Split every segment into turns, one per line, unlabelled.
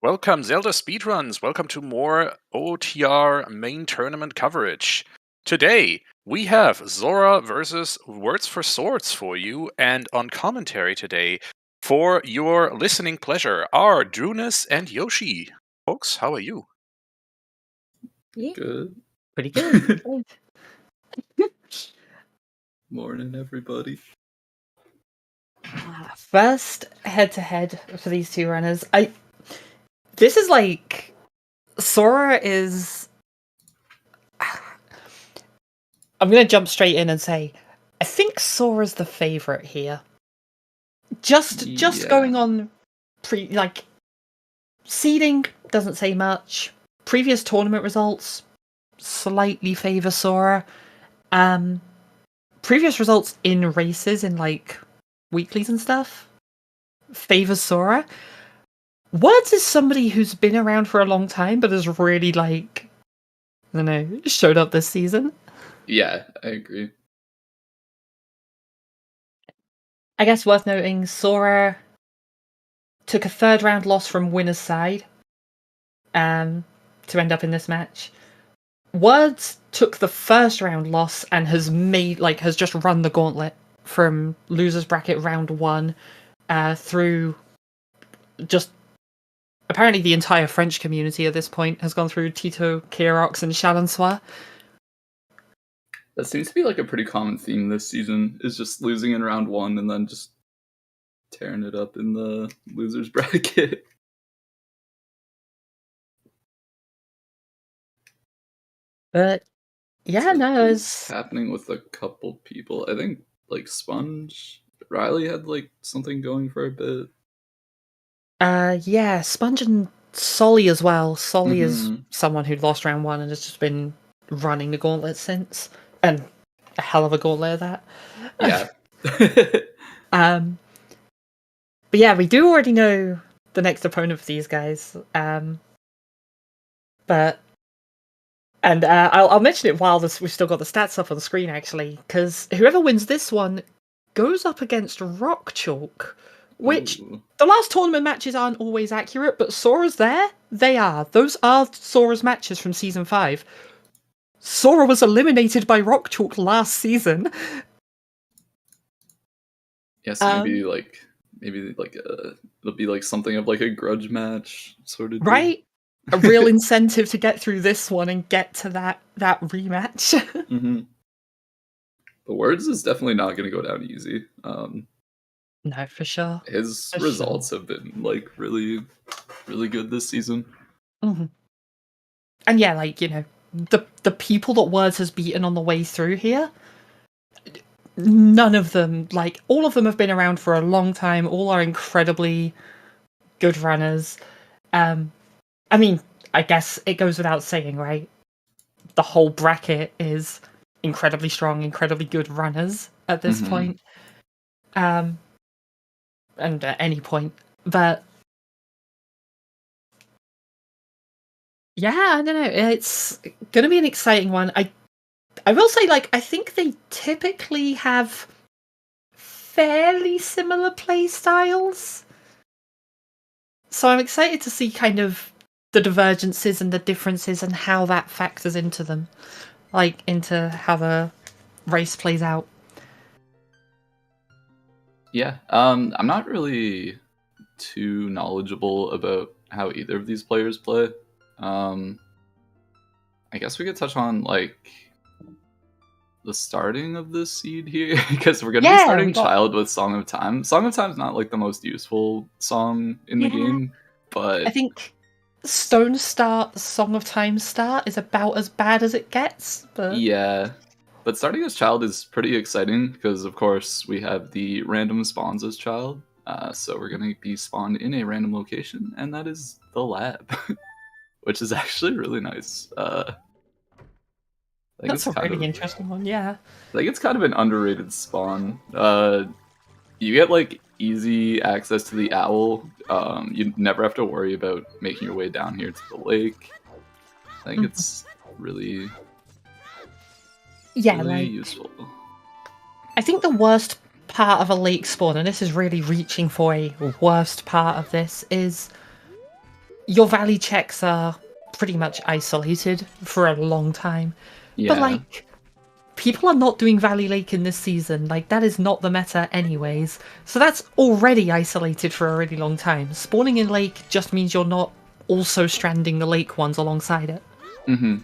Welcome, ZeldaSpeedRuns. Welcome to more OoTR main tournament coverage. Today, we have Sora versus wordsforswords for you, and on commentary today, for your listening pleasure, are Drunas and Yoshi. Folks, how are you?
Good.
Pretty good.
Morning, everybody.
First head-to-head for these two runners. This is like... Sora is... I'm going to jump straight in and say, I think Sora's the favourite here. Just going on seeding doesn't say much. Previous tournament results slightly favour Sora. Previous results in races in weeklies and stuff favours Sora. Words is somebody who's been around for a long time, but has really showed up this season.
Yeah, I agree.
I guess worth noting, Sora took a third round loss from winner's side to end up in this match. Words took the first round loss and has just run the gauntlet from losers bracket round 1 through just apparently the entire French community at this point has gone through Tito, Kairox, and Chalonsois.
That seems to be a pretty common theme this season, is just losing in round 1 and then just tearing it up in the losers bracket.
But yeah, no,
it's happening with a couple people. I think Sponge, Riley had something going for a bit.
Yeah, Sponge and Solly as well. Solly is someone who'd lost round 1 and has just been running the gauntlet since. And a hell of a gauntlet at that.
Yeah.
But yeah, we do already know the next opponent for these guys. I'll mention it while we've still got the stats up on the screen, actually, because whoever wins this one goes up against Rock Chalk, which the last tournament matches aren't always accurate, but Sora's there. They are. Those are Sora's matches from Season 5. Sora was eliminated by Rock Chalk last season.
Yes, maybe it'll be something of a grudge match sort of deal.
Right? A real incentive to get through this one and get to that rematch.
But Words is definitely not going to go down easy.
No, for sure.
His results have been really, really good this season.
Mm-hmm. And yeah, the people that Words has beaten on the way through here, none of them, all of them have been around for a long time. All are incredibly good runners. I mean, I guess it goes without saying, right? The whole bracket is incredibly strong, incredibly good runners at this point. And at any point. But yeah, I don't know. It's going to be an exciting one. I will say, I think they typically have fairly similar play styles. So I'm excited to see kind of the divergences and the differences and how that factors into them. Into how the race plays out.
Yeah, I'm not really too knowledgeable about how either of these players play. I guess we could touch on the starting of this seed here, because we're gonna be starting Child with Song of Time. Song of Time's not the most useful song in the game, but
I think Stone Start, Song of Time Start is about as bad as it gets. But
yeah. But starting as Child is pretty exciting because, of course, we have the random spawns as Child. So we're going to be spawned in a random location, and that is the lab, which is actually really nice.
That's a really interesting one, yeah.
It's kind of an underrated spawn. You get easy access to the owl. You never have to worry about making your way down here to the lake. I think it's really...
Yeah,
really useful.
I think the worst part of a lake spawn, and this is really reaching for a worst part of this, is your valley checks are pretty much isolated for a long time.
Yeah.
But, like, people are not doing Valley Lake in this season. Like, that is not the meta anyways. So that's already isolated for a really long time. Spawning in Lake just means you're not also stranding the Lake ones alongside it.
Mm-hmm.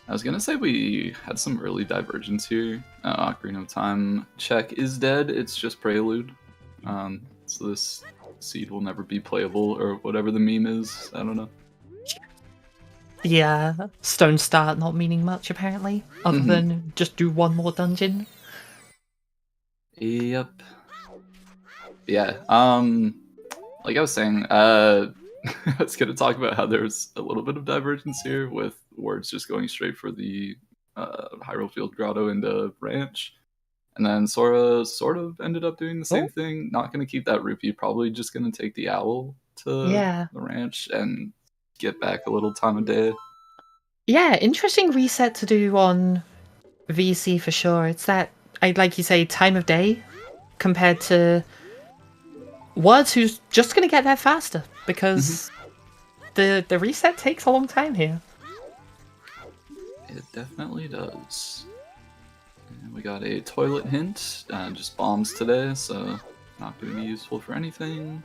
I was gonna say we had some early divergence here. Ocarina of Time check is dead. It's just Prelude. So this seed will never be playable, or whatever the meme is. I don't know.
Yeah, Stone Start not meaning much apparently, other than just do one more dungeon.
Yep. Yeah. Like I was saying, I was gonna talk about how there's a little bit of divergence here with Words just going straight for the Hyrule Field Grotto into Ranch. And then Sora sort of ended up doing the same thing. Not going to keep that rupee. Probably just going to take the owl to the ranch and get back a little time of day.
Yeah, interesting reset to do on VC for sure. It's that, like you say, time of day compared to Words, who's just going to get there faster because the reset takes a long time here.
It definitely does. And we got a toilet hint, just bombs today, so not going to be useful for anything.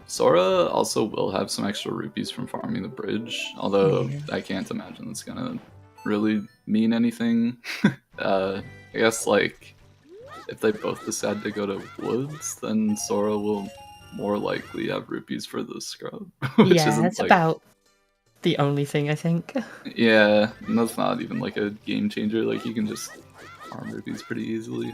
Sora also will have some extra rupees from farming the bridge, although I can't imagine it's going to really mean anything. I guess, like, if they both decide to go to Woods, then Sora will more likely have rupees for the scrub. Which
yeah, it's like... about the only thing, I think.
Yeah, and that's not even like a game changer. Like, you can just farm rupees pretty easily.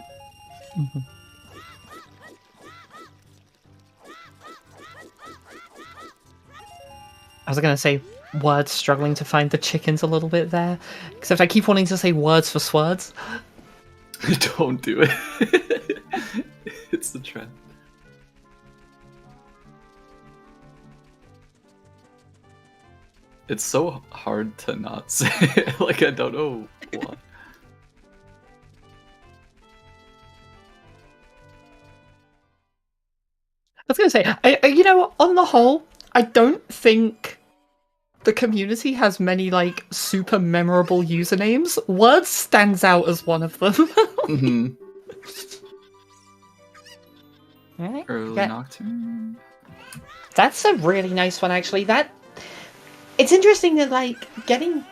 I was gonna say Words struggling to find the chickens a little bit there, except I keep wanting to say Words for Swords.
Don't do it. It's the trend. It's so hard to not say it. Like, I don't know why.
I was going to say, you know, on the whole, I don't think the community has many, like, super memorable usernames. Words stands out as one of them.
Early Nocturne.
That's a really nice one, actually. It's interesting that, like, getting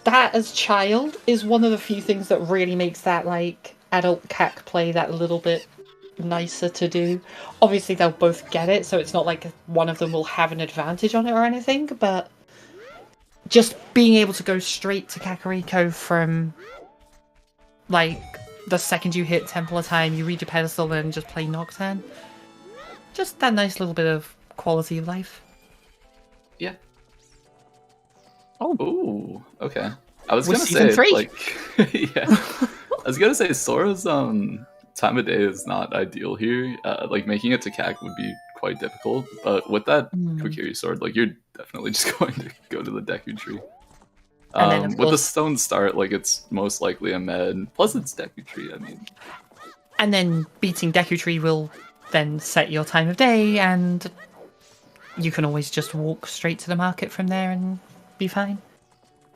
that as child is one of the few things that really makes that, like, adult CAC play that little bit nicer to do. Obviously, they'll both get it, so it's not like one of them will have an advantage on it or anything, but just being able to go straight to Kakariko from, like, the second you hit Temple of Time, you read your pedestal and just play Nocturne. Just that nice little bit of quality of life.
Yeah.
Oh.
Ooh, okay. I was gonna
season
say,
3.
like, yeah. I was gonna say Sora's time of day is not ideal here. Like, making it to CAC would be quite difficult, but with that Kokiri sword, like, you're definitely just going to go to the Deku Tree.
And then, of
with the
course,
Stone Start, like, it's most likely a med. Plus, it's Deku Tree. I mean,
and then beating Deku Tree will then set your time of day, and you can always just walk straight to the market from there and be fine.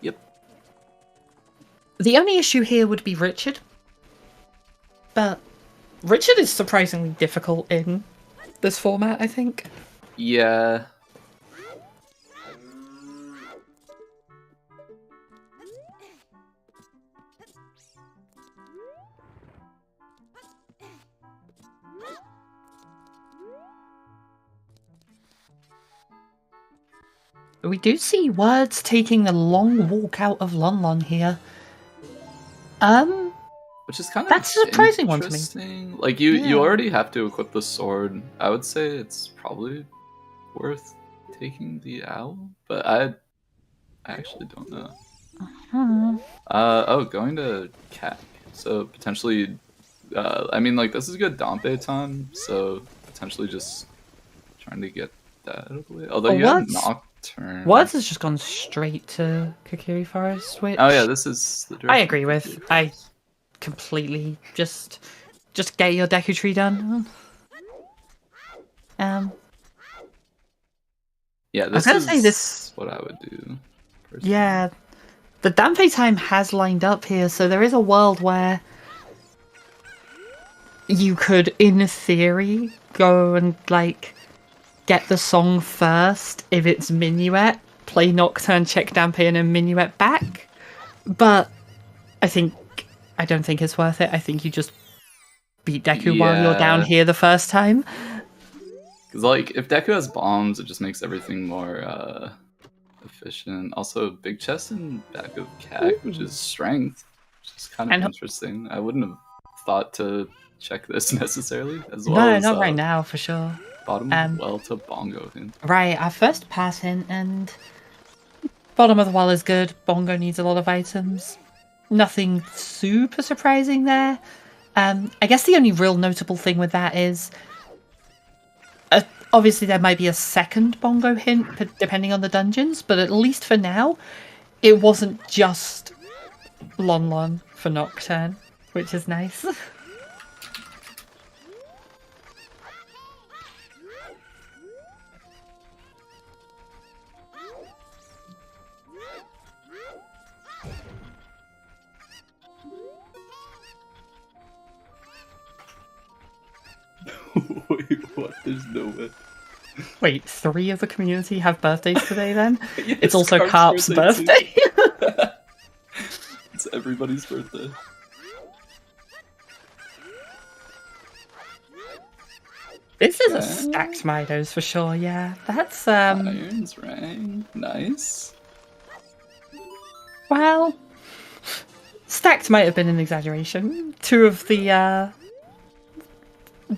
Yep.
The only issue here would be Richard. But Richard is surprisingly difficult in this format, I think.
Yeah.
We do see Words taking the long walk out of Lon Lon here.
Which is kind of
that's a surprising one to
me. Like, you already have to equip the sword. I would say it's probably worth taking the owl, but I actually don't know. Going to CAC. So potentially, I mean, like, this is good Dompe time, so potentially just trying to get that out of the way. Although you have Nocturne.
Words has just gone straight to Kokiri Forest, which...
Oh yeah, this is the
I agree with. completely just get your Deku Tree done.
Yeah,
I was gonna say this.
what I would do. Personally.
Yeah, the Danpei time has lined up here, so there is a world where you could, in theory, go and like get the song first if it's Minuet, play Nocturne, check Danpei, and then Minuet back. But I don't think it's worth it. I think you just beat Deku while you're down here the first time.
Because, like, if Deku has bombs, it just makes everything more efficient. Also, big chest in back of Cac, which is strength, which is kind of interesting. I wouldn't have thought to check this necessarily, as well as...
No, not right now, for sure.
Bottom of the well to Bongo hint.
Right, our first pass hint, and bottom of the well is good. Bongo needs a lot of items. Nothing super surprising there. I guess the only real notable thing with that is... obviously, there might be a second Bongo hint, depending on the dungeons, but at least for now, it wasn't just Lon Lon for Nocturne, which is nice.
Wait, what? There's no way.
Wait, 3 of the community have birthdays today then?
Yes,
it's also Carp's birthday.
It's everybody's birthday.
This is a stacked Midos for sure, yeah. That's
Irons Rang. Nice.
Well, stacked might have been an exaggeration. 2 of the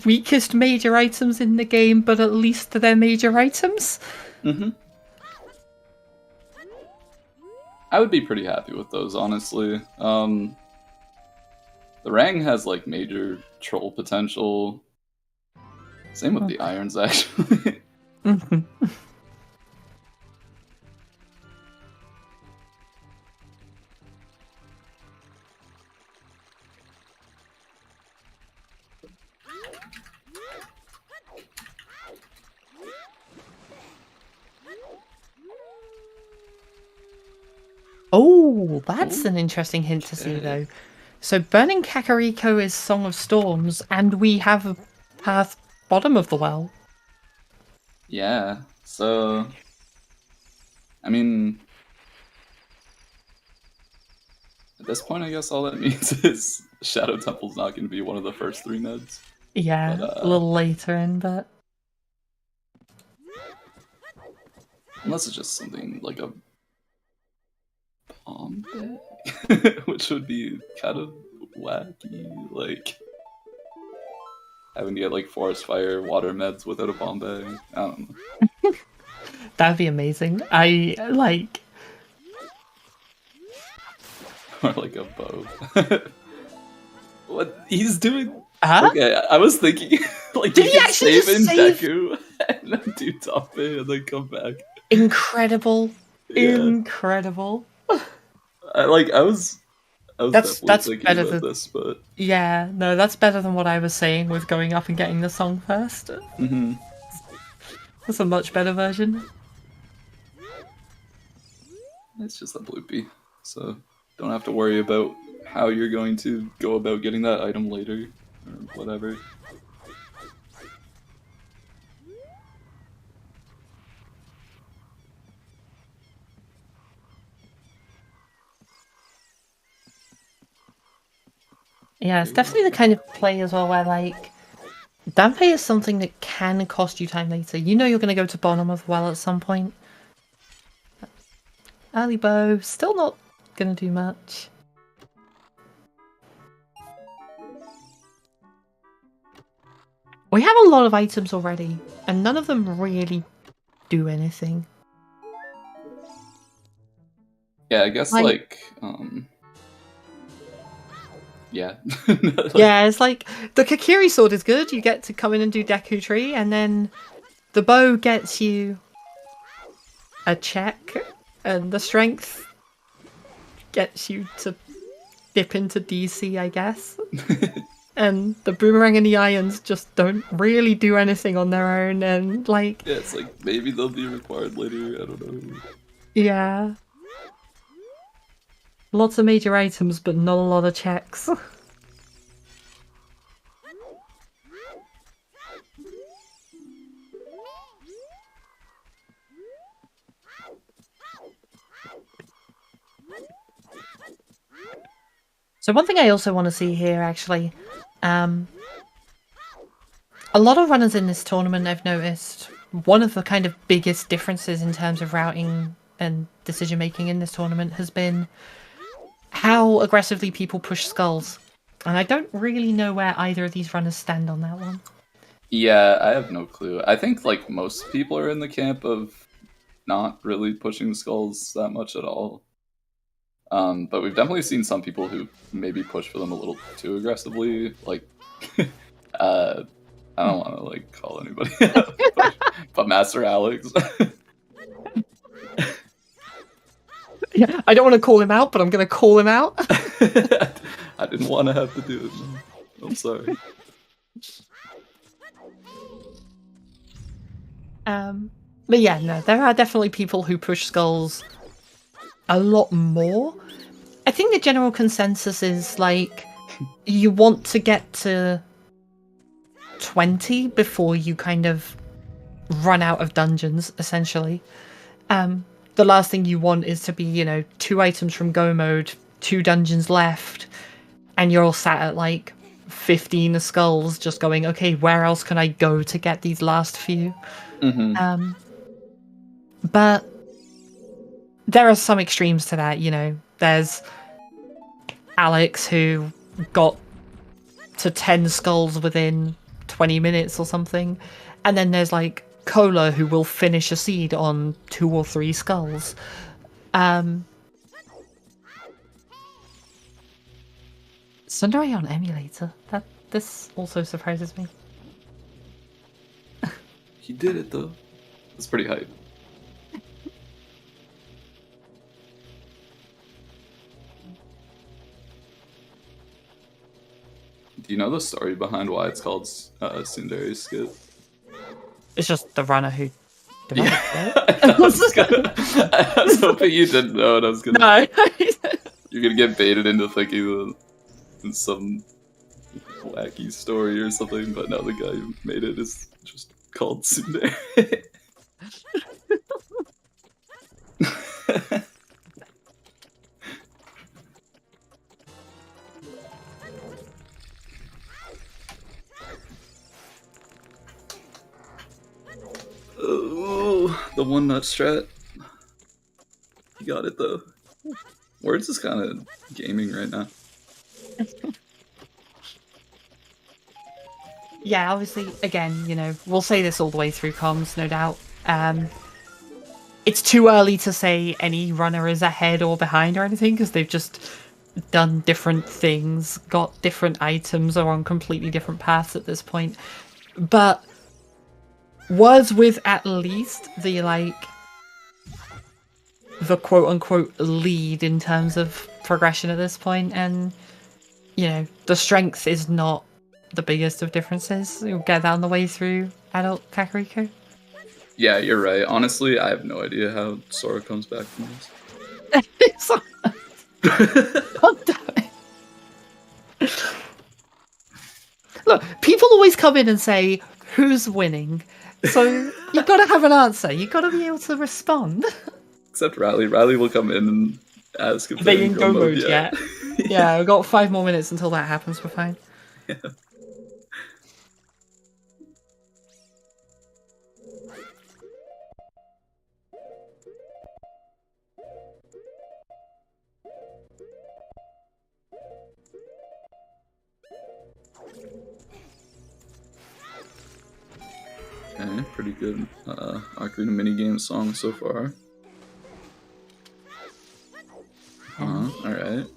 weakest major items in the game, but at least they're major items.
Mm-hmm. I would be pretty happy with those, honestly. The Rang has like major troll potential. Same with the irons, actually.
Oh, that's an interesting hint to see, though. So Burning Kakariko is Song of Storms, and we have a path bottom of the well.
Yeah, so... I mean... At this point, I guess all that means is Shadow Temple's not going to be one of the first 3 neds.
Yeah, a little later in, but...
Unless it's just something like a... bomb which would be kind of wacky, like having to get like forest fire water meds without a bomb bag. I don't know.
That'd be amazing. I like
or like a bow. What he's doing?
Huh?
Okay, I was thinking like
did
he
he
can
actually
save in
save?
Deku and then do top and then come back.
Incredible.
Yeah.
Incredible.
I was
that's
thinking
better
about
than
this, but
yeah, no, that's better than what I was saying with going up and getting the song first.
mm-hmm.
That's a much better version.
It's just a bloopy, so don't have to worry about how you're going to go about getting that item later, or whatever.
Yeah, it's definitely the kind of play as well where, like, Danpei is something that can cost you time later. You know you're going to go to bottom of the well at some point. Early bow, still not going to do much. We have a lot of items already, and none of them really do anything.
Yeah, I guess, yeah.
Yeah, it's like, the Kakiri sword is good, you get to come in and do Deku Tree, and then the bow gets you a check, and the strength gets you to dip into DC, I guess. And the boomerang and the irons just don't really do anything on their own, and like...
Yeah, it's like, maybe they'll be required later, I don't know.
Yeah. Lots of major items, but not a lot of checks. So one thing I also want to see here, actually, a lot of runners in this tournament, I've noticed, one of the kind of biggest differences in terms of routing and decision making in this tournament has been how aggressively people push skulls. And I don't really know where either of these runners stand on that one.
Yeah, I have no clue. I think like most people are in the camp of not really pushing skulls that much at all. But we've definitely seen some people who maybe push for them a little too aggressively. Like, I don't want to like call anybody out, but Master Alex.
Yeah, I don't want to call him out, but I'm going to call him out.
I didn't want to have to do it. Man. I'm sorry.
But yeah, no, there are definitely people who push skulls a lot more. I think the general consensus is like you want to get to 20 before you kind of run out of dungeons, essentially. The last thing you want is to be, 2 items from go mode, 2 dungeons left, and you're all sat at like 15 skulls just going, okay, where else can I go to get these last few?
Mm-hmm.
But there are some extremes to that, There's Alex who got to 10 skulls within 20 minutes or something. And then there's like Cola who will finish a seed on 2 or 3 skulls. Sundari on emulator. This also surprises me.
He did it though. That's pretty hype. Do you know the story behind why it's called Sundari's Skit?
It's just the runner who developed
it. I was hoping you didn't know, and I was gonna.
No.
You're gonna get baited into thinking it's some wacky story or something, but no, the guy who made it is just called Sundari. Oh, the one nut strat. You got it though. Words is kind of gaming right now.
Yeah, obviously, again, we'll say this all the way through comms, no doubt. It's too early to say any runner is ahead or behind or anything, because they've just done different things, got different items, or on completely different paths at this point. But Words with at least the quote-unquote lead in terms of progression at this point, and, the strength is not the biggest of differences. You'll get that on the way through adult Kakariko.
Yeah, you're right. Honestly, I have no idea how Sora comes back from this.
God damn it. Look, people always come in and say, who's winning? So you've got to have an answer. You've got to be able to respond.
Except Riley. Riley will come in and ask if
they in go mode
yet.
Yeah, we've got 5 more minutes until that happens. We're fine.
Yeah. Okay, pretty good Ocarina minigame song so far. Alright.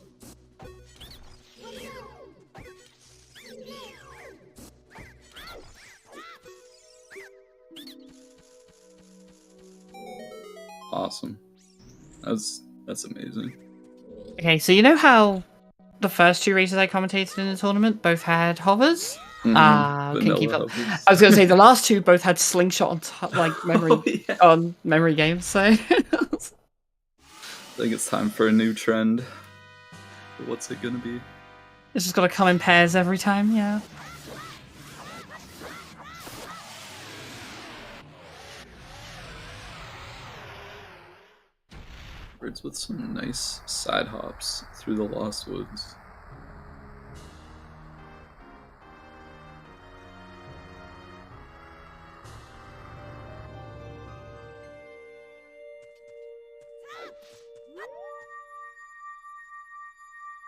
Awesome. That's amazing.
Okay, so you know how the first 2 races I commentated in the tournament both had hovers.
Vanilla
Can keep up.
hovers.
I was going to say the last 2 both had slingshot on memory on memory games. So
I think it's time for a new trend. But what's it gonna be?
it's just got to come in pairs every time. Yeah.
Birds with some nice side hops through the Lost Woods.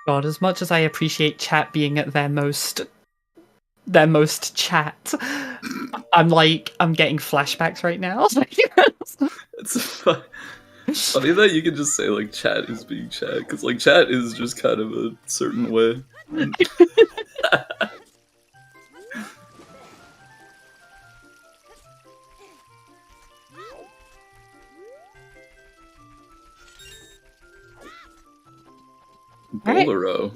God, as much as I appreciate chat being at their most chat, I'm getting flashbacks right now.
It's funny that you can just say like chat is being chat, because like chat is just kind of a certain way. Bolero.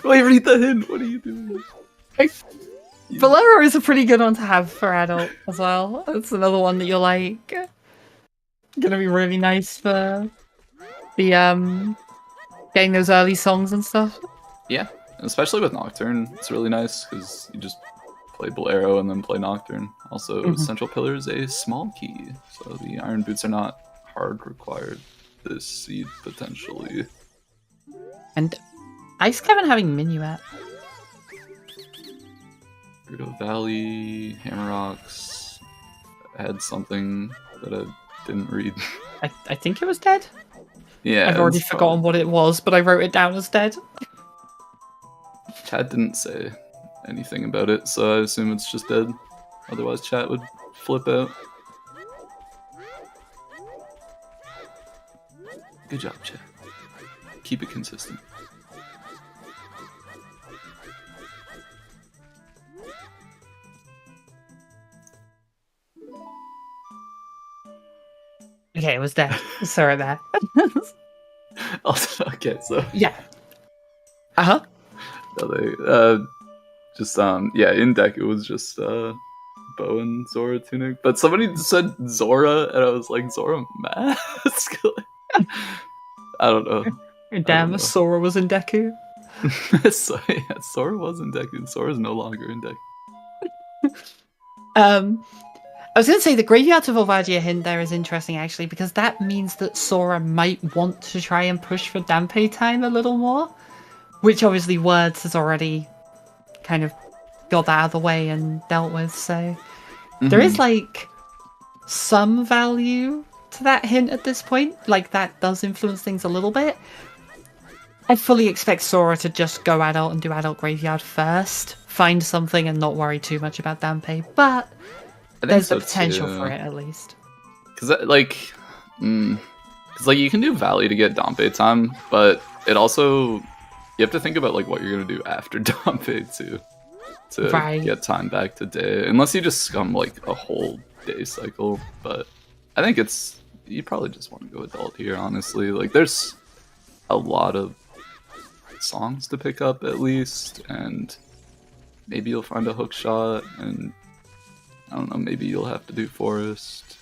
Wait, read the hint. What are you doing?
Bolero is a pretty good one to have for adult as well. It's another one that you're like gonna be really nice for the getting those early songs and stuff.
Yeah, especially with Nocturne, it's really nice because you just play Bolero and then play Nocturne. Also, Central Pillar is a small key, so the Iron Boots are not hard required this seed potentially.
And Ice Kevin having Minuet.
Gerudo Valley, Hammerrocks, had something that I didn't read.
I think it was dead.
Yeah,
I've already forgotten what it was, but I wrote it down as dead.
Chat didn't say anything about it, so I assume it's just dead. Otherwise, chat would flip out. Good job, chat. Keep it consistent.
Okay, it was dead. Sorry there.
Okay, so
yeah. Uh-huh.
Yeah, in deck it was just Bow and Zora tunic, but somebody said Zora, and I was like, Zora mask? I don't know.
Damn, Sora was in Deku.
So, yeah, Sora was in Deku. Sora's no longer in Deku.
I was going to say the Graveyard to Volvagia hint there is interesting actually, because that means that Sora might want to try and push for Dampe time a little more, which obviously Words has already kind of got that out of the way and dealt with, so there is like some value to that hint at this point. Like that does influence things a little bit. I fully expect Sora to just go adult and do adult Graveyard first, find something and not worry too much about Dampe, but there's the potential for it at least.
Because you can do Valley to get Dampe time, but it also, you have to think about like what you're gonna do after Dampe too, to get time back to day. Unless you just scum like a whole day cycle, but I think you probably just want to go adult here. Honestly, like there's a lot of songs to pick up at least, and maybe you'll find a hook shot, and I don't know, maybe you'll have to do Forest.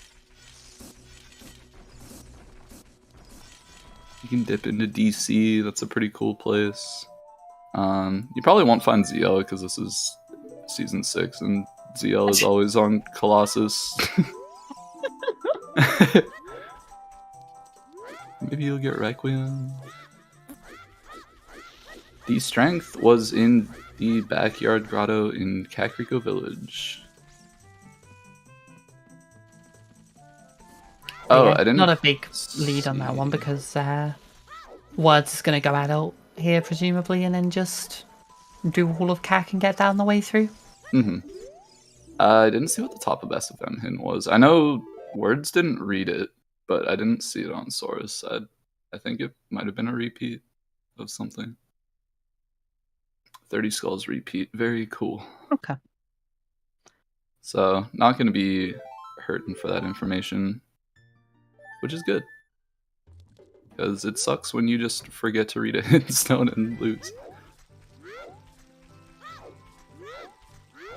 You can dip into DC, that's a pretty cool place. You probably won't find ZL because this is Season 6 and ZL is always on Colossus. Maybe you'll get Requiem. The strength was in the backyard grotto in Kakariko Village. Oh, I didn't.
Not a big lead on that one because Words is going to go adult here presumably, and then just do all of CAC and get down the way through.
I didn't see what the top of SFM hint was. I know Words didn't read it, but I didn't see it on Sora's side. I think it might have been a repeat of something. 30 Skulls repeat. Very cool.
Okay.
So, not going to be hurting for that information. which is good. Because it sucks when you just forget to read a hint stone and lose.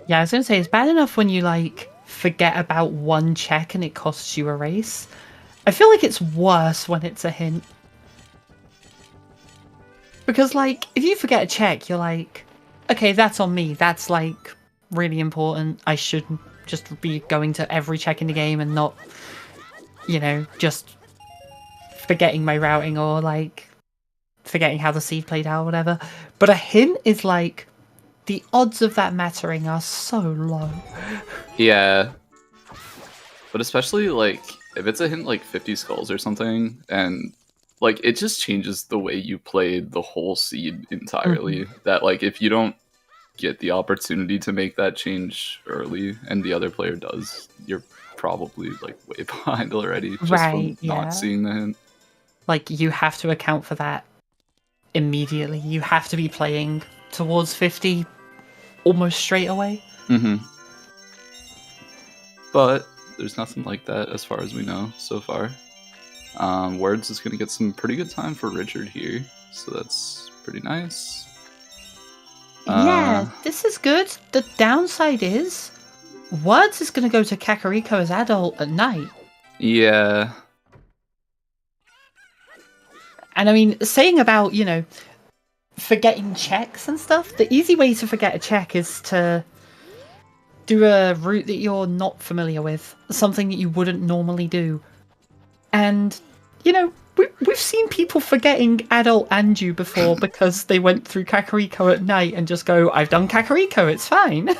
Yeah, I was gonna say it's bad enough when you like forget about one check and it costs you a race. I feel like it's worse when it's a hint. Because like if you forget a check, you're like, okay, that's on me. That's like really important. I should just be going to every check in the game and not, you know, just forgetting my routing or like forgetting how the seed played out or whatever. But a hint is like the odds of that mattering are so low.
Yeah. But especially like if it's a hint like 50 skulls or something, and like it just changes the way you play the whole seed entirely. That like if you don't get the opportunity to make that change early and the other player does, you're probably like way behind already just
Right,
from not seeing the hint.
Like you have to account for that immediately. You have to be playing towards 50 almost straight away.
But there's nothing like that as far as we know so far. Words is going to get some pretty good time for Richard here, so that's pretty nice.
Yeah, this is good. The downside is Words is going to go to Kakariko as adult at night.
Yeah.
And I mean, saying about, you know, forgetting checks and stuff, the easy way to forget a check is to do a route that you're not familiar with, something that you wouldn't normally do. And, you know, we've seen people forgetting adult Anju before because they went through Kakariko at night and just go, I've done Kakariko, it's fine.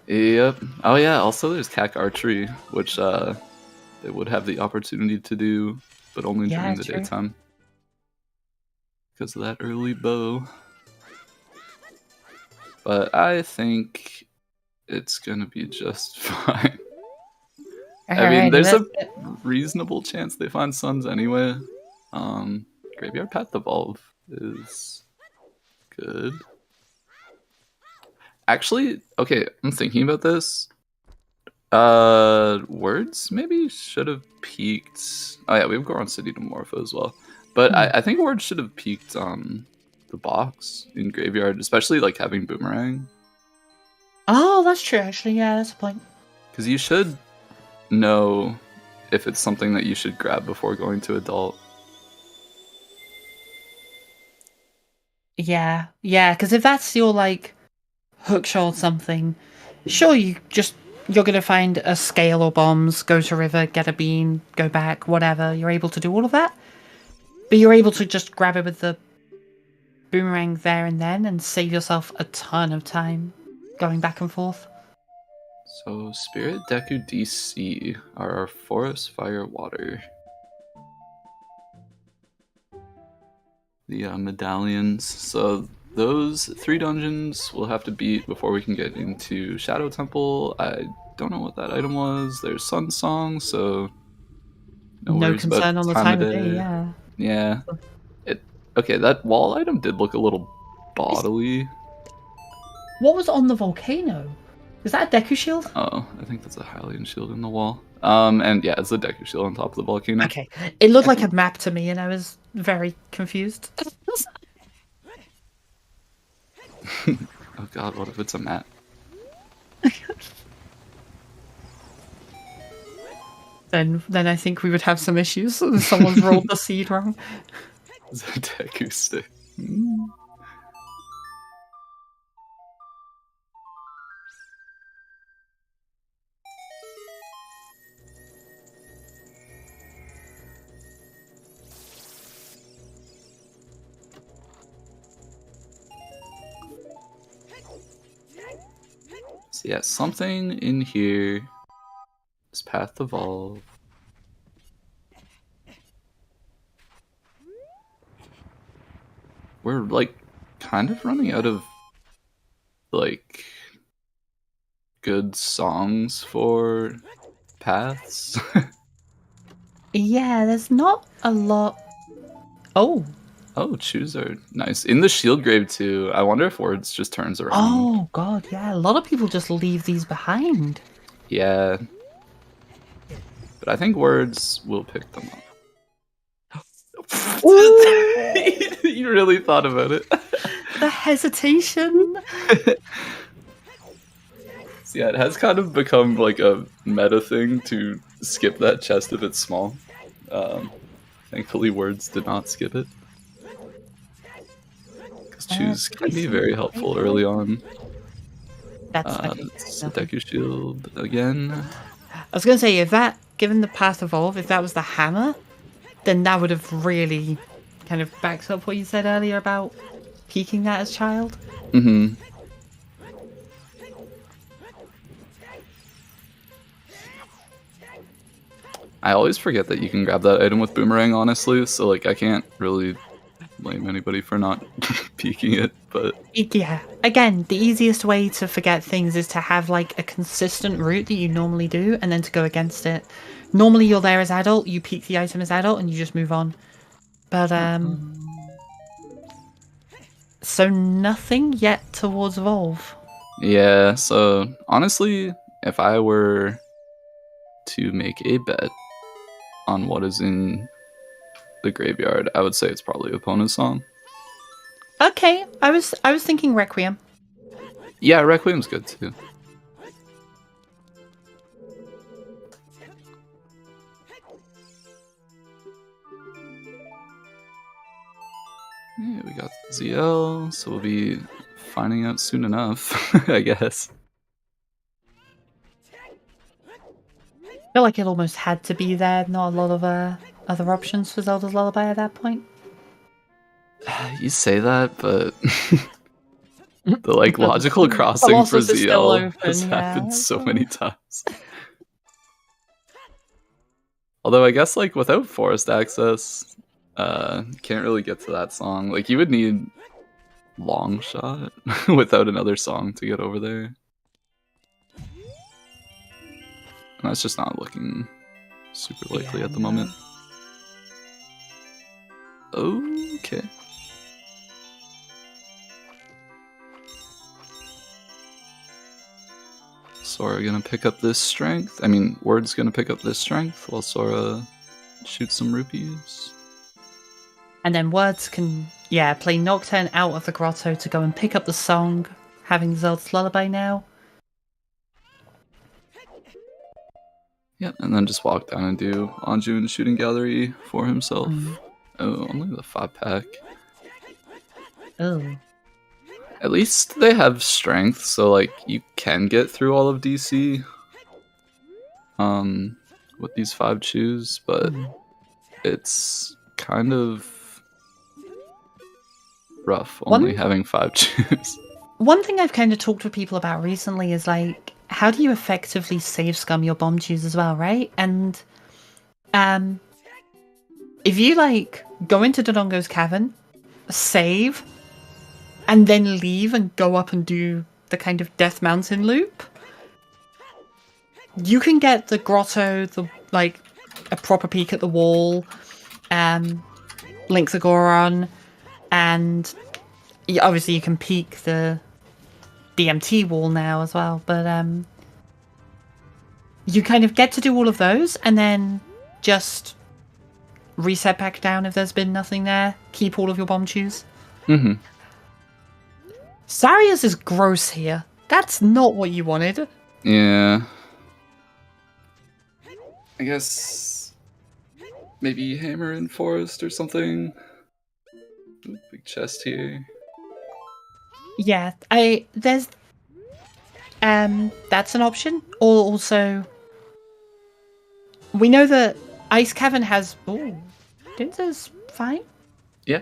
Yep. Oh yeah, also there's Kak Archery, which they would have the opportunity to do, but only during the daytime. Because of that early bow. But I think it's gonna be just fine. I mean, there's a reasonable chance they find suns anyway. Graveyard Path Evolve is good. Actually, okay, I'm thinking about this. Words maybe should have peaked. Oh yeah, we have Goron City to Morpho as well. But I think Words should have peaked on the box in Graveyard, especially like having Boomerang.
Oh, that's true, actually. Yeah, that's a point.
Because you should know if it's something that you should grab before going to adult.
Yeah, because if that's your like hookshot something, sure, you're gonna find a scale or bombs, go to river, get a bean, go back, whatever. You're able to do all of that, but you're able to just grab it with the boomerang there and then and save yourself a ton of time going back and forth.
So Spirit, Deku, DC are our forest, fire, water. The medallions. So those 3 dungeons we'll have to beat before we can get into Shadow Temple. I don't know what that item was. There's Sun Song, so
no concern on the time of day.
Yeah. Okay, that wall item did look a little bodily.
What was on the volcano? Is that a Deku shield?
Oh, I think that's a Hylian shield in the wall. And yeah, it's a Deku shield on top of the volcano.
Okay, it looked like a map to me, and I was very confused.
Oh god, what if it's a map?
Then I think we would have some issues. Someone's rolled the seed wrong.
It's a Deku stick. So yeah, something in here is Path Evolve. We're like kind of running out of like good songs for paths.
Yeah, there's not a lot. Oh,
Choose are nice. In the Shield Grave too. I wonder if Words just turns around.
Oh god, yeah. A lot of people just leave these behind.
Yeah. But But I think words will pick them up. You really thought about it.
The hesitation.
So yeah, it has kind of become like a meta thing to skip that chest if it's small. Thankfully, words did not skip it. Because choose can be very helpful early on.
That's okay.
Deku Shield again.
I was going to say, if that, given the Path Evolve, if that was the hammer, then that would have really kind of backed up what you said earlier about peaking that as child.
Mm-hmm. I always forget that you can grab that item with Boomerang, honestly, so like I can't really blame anybody for not peeking it, but...
Yeah, again, the easiest way to forget things is to have like a consistent route that you normally do, and then to go against it. Normally you're there as adult, you peek the item as adult, and you just move on. But, so nothing yet towards Evolve.
Yeah, so honestly, if I were to make a bet on what is in the graveyard, I would say it's probably Opponent's Song.
Okay, I was thinking Requiem.
Yeah, Requiem's good too. Yeah, we got ZL, so we'll be finding out soon enough, I guess.
I feel like it almost had to be there. Not a lot of other options for Zelda's Lullaby at that point.
You say that, but the like logical crossing for ZL has happened so many times. Although I guess like without forest access, can't really get to that song. Like you would need Long Shot without another song to get over there. And that's just not looking super likely at the moment. Okay. Sora gonna pick up this strength. I mean, Word's gonna pick up this strength while Sora shoots some rupees.
And then Words can, play Nocturne out of the grotto to go and pick up the song, having Zelda's Lullaby now.
Yep, and then just walk down and do Anju's Shooting Gallery for himself. Oh, only the 5-pack.
Oh.
At least they have strength, so like you can get through all of DC with these 5 chews, but it's kind of rough only having 5 chews.
One thing I've kind of talked with people about recently is like, how do you effectively save scum your bomb chews as well, right? And if you like go into Dodongo's cavern, save, and then leave and go up and do the kind of Death Mountain loop, you can get the grotto, a proper peek at the wall, Link the Goron, and obviously you can peek the DMT wall now as well, but you kind of get to do all of those and then just reset back down if there's been nothing there, keep all of your bomb chews. Sarius is gross here. That's not what you wanted.
Yeah. I guess maybe hammer in forest or something. Ooh, big chest here.
Yeah, there's that's an option. Or also, we know that Ice Cavern has. Ooh, Dinser's fine.
Yeah.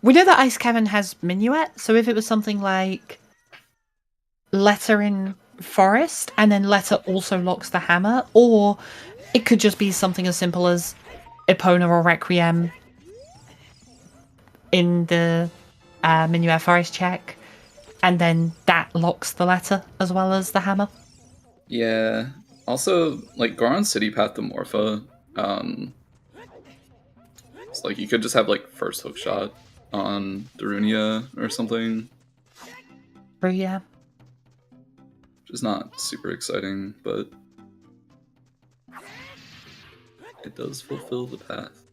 We know that Ice Cavern has Minuet, so if it was something like Letter in Forest, and then Letter also locks the hammer, or it could just be something as simple as Epona or Requiem in the Minuet Forest check, and then that locks the Letter as well as the hammer.
Yeah. Also, like Goron City Path to Morpha, it's like you could just have like first hook shot on Darunia or something.
Oh yeah.
Which is not super exciting, but It does fulfill the path.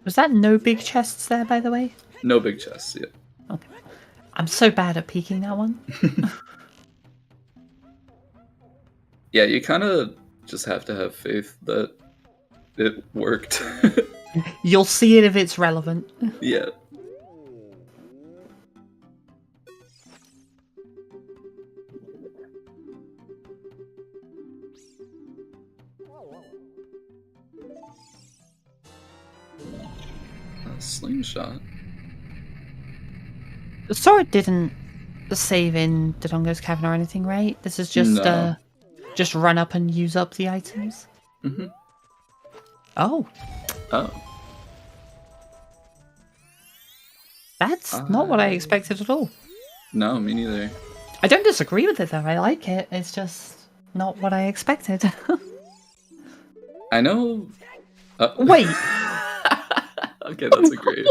Was that no big chests there, by the way?
No big chests, yeah.
Okay. I'm so bad at peeking that one.
Yeah, you kind of just have to have faith that it worked.
You'll see it if it's relevant.
Yeah. A slingshot.
Sora didn't save in Dodongo's cavern or anything, right? This is just
No.
just run up and use up the items.
Mm-hmm.
Oh,
Oh.
that's not what I expected at all.
No, me neither.
I don't disagree with it though. I like it. It's just not what I expected.
I know.
Wait.
Okay, that's agreed.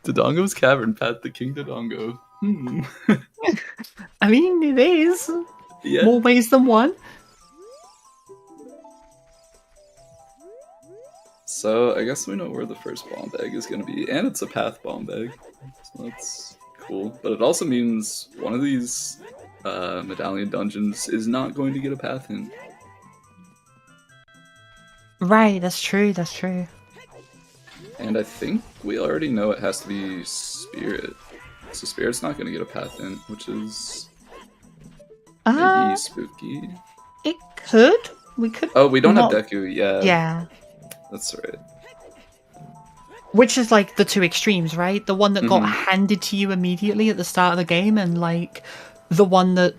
Dodongo's Cavern, path to King Dodongo.
I mean, it is.
Yeah.
More ways than one.
So I guess we know where the first bomb bag is going to be, and it's a path bomb bag, so that's cool. But it also means one of these medallion dungeons is not going to get a path hint.
Right, that's true, that's true.
And I think we already know it has to be Spirit. So Spirit's not going to get a path hint, which is maybe spooky.
It could. We could.
Oh, we don't
not...
have Deku, yeah.
Yeah.
That's right.
Which is like the two extremes, right? The one that got
Mhm.
handed to you immediately at the start of the game, and like the one that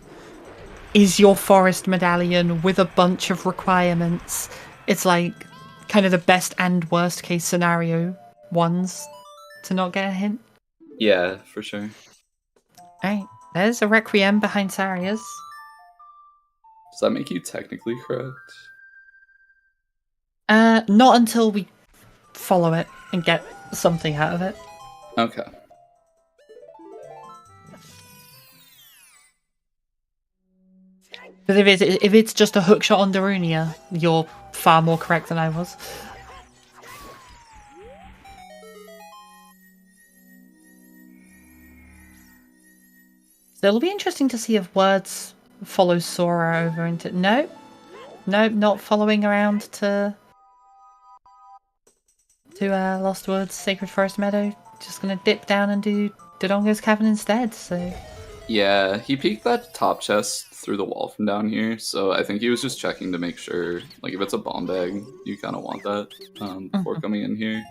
is your forest medallion with a bunch of requirements. It's like kind of the best and worst case scenario ones to not get a hint.
Yeah, for sure.
Alright, there's a Requiem behind Saria's.
Does that make you technically correct?
Not until we follow it and get something out of it.
Okay.
But if it's just a hookshot on Darunia, you're far more correct than I was. So it'll be interesting to see if Words follows Sora over into... No, not following around to Lost Woods, Sacred Forest Meadow. Just gonna dip down and do Dodongo's Cavern instead, so...
Yeah, he peeked that top chest through the wall from down here, so I think he was just checking to make sure, like, if it's a bomb bag, you kind of want that before coming in here.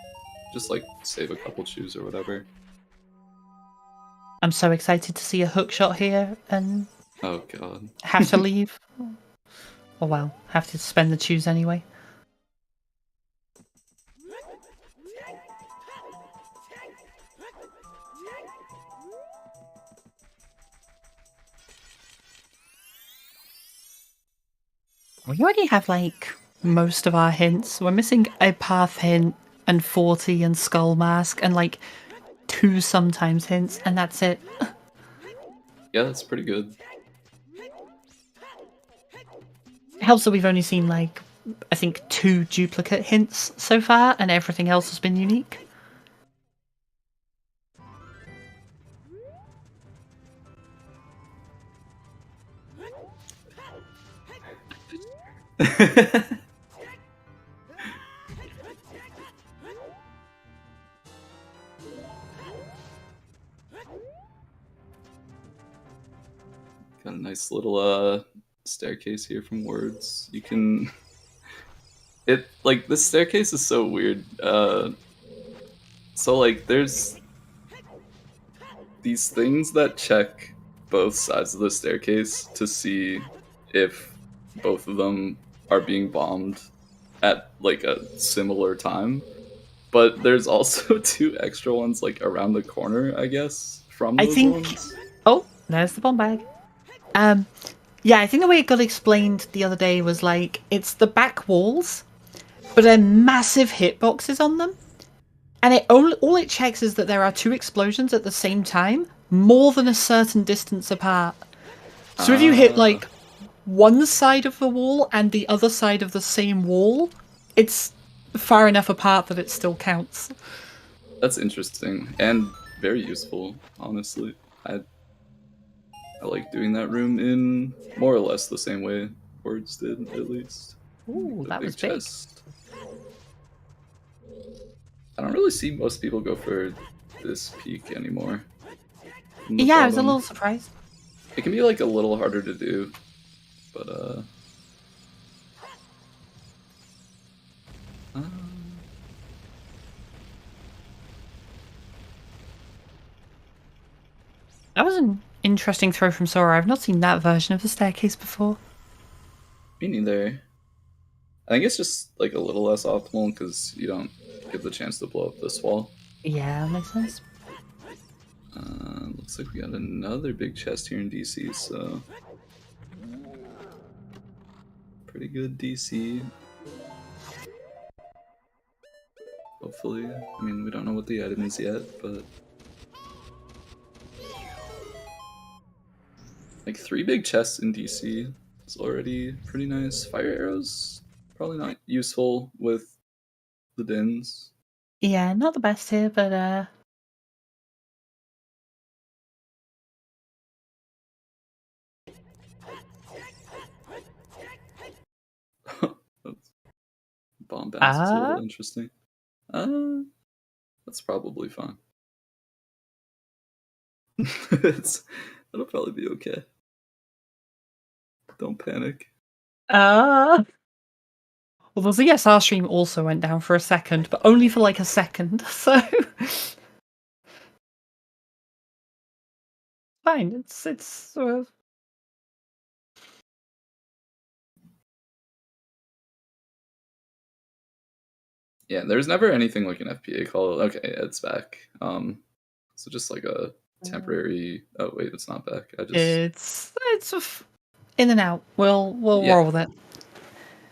Just, like, save a couple chews or whatever.
I'm so excited to see a hookshot here and
Oh, God.
have to leave. Oh well, have to spend the chews anyway. We already have, like, most of our hints. We're missing a path hint and 40 and Skull Mask and, like, 2 sometimes hints, and that's it.
Yeah, that's pretty good.
It helps that we've only seen, like, I think 2 duplicate hints so far, and everything else has been unique.
Got a nice little staircase here from Words. You can... It, like, this staircase is so weird. So, like, there's these things that check both sides of the staircase to see if both of them are being bombed at, like, a similar time. But there's also 2 extra ones, like, around the corner, I guess, from those ones.
Oh, there's the bomb bag. Yeah, I think the way it got explained the other day was like, it's the back walls, but they're massive hitboxes on them. And all it checks is that there are 2 explosions at the same time, more than a certain distance apart. So if you hit, like, one side of the wall and the other side of the same wall, it's far enough apart that it still counts.
That's interesting and very useful, honestly. I like doing that room in more or less the same way Words did, at least.
Ooh,
The
that was big.
chest. I don't really see most people go for this peak anymore. From the
Yeah, I was a
bottom.
little surprised.
It can be like a little harder to do, but
That was an interesting throw from Sora. I've not seen that version of the staircase before.
me neither. I think it's just like a little less optimal because you don't get the chance to blow up this wall.
Yeah, that makes sense.
Looks like we got another big chest here in DC, so pretty good DC. Hopefully, I mean we don't know what the item is yet, but like 3 big chests in DC is already pretty nice. Fire arrows probably not useful with the dins.
Yeah, not the best here, but
That's bomb bounce is a little
Ah.
interesting. That's probably fine. That'll probably be okay. Don't panic.
Well, the ZSR stream also went down for a second, but only for like a second, so fine. It's sort of.
Yeah, there's never anything like an FPA call. Okay, it's back. So just like a temporary. Oh wait, it's not back.
It's in and out. We'll
Yeah.
roll with it.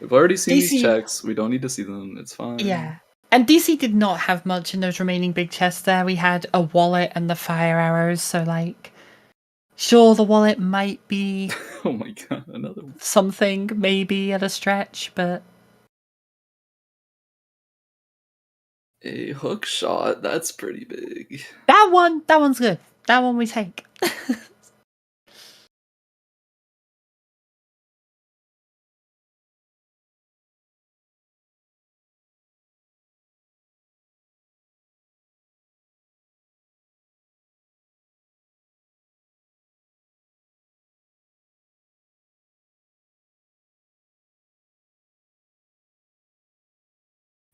We've already seen
DC
these checks. We don't need to see them. It's fine.
Yeah. And DC did not have much in those remaining big chests there. We had a wallet and the fire arrows, so like sure the wallet might be
Oh my god, another one.
something maybe at a stretch, but
A hook shot. That's pretty big.
that one's good. That one we take.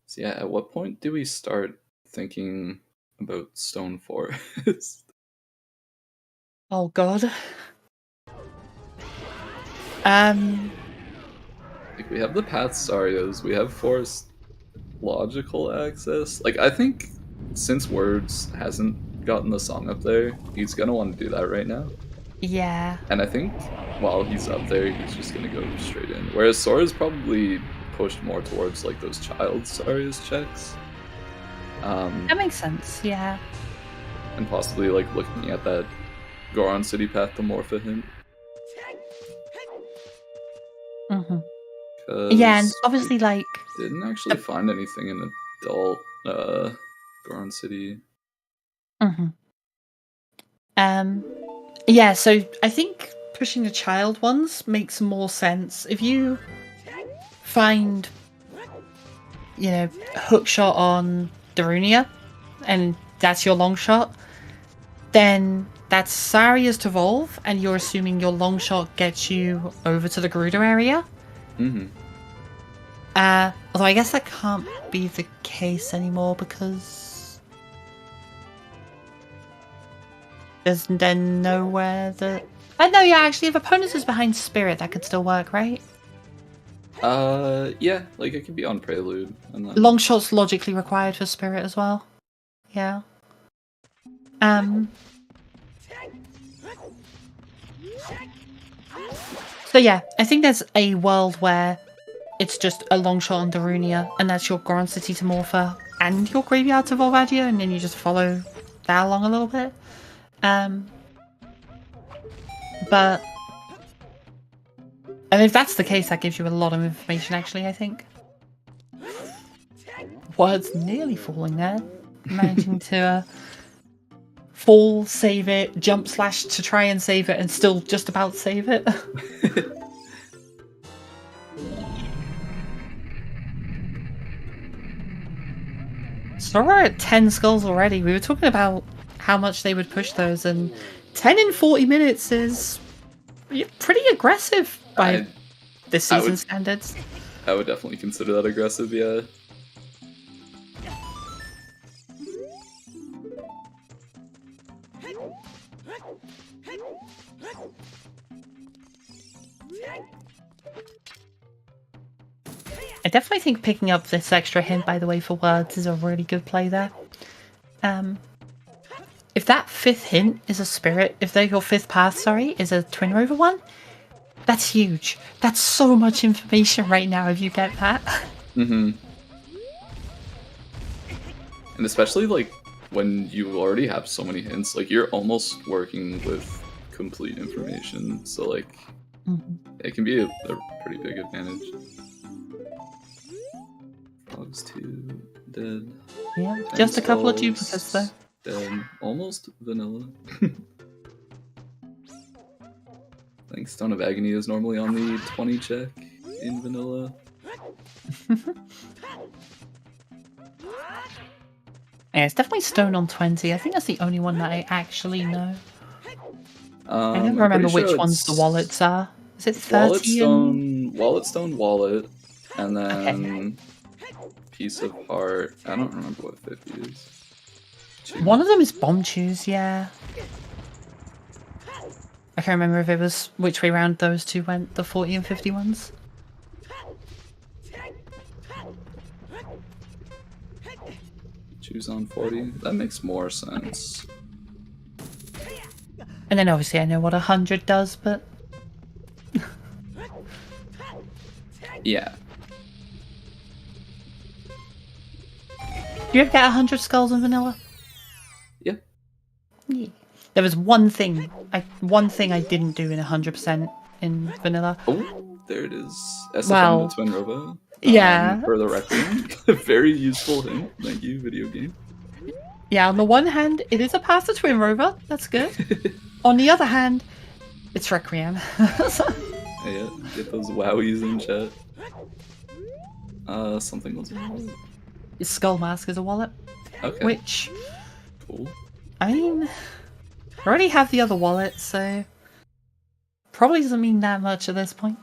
So yeah, at what point do we start thinking about Stone Forest?
Oh god.
Like we have the path Sarios, we have forest logical access. Like I think since Words hasn't gotten the song up there, he's gonna want to do that right now.
Yeah.
And I think while he's up there, he's just gonna go straight in. Whereas Sora's probably pushed more towards like those child Sarios checks.
That makes sense, yeah.
And possibly like looking at that Goron City path to Morpha hint.
Mm-hmm. Yeah, and obviously like
didn't actually find anything in adult Goron City.
Mm-hmm. Yeah, so I think pushing the child ones makes more sense. If you find, you know, hook shot on Darunia, and that's your long shot, then that's Saria's to evolve, and you're assuming your long shot gets you over to the Gerudo area.
Mm-hmm.
Although I guess that can't be the case anymore because there's then nowhere that. I know, yeah. Actually, if opponents is behind Spirit, that could still work, right?
Yeah, like it could be on Prelude. And then...
Long shot's logically required for Spirit as well. Yeah. So yeah, I think there's a world where it's just a long shot on Darunia, and that's your Grand City to Morpha and your Graveyard to Volvagia, and then you just follow that along a little bit. But And if that's the case, that gives you a lot of information, actually, I think. Words nearly falling there. Managing to fall, save it, jump slash to try and save it, and still just about save it. So we're at 10 skulls already. We were talking about how much they would push those, and 10 in 40 minutes is pretty aggressive by this season standards.
I would definitely consider that aggressive, yeah.
I definitely think picking up this extra hint, by the way, for words is a really good play there. If that fifth hint is a spirit, if your fifth path, sorry, is a Twin Rover one, that's huge. That's so much information right now if you get that.
Mm-hmm. And especially, like, when you already have so many hints, like, you're almost working with complete information, so, like, it can be a pretty big advantage. Frogs 2, dead.
Yeah, just a couple of duplicates though.
Dead. Almost vanilla. I think Stone of Agony is normally on the 20 check in vanilla.
Yeah, it's definitely Stone on 20. I think that's the only one that I actually know. I don't remember which ones the wallets are. Is it 30?
Wallet Stone, Wallet, and then Piece of Heart. I don't remember what 50 is.
One of them is Bomb Choose, yeah. I can't remember if it was which way round those two went, the 40 and 50 ones.
Choose on 40. That makes more sense.
And then obviously I know what 100 does, but...
Yeah.
Do you ever get 100 skulls in vanilla?
Yeah.
Yeah. There was one thing I didn't do in 100% in vanilla.
Oh, there it is. SFM
Well,
the Twin Robo.
Yeah.
For the Requiem. Very useful hint. Thank you, video game.
Yeah, on the one hand, it is a path to Twin Rover. That's good. On the other hand, it's Requiem.
Yeah, get those wowies in chat. Something was in wallet.
Skull Mask is a wallet.
Okay.
Which,
Cool.
I mean, I already have the other wallet, so probably doesn't mean that much at this point.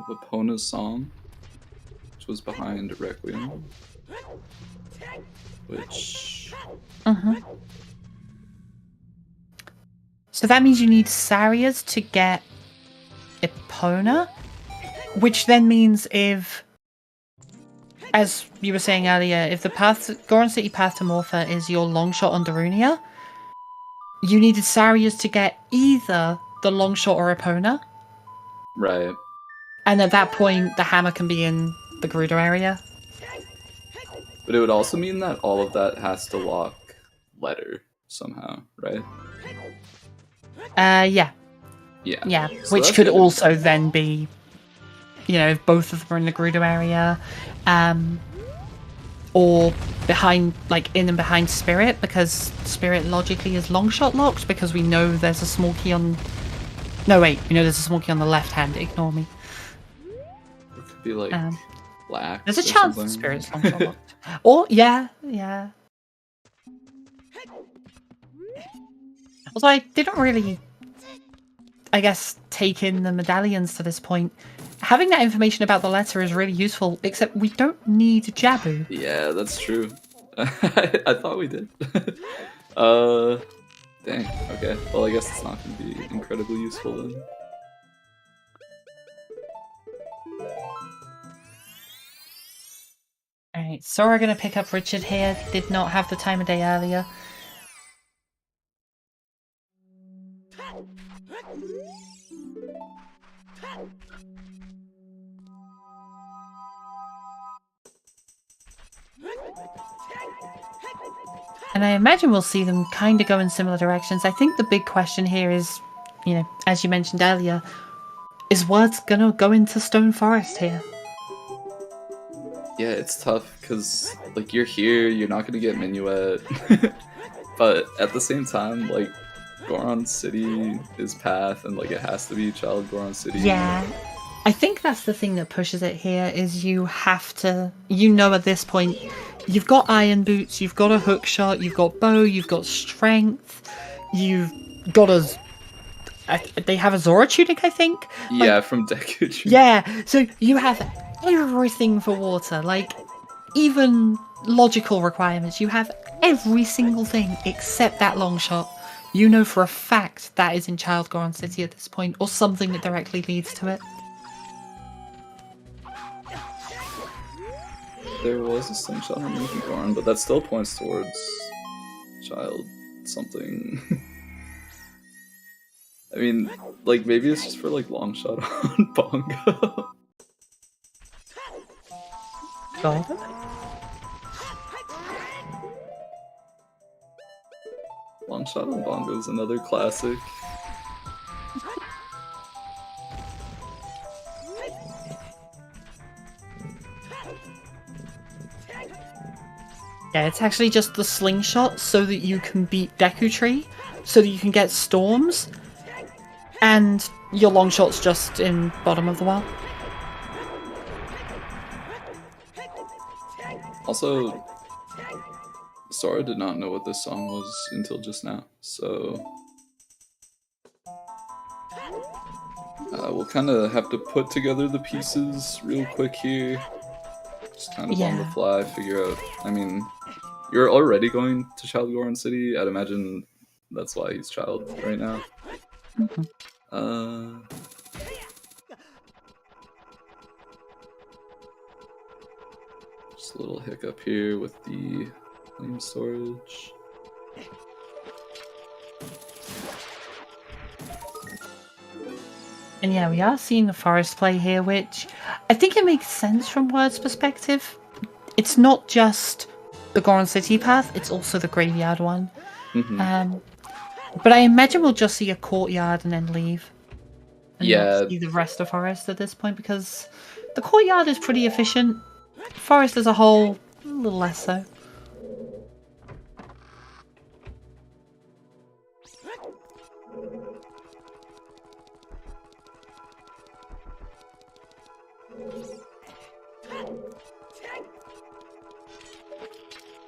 Vapona's song, which was behind Requiem. Which...
So that means you need Sarias to get Epona, which then means if, as you were saying earlier, if the path, Goron City path to Morpha is your long shot on Darunia, you needed Sarias to get either the long shot or Epona.
Right.
And at that point, the hammer can be in the Gerudo area.
But it would also mean that all of that has to lock letter somehow, right?
Yeah.
Yeah.
Yeah,
So
which
that's
could
good.
also then be, you know, if both of them are in the Gerudo area, or behind, like in and behind Spirit, because Spirit logically is long shot locked, because we know there's a small key on... No, wait, we know there's a small key on the left hand, ignore me.
It could be like black.
There's a chance that Spirit's long shot locked. Or, yeah. Although I didn't really, I guess, take in the medallions to this point. Having that information about the letter is really useful, except we don't need Jabu.
Yeah, that's true. I thought we did. Dang. Okay. Well, I guess it's not going to be incredibly useful then.
Alright, so we're going to pick up Richard here. Did not have the time of day earlier. And I imagine we'll see them kind of go in similar directions. I think the big question here is, you know, as you mentioned earlier, Is Words gonna go into Stone Forest here?
Yeah, it's tough because like you're here, you're not gonna get Minuet, but at the same time, like Goron City is path, and like it has to be Child Goron City.
Yeah. I think that's the thing that pushes it here is you have to, at this point, you've got Iron Boots, you've got a hook shot, you've got bow, you've got strength, you've got they have a Zora tunic, I think?
Yeah, from Deku.
Yeah, so you have everything for water, like, even logical requirements. You have every single thing except that long shot. You know for a fact that is in Child Goron City at this point, or something that directly leads to it.
There was a slingshot on Monkey Goron, but that still points towards Child something. I mean, like, maybe it's just for, like, long shot on Bongo.
God.
Long shot on Bongo is another classic.
Yeah, it's actually just the slingshot so that you can beat Deku Tree, so that you can get storms, and your long shot's just in bottom of the well.
Also, Sora did not know what this song was until just now, so we'll kind of have to put together the pieces real quick here. Just kind of on the fly, figure out. I mean, you're already going to Child Goron City. I'd imagine that's why he's Child right now. Just a little hiccup here with the flame storage.
And yeah, we are seeing the forest play here, which I think it makes sense from Word's perspective. It's not just the Goron City path, it's also the graveyard one. But I imagine we'll just see a courtyard and then leave. And not see the rest of forest at this point, because the courtyard is pretty efficient. Forest as a whole, a little less so.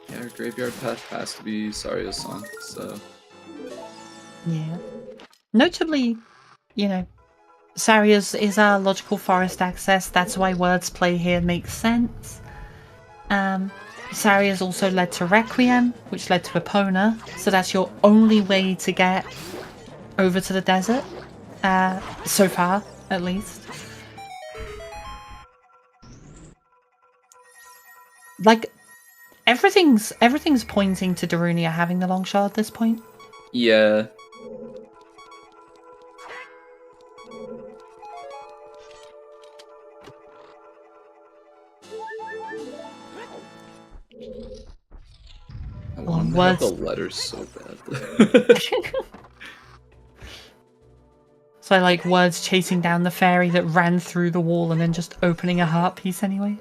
Yeah, our graveyard path has to be Saria's song, so...
Yeah. Notably, Saria's is our logical forest access. That's why Words play here makes sense. Saria's also led to Requiem, which led to Epona, so that's your only way to get over to the desert. So far, at least. Like, everything's pointing to Darunia having the long shot at this point.
Yeah. I want to have the letters so badly.
So I like Words chasing down the fairy that ran through the wall and then just opening a heart piece anyway.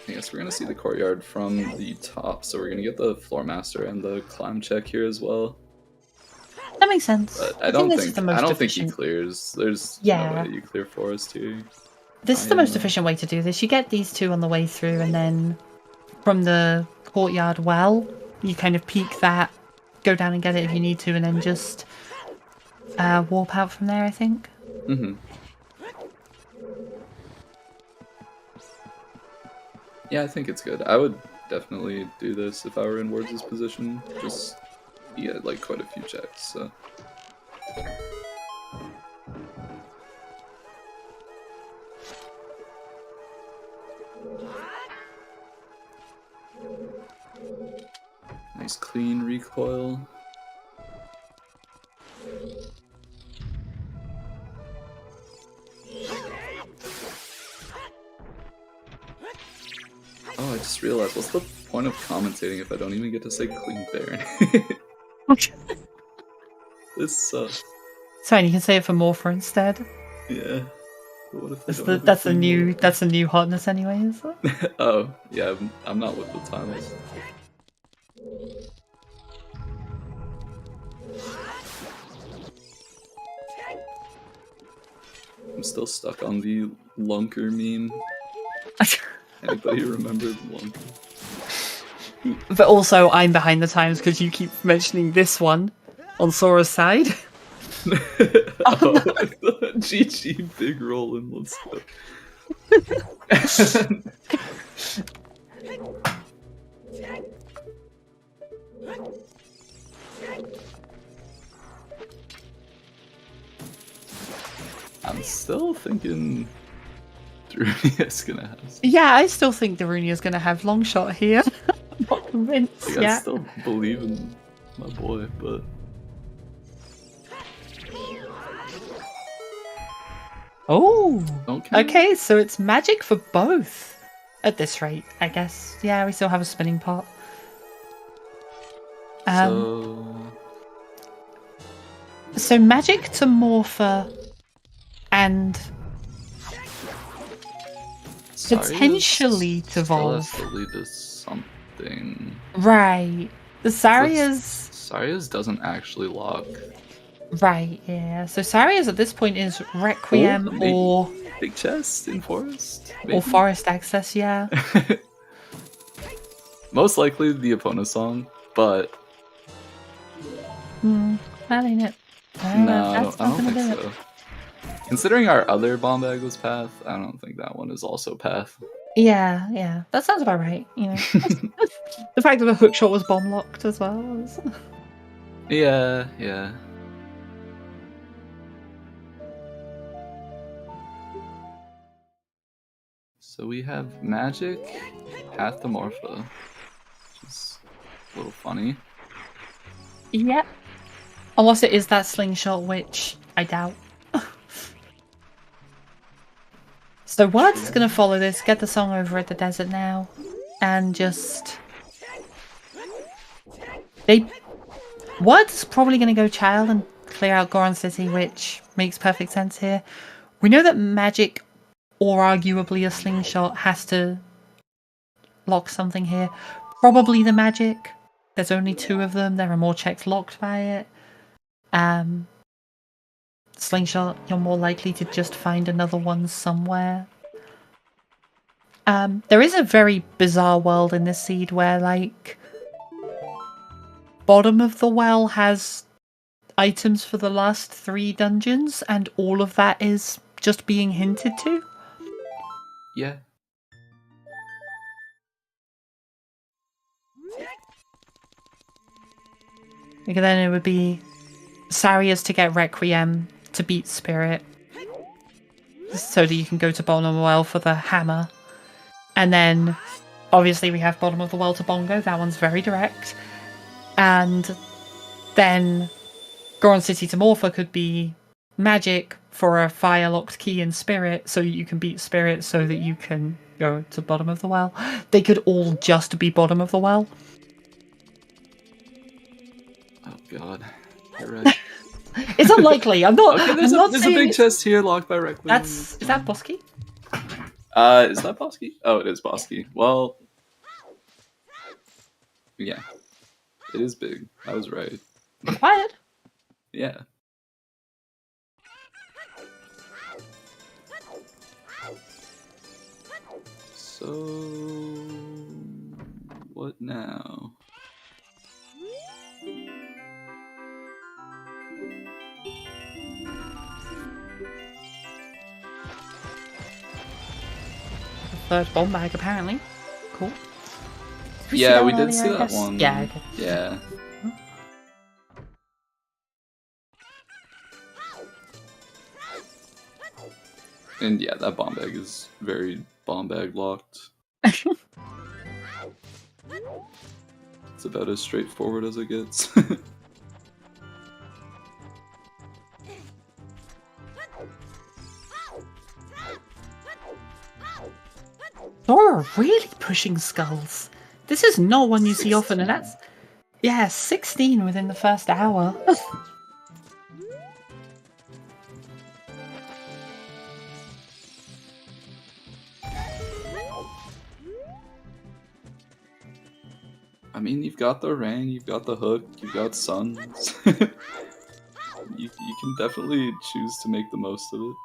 I guess we're gonna see the courtyard from the top, so we're gonna get the floor master and the climb check here as well.
That makes sense.
But I don't think he clears. There's no way you clear forest here.
This is the most efficient way to do this. You get these two on the way through, and then from the courtyard well, you kind of peek that, go down and get it if you need to, and then just warp out from there, I think.
Yeah, I think it's good. I would definitely do this if I were in Words' position. Just, he had like quite a few checks, so. Nice clean recoil. Oh, I just realized, what's the point of commentating if I don't even get to say clean Baron? This sucks.
It's fine, you can say it for Morpher instead.
Yeah. But what if they don't have
That's a
clean
new
Morpher?
that's a new hotness anyway, is it?
Oh, yeah, I'm not with the times. I'm still stuck on the Lunker meme. Anybody remember the Lunker?
But also, I'm behind the times because you keep mentioning this one on Sora's side.
Oh, GG, big rollin', let's go. I'm still thinking Drunia's gonna have some.
Yeah, I still think Darunia's going to have long shot here. I'm not convinced
Like, I
yet.
still believe in my boy, but
Oh,
okay.
okay, so it's magic for both at this rate, I guess. Yeah, we still have a spinning pot. So magic to Morpher and potentially to Volve.
Still has to lead to something.
Right. The
Saria's doesn't actually lock.
Right, yeah. So Saria's at this point is Requiem
maybe
or
Big Chest in Forest?
or
Maybe?
Forest Access, yeah.
Most likely the Epona song, but
That ain't it.
no, I
That's
don't
not gonna
think
do
so. Considering our other bomb bag was Path, I don't think that one is also Path.
Yeah. That sounds about right, you know. The fact that the hookshot was bomb locked as well.
Yeah. So we have Magic, Path to Morpha, which is a little funny.
Yeah. Unless it is that slingshot, which I doubt. So Words is going to follow this, get the song over at the desert now, and just... Words is probably going to go Child and clear out Goron City, which makes perfect sense here. We know that Magic, or arguably a slingshot, has to lock something here. Probably the Magic. There's only 2 of them. There are more checks locked by it. Slingshot, you're more likely to just find another one somewhere. There is a very bizarre world in this seed where, like, bottom of the well has items for the last 3 dungeons, and all of that is just being hinted to.
Yeah.
Because then it would be Saria's to get Requiem to beat Spirit, so that you can go to bottom of the well for the hammer. And then, obviously, we have bottom of the well to Bongo. That one's very direct. And then Goron City to Morpha could be Magic for a fire-locked key in Spirit, so you can beat Spirit so that you can go to bottom of the well. They could all just be bottom of the well.
Oh god. You're right.
It's unlikely. I'm not.
Okay,
there's
there's a big chest here locked by Requiem.
Is that Bosky?
Is that Bosky? Oh, it is Bosky. Well, yeah. It is big. I was right.
Quiet.
Yeah. So, what now?
Third bomb bag, apparently. Cool.
Yeah, we did see that one.
Yeah, okay.
Yeah. And yeah, that bomb bag is very bomb bag locked. It's about as straightforward as it gets.
Sora really pushing skulls. This is not one you see often, and that's 16 within the first hour.
I mean, you've got the Rang, you've got the Hook, you've got Suns. you can definitely choose to make the most of it.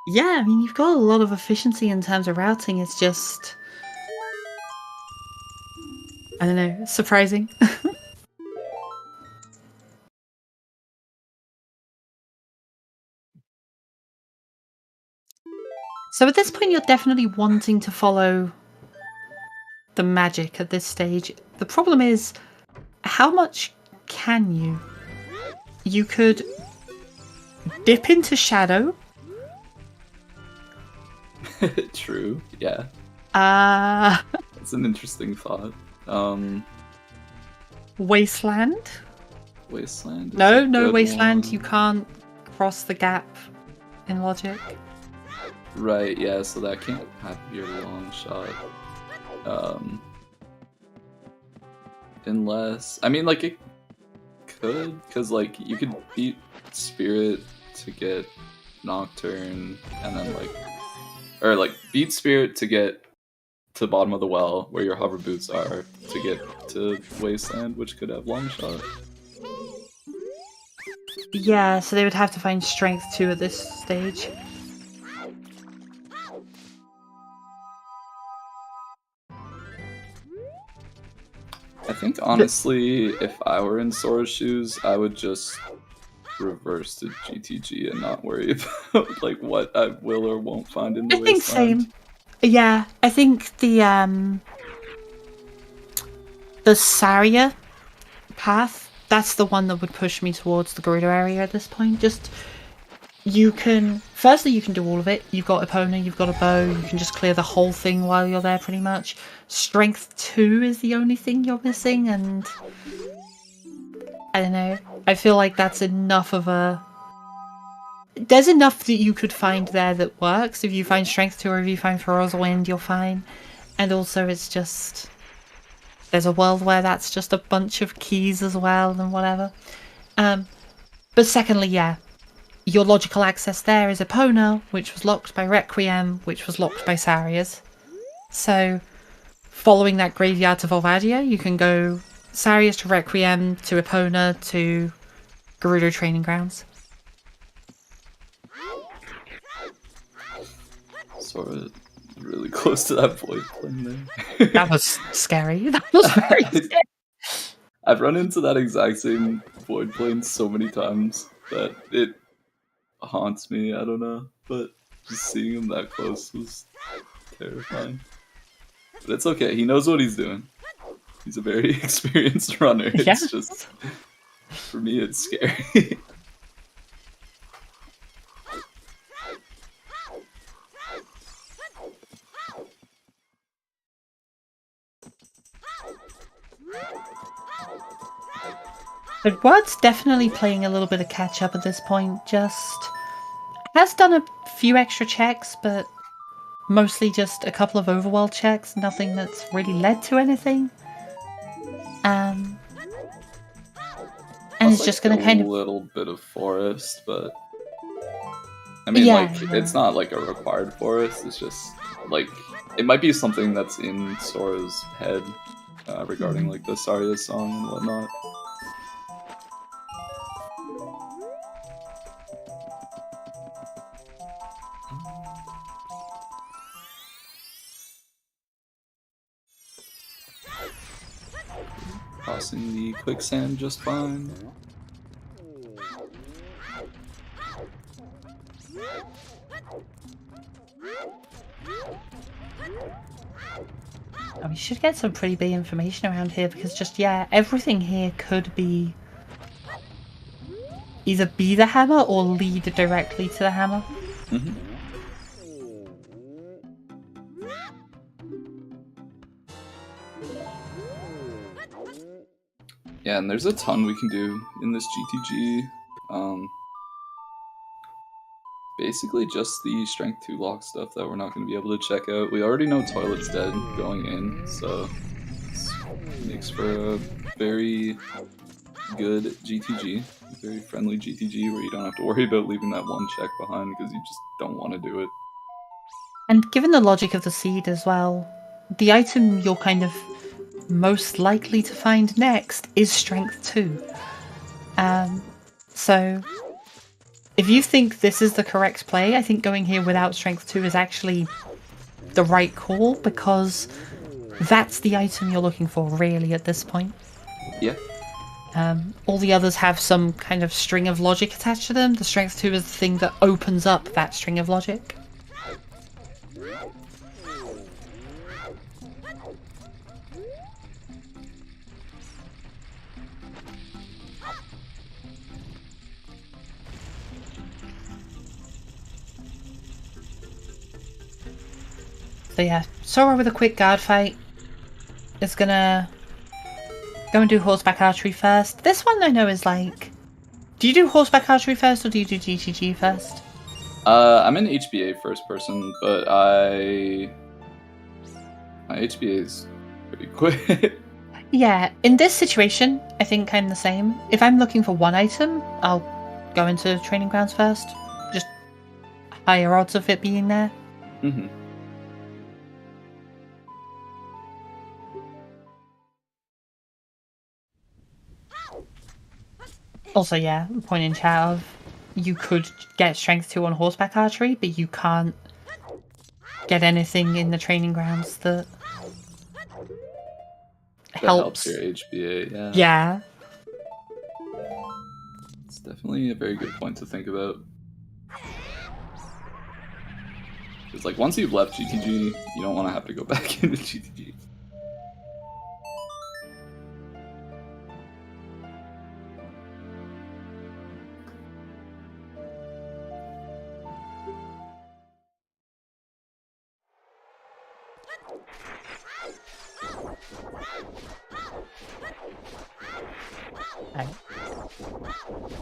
Yeah, I mean, you've got a lot of efficiency in terms of routing. It's just, I don't know, surprising. So at this point, you're definitely wanting to follow the magic at this stage. The problem is, how much can you? You could dip into Shadow.
True, yeah.
That's
an interesting thought.
Wasteland?
Wasteland?
No, Wasteland. One. You can't cross the gap in logic.
Right, yeah, so that can't have your long shot. Unless... I mean, like, it could, because, like, you could beat Spirit to get Nocturne, and then, like... Or, like, beat Spirit to get to the bottom of the well, where your hover boots are, to get to Wasteland, which could have long shot.
Yeah, so they would have to find Strength 2 at this stage.
I think, honestly, if I were in Sora's shoes, I would just reverse to GTG and not worry about, like, what I will or won't find in the Wasteland.
I think same. Yeah, I think the Saria path, that's the one that would push me towards the Gerudo area at this point. Just, firstly you can do all of it. You've got Epona, you've got a bow, you can just clear the whole thing while you're there pretty much. Strength 2 is the only thing you're missing, and I don't know. I feel like that's enough of a... There's enough that you could find there that works. If you find Strength 2 or if you find Feroz Wind, you're fine. And also it's just... There's a world where that's just a bunch of keys as well and whatever. But secondly, yeah. Your logical access there is Epona, which was locked by Requiem, which was locked by Sarias. So, following that graveyard to Volvadia, you can go Sarias to Requiem, to Epona, to Gerudo Training Grounds.
Sort of really close to that void plane there.
That was scary. That was very scary.
I've run into that exact same void plane so many times that it haunts me. I don't know, but just seeing him that close was terrifying. But it's okay. He knows what he's doing. He's a very experienced runner. It's just, for me, it's scary.
But Word's definitely playing a little bit of catch up at this point. Just has done a few extra checks, but mostly just a couple of overworld checks. Nothing that's really led to anything. And it's just going to kind of...
a little bit of forest, but I mean, it's not like a required forest. It's just like it might be something that's in Sora's head regarding like the Saria song and whatnot. Crossing the quicksand just fine.
We should get some pretty big information around here because just, everything here could be either be the hammer or lead directly to the hammer.
Mm-hmm. Yeah, and there's a ton we can do in this GTG. basically just the Strength 2 lock stuff that we're not going to be able to check out. We already know Toilet's dead going in, so this makes for a very good GTG, a very friendly GTG where you don't have to worry about leaving that one check behind because you just don't want to do it.
And given the logic of the seed as well, the item you're kind of most likely to find next is Strength 2. So if you think this is the correct play, I think going here without Strength 2 is actually the right call, because that's the item you're looking for really at this point.
Yeah.
All the others have some kind of string of logic attached to them. The Strength 2 is the thing that opens up that string of logic. So yeah, Sora with a quick guard fight is gonna go and do horseback archery first. This one I know is like... Do you do horseback archery first or do you do GTG first?
I'm in HBA first person, but my HBA is pretty quick.
Yeah, in this situation, I think I'm the same. If I'm looking for one item, I'll go into training grounds first. Just higher odds of it being there.
Mm-hmm.
Also, yeah, point in chat of you could get Strength 2 on horseback archery, but you can't get anything in the training grounds that helps
your HBA, yeah.
Yeah.
It's definitely a very good point to think about. Because like once you've left GTG, you don't want to have to go back into GTG.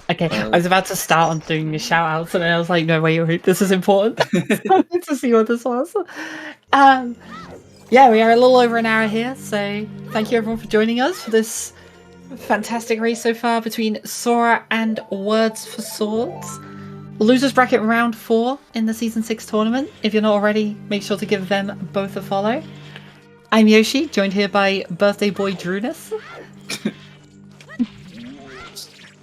Okay, I was about to start on doing the shout outs and then I was like, no, wait, this is important. I need to see what this was. Yeah, we are a little over an hour here, so thank you everyone for joining us for this fantastic race so far between Sora and Words for Swords. Losers bracket round 4 in the season 6 tournament. If you're not already, make sure to give them both a follow. I'm Yoshi, joined here by birthday boy Drunus.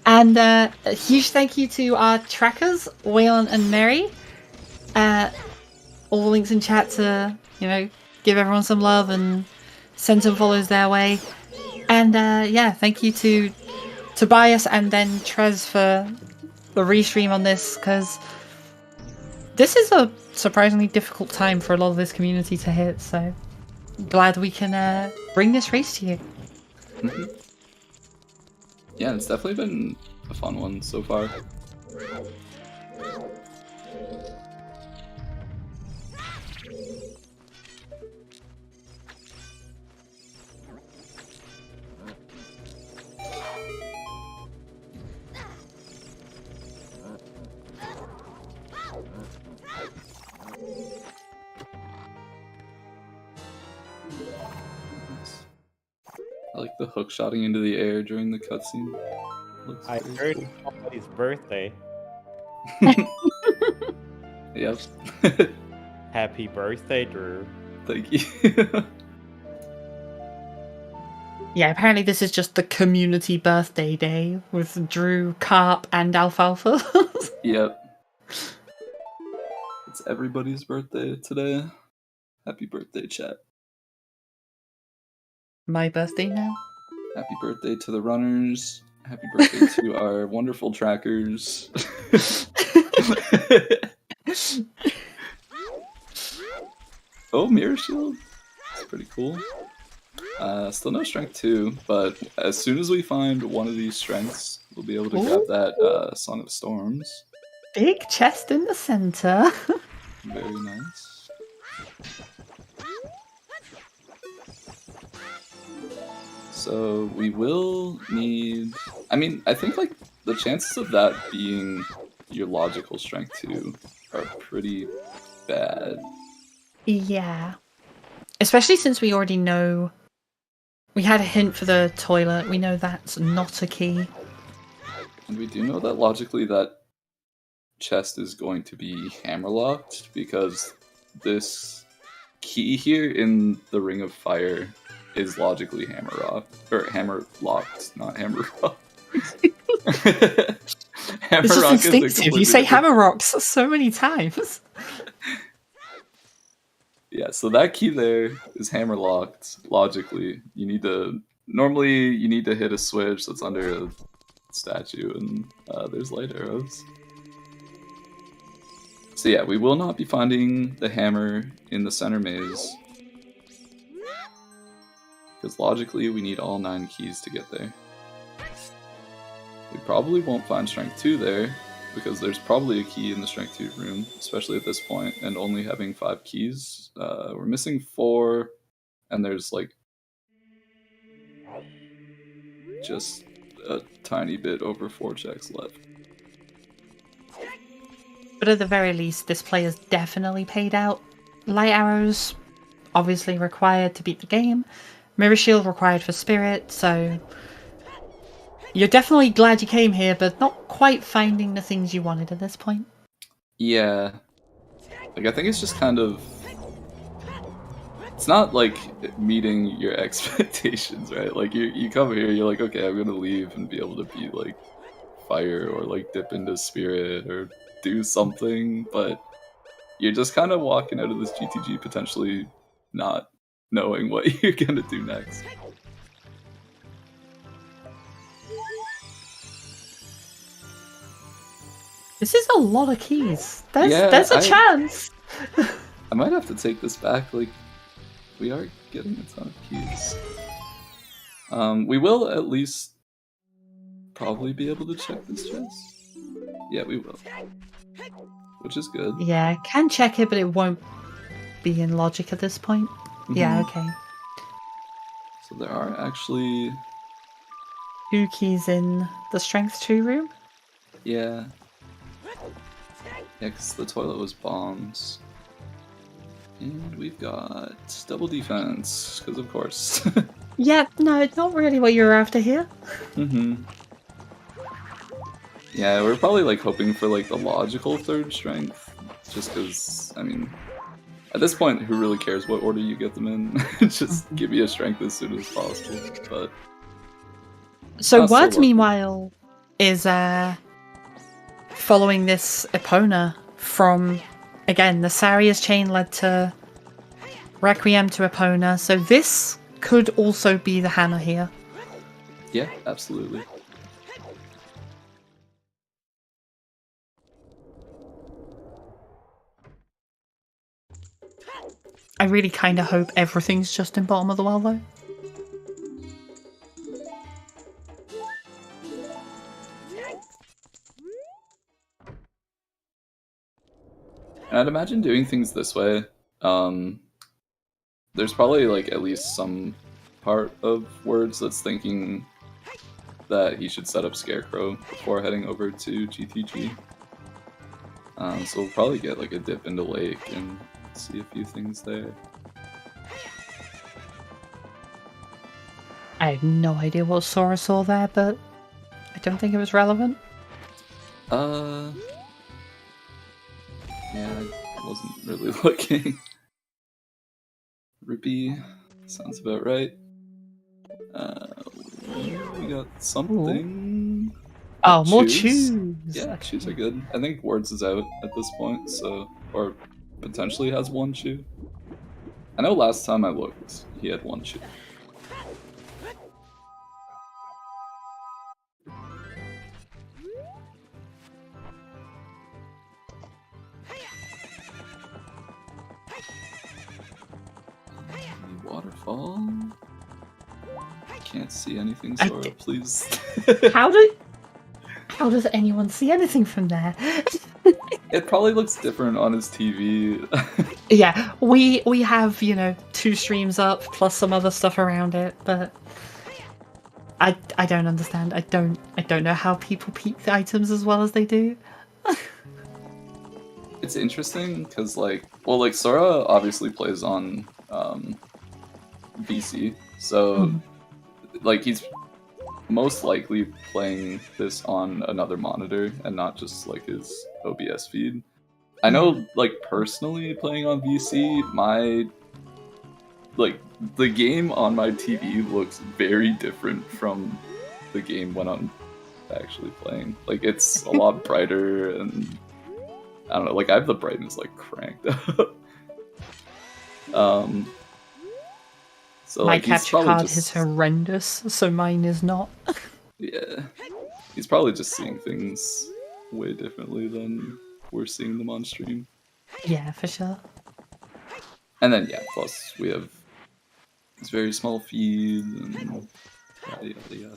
And a huge thank you to our trackers, Waylon and Mary. All the links in chat to, give everyone some love and send some follows their way. And yeah, thank you to Tobias and then Trez for the restream on this, because this is a surprisingly difficult time for a lot of this community to hit, so glad we can bring this race to you.
Mm-hmm. Yeah, it's definitely been a fun one so far. I like the hook shotting into the air during the cutscene.
I heard it's somebody's birthday.
Yep.
Happy birthday, Drew.
Thank you.
Yeah, apparently this is just the community birthday day with Drew, Carp, and Alfalfa.
Yep. It's everybody's birthday today. Happy birthday, chat.
My birthday now?
Happy birthday to the runners. Happy birthday to our wonderful trackers. Oh, Mirror Shield. That's pretty cool. Still no Strength 2, but as soon as we find one of these strengths, we'll be able to grab that Song of Storms.
Big chest in the center.
Very nice. So we will need... I mean, I think like the chances of that being your logical Strength 2 are pretty bad.
Yeah. Especially since we already know... We had a hint for the toilet. We know that's not a key.
And we do know that logically that chest is going to be hammerlocked because this key here in the Ring of Fire is logically hammerlocked, not hammerlocked.
It's just instinctive. You say hammer rocks so many times.
Yeah, so that key there is hammerlocked. Logically, normally you need to hit a switch that's under a statue, and there's light arrows. So yeah, we will not be finding the hammer in the center maze. Because logically, we need all 9 keys to get there. We probably won't find Strength 2 there, because there's probably a key in the Strength 2 room, especially at this point, and only having 5 keys. We're missing 4, and there's like just a tiny bit over 4 checks left.
But at the very least, this player's definitely paid out. Light arrows, obviously required to beat the game. Mirror shield required for spirit, so... You're definitely glad you came here, but not quite finding the things you wanted at this point.
Yeah. Like, I think it's just kind of... It's not, like, meeting your expectations, right? Like, you come here, you're like, okay, I'm gonna leave and be able to be, like, fire, or, like, dip into spirit, or do something, but you're just kind of walking out of this GTG potentially not knowing what you're gonna do next.
This is a lot of keys. There's a chance.
I might have to take this back. Like, we are getting a ton of keys. We will at least probably be able to check this chest. Yeah, we will. Which is good.
Yeah, I can check it, but it won't be in logic at this point. Mm-hmm. Yeah, okay.
So there are actually
2 keys in the Strength 2 room?
Yeah. Yeah, because the toilet was bombs. And we've got double defense, because of course.
Yeah, no, it's not really what you were after here.
Mm-hmm. Yeah, we're probably like hoping for like the logical 3rd strength, just because, I mean, at this point, who really cares what order you get them in? Just give me a strength as soon as possible. But
so Words, meanwhile, is following this Epona from, again, the Saria's chain led to Requiem to Epona, so this could also be the hammer here.
Yeah, absolutely.
I really kind of hope everything's just in bottom of the well, though.
And I'd imagine doing things this way, there's probably like at least some part of Words that's thinking that he should set up Scarecrow before heading over to GTG. So we'll probably get like a dip into Lake and see a few things there.
I have no idea what Sora saw there, but I don't think it was relevant.
Yeah, I wasn't really looking. Rupee sounds about right. We got something.
Ooh. Oh, more chews.
Yeah, chews are good. I think Words is out at this point, so, or potentially has 1 chew. I know last time I looked, he had 1 chew. Waterfall. Can't see anything, Sora, please.
How does anyone see anything from there?
It probably looks different on his TV.
Yeah, we have, 2 streams up plus some other stuff around it, but I don't understand. I don't know how people peek the items as well as they do.
It's interesting because, like, well, like Sora obviously plays on VC, so like he's most likely playing this on another monitor and not just like his OBS feed. I know, like, personally playing on VC, the game on my TV looks very different from the game when I'm actually playing. Like, it's a lot brighter, and I don't know, like, I have the brightness like cranked up. So
My
like he's
capture
probably
card
just
is horrendous, so mine is not.
yeah, he's probably just seeing things way differently than we're seeing them on stream.
Yeah, for sure.
And then yeah, plus we have this very small feed and yada yada yada.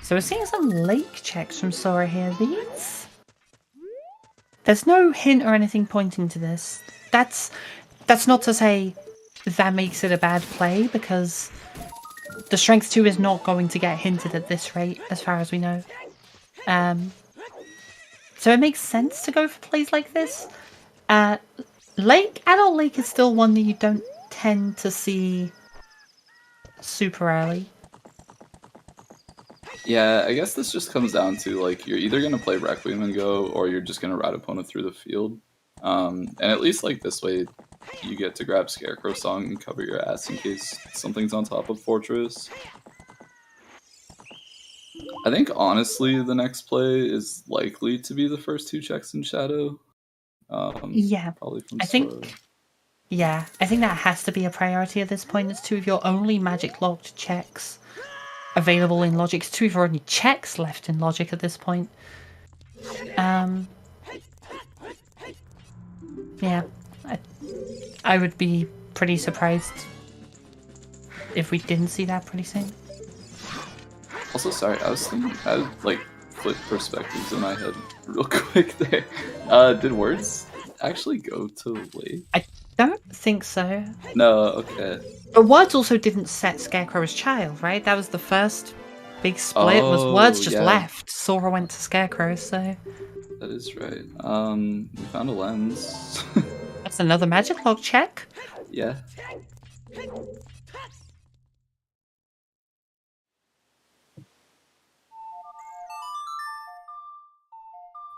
So we're seeing some lake checks from Sora here. There's no hint or anything pointing to this. That's not to say that makes it a bad play, because the strength 2 is not going to get hinted at this rate, as far as we know. So it makes sense to go for plays like this. Adult Lake is still one that you don't tend to see super early.
Yeah, I guess this just comes down to, like, you're either gonna play Requiem and go, or you're just gonna ride opponent through the field. And at least like this way, you get to grab Scarecrow Song and cover your ass in case something's on top of Fortress. I think honestly the next play is likely to be the first 2 checks in Shadow.
Yeah,
Probably from
I
Sora.
think. Yeah, I think that has to be a priority at this point. It's 2 of your only magic locked checks available in Logic. It's 2 of your only checks left in Logic at this point. Yeah, I would be pretty surprised if we didn't see that pretty soon.
Also, sorry, I was thinking, I like flip perspectives in my head real quick there. Did words actually go to Lake?
I don't think so.
No, okay.
But Words also didn't set Scarecrow as child, right? That was the first big split. Was Words just left? Sora went to Scarecrow, so
that is right. We found a lens.
that's another magic log check.
Yeah.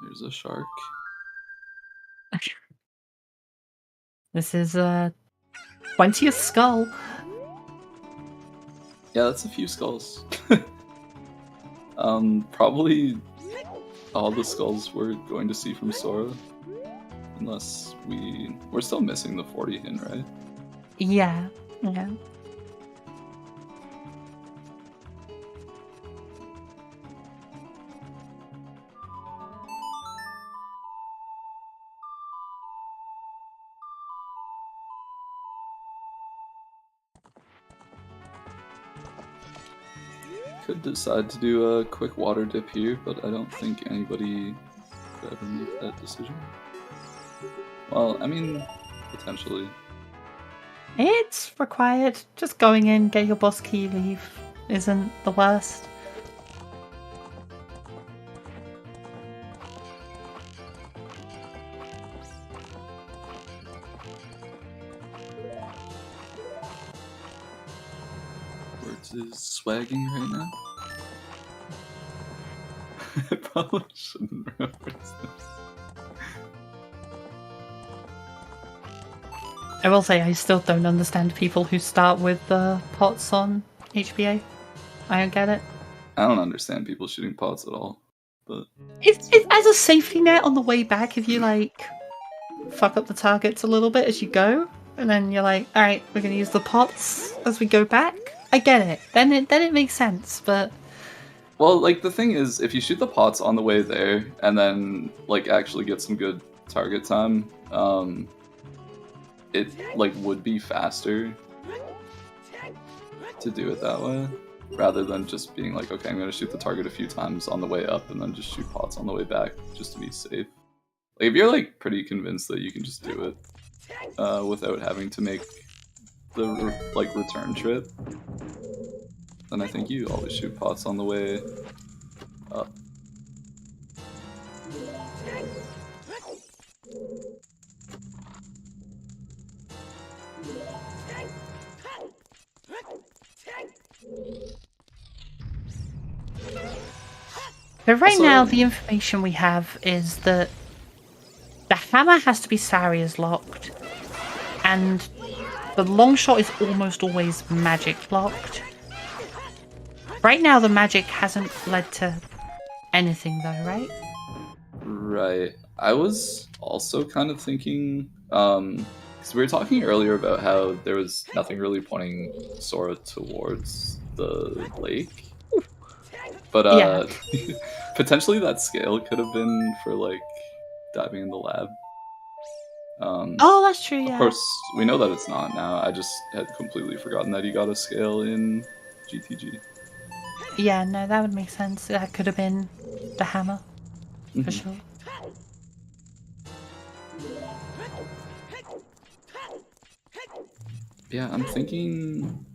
There's a shark.
This is 20th skull.
Yeah, that's a few skulls. Probably all the skulls we're going to see from Sora. Unless we're still missing the 40 hint, right?
Yeah.
Could decide to do a quick water dip here, but I don't think anybody could ever make that decision. Well, I mean, potentially.
It's required. Just going in, get your boss key, leave isn't the worst.
Words is swagging right now. I probably shouldn't reference this.
I will say I still don't understand people who start with the pots on HBA. I don't get it.
I don't understand people shooting pots at all, but
It's as a safety net on the way back. If you like fuck up the targets a little bit as you go, and then you're like, all right, we're gonna use the pots as we go back. I get it. Then it makes sense, but
well, like the thing is, if you shoot the pots on the way there and then like actually get some good target time, it like would be faster to do it that way rather than just being like, okay, I'm gonna shoot the target a few times on the way up and then just shoot pots on the way back just to be safe. Like if you're like pretty convinced that you can just do it without having to make the like return trip, then I think you always shoot pots on the way up.
But right
Also-
now, the information we have is that the hammer has to be Saria's locked, and the long shot is almost always magic locked. Right now, the magic hasn't led to anything, though, right?
Right. I was also kind of thinking, because we were talking earlier about how there was nothing really pointing Sora towards the lake. But
Yeah.
potentially that scale could have been for like diving in the lab.
Oh, that's true, yeah.
Of course, we know that it's not now. I just had completely forgotten that he got a scale in GTG.
Yeah, no, that would make sense. That could have been the hammer, for
Mhm.
sure.
Yeah, I'm thinking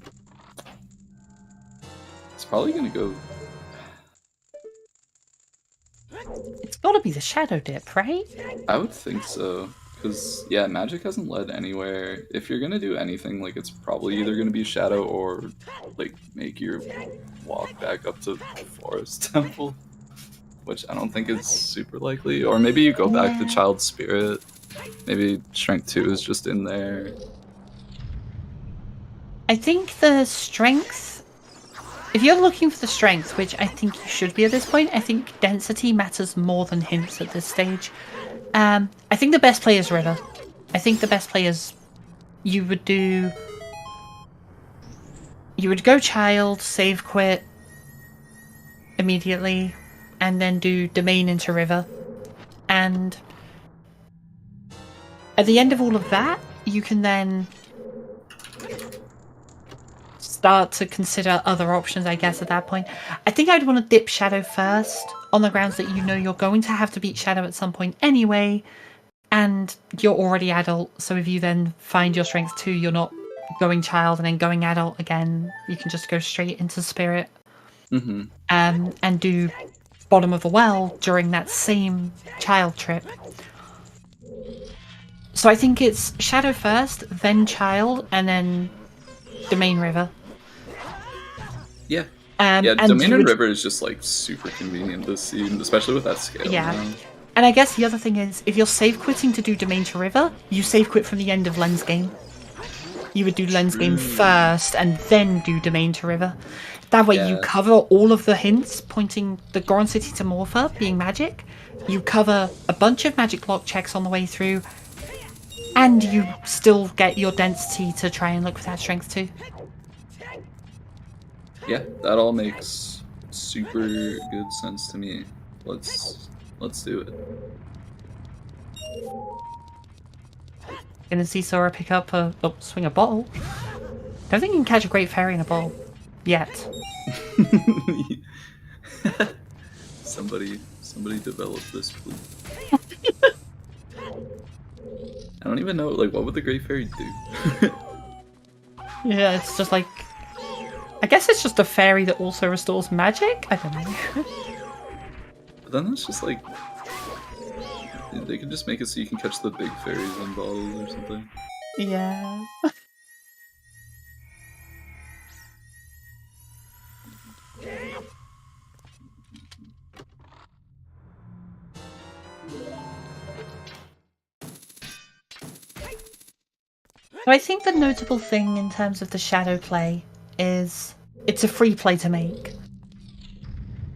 it's probably gonna go.
It's gotta be the shadow dip, right?
I would think so. Because, yeah, magic hasn't led anywhere. If you're gonna do anything, like, it's probably either gonna be shadow or, like, make your walk back up to the forest temple. Which I don't think is super likely. Or maybe you go back to
Yeah.
Child Spirit. Maybe Strength 2 is just in there.
I think the strength... If you're looking for the strength, which I think you should be at this point, I think density matters more than hints at this stage. I think the best play is River. I think the best play is... You would do... You would go Child, save quit immediately, and then do Domain into River. And at the end of all of that, you can then start to consider other options, I guess, at that point. I think I'd want to dip Shadow first, on the grounds that you know you're going to have to beat Shadow at some point anyway, and you're already adult, so if you then find your strength 2, you're not going Child and then going adult again. You can just go straight into Spirit.
Mm-hmm.
And do Bottom of the Well during that same Child trip. So I think it's Shadow first, then Child, and then Domain River.
Yeah.
And
Domain
you
and
would-
River is just, like, super convenient this season, especially with that scale.
Yeah.
Now.
And I guess the other thing is, if you're save quitting to do Domain to River, you save quit from the end of Lens Game. You would do Lens Game first, and then do Domain to River. That way you cover all of the hints pointing the Goron City to Morpher being magic. You cover a bunch of magic block checks on the way through, and you still get your density to try and look for that strength too.
Yeah, that all makes super good sense to me. Let's do it.
Gonna see Sora pick up swing a bottle. Don't think you can catch a Great Fairy in a bottle. Yet.
Somebody develop this, please. I don't even know, like, what would the Great Fairy do?
Yeah, it's just like... I guess it's just a fairy that also restores magic? I don't know.
But then that's just like... They could just make it so you can catch the big fairies in bottles or something.
Yeah. So I think the notable thing in terms of the shadow play is it's a free play to make.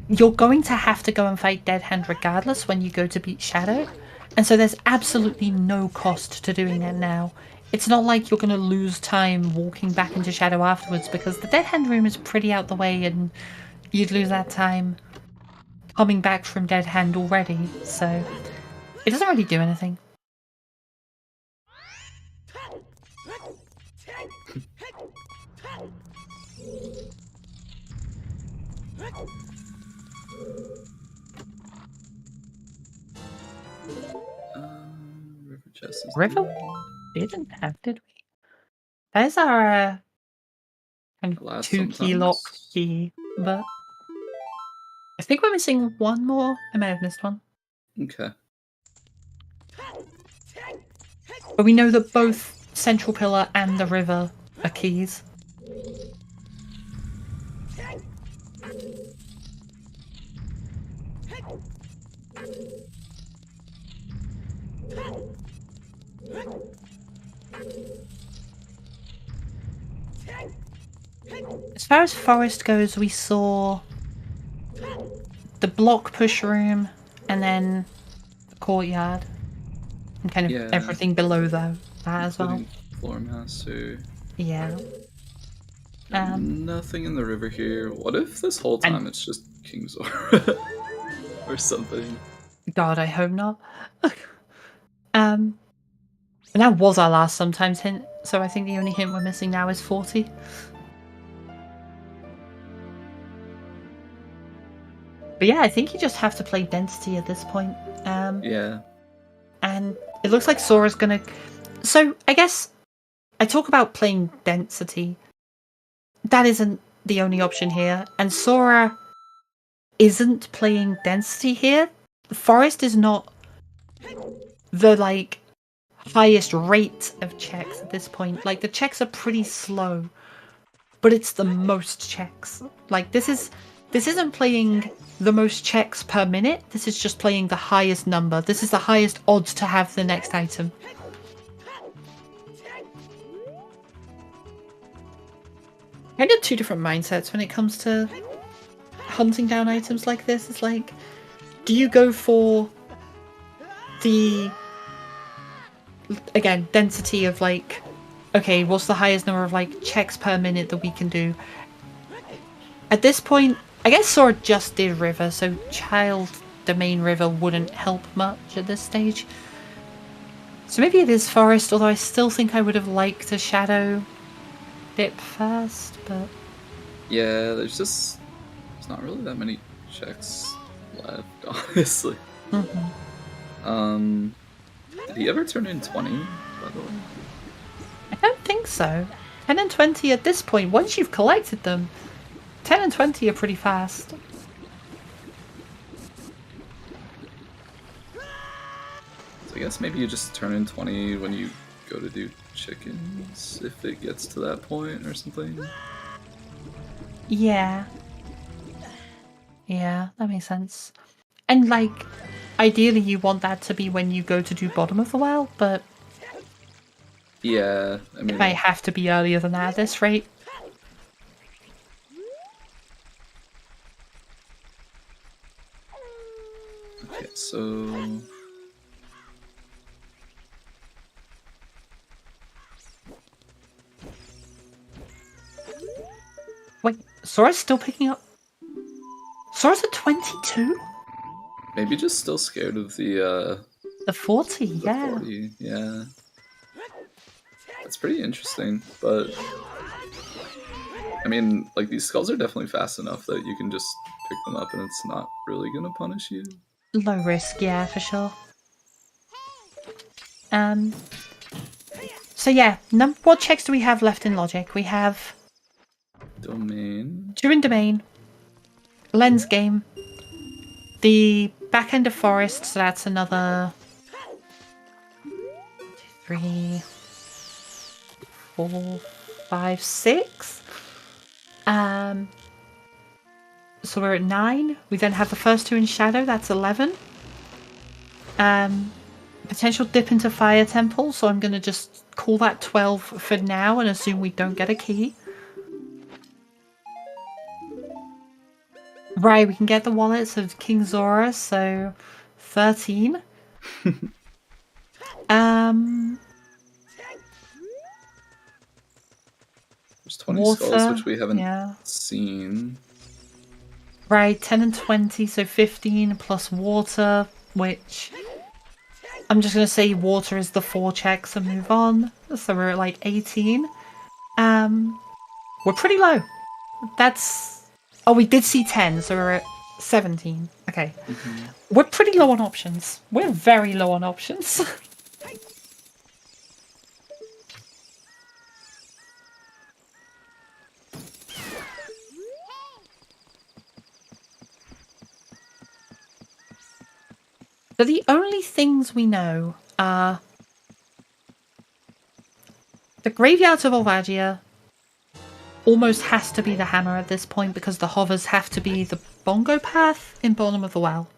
You're going to have to go and fight Dead Hand regardless when you go to beat Shadow, and so there's absolutely no cost to doing that now. It's not like you're going to lose time walking back into Shadow afterwards, because the Dead Hand room is pretty out the way and you'd lose that time coming back from Dead Hand already, so it doesn't really do anything.
River chest is
River didn't have, did we? There's our kind of
Last
2 key lock
sometimes.
key, but I think we're missing one more. I may have missed one.
Okay.
But we know that both Central Pillar and the river are keys. As far as forest goes, we saw the block push room and then the courtyard. And kind of everything below that as well.
Including Floor Master.
Yeah.
Nothing in the river here. What if this whole time it's just King Zora? Or something.
God, I hope not. And that was our last sometimes hint, so I think the only hint we're missing now is 40. But yeah, I think you just have to play density at this point.
Yeah.
And it looks like Sora's gonna... So, I guess I talk about playing density. That isn't the only option here. And Sora isn't playing density here. The forest is not the, like, highest rate of checks at this point. Like, the checks are pretty slow. But it's the most checks. Like, this isn't playing the most checks per minute. This is just playing the highest number. This is the highest odds to have the next item. Kind of two different mindsets when it comes to hunting down items like this. It's like, do you go for the, again, density of like, okay, what's the highest number of like checks per minute that we can do? At this point, I guess Sora just did river, so child domain river wouldn't help much at this stage. So maybe it is forest, although I still think I would have liked a shadow dip first, but...
Yeah, there's not really that many checks left, honestly.
Mm-hmm.
Did he ever turn in 20, by the way?
I don't think so. 10 and 20 at this point, once you've collected them, 10 and 20 are pretty fast.
So I guess maybe you just turn in 20 when you go to do chickens, if it gets to that point or something.
Yeah. Yeah, that makes sense. And like, ideally you want that to be when you go to do bottom of the well, but...
Yeah, I mean...
It might have to be earlier than that at this rate.
Okay, so...
Wait, Sora's still picking up? Sora's at 22?
Maybe just still scared of the
40,
the
yeah.
40, yeah. That's pretty interesting, but... I mean, like, these skulls are definitely fast enough that you can just pick them up and it's not really gonna punish you.
Low risk, yeah, for sure. So yeah, what checks do we have left in logic? We have...
Domain.
2 in domain. Lens game. The back end of forest, so that's another... 2, 3... 4, 5, 6. So we're at 9. We then have the first 2 in shadow, that's 11. Potential dip into fire temple, so I'm gonna just call that 12 for now and assume we don't get a key. Right, we can get the wallets of King Zora, so 13.
There's 20
water,
skulls, which we haven't seen.
Right, 10 and 20, so 15 plus water, which... I'm just going to say water is the 4 checks and move on. So we're at like 18. We're pretty low. That's... Oh, we did see 10, so we're at 17. Okay. We're pretty low on options. We're very low on options. So the only things we know are the graveyards of Olvagia almost has to be the hammer at this point because the hovers have to be the bongo path in Bottom of the Well.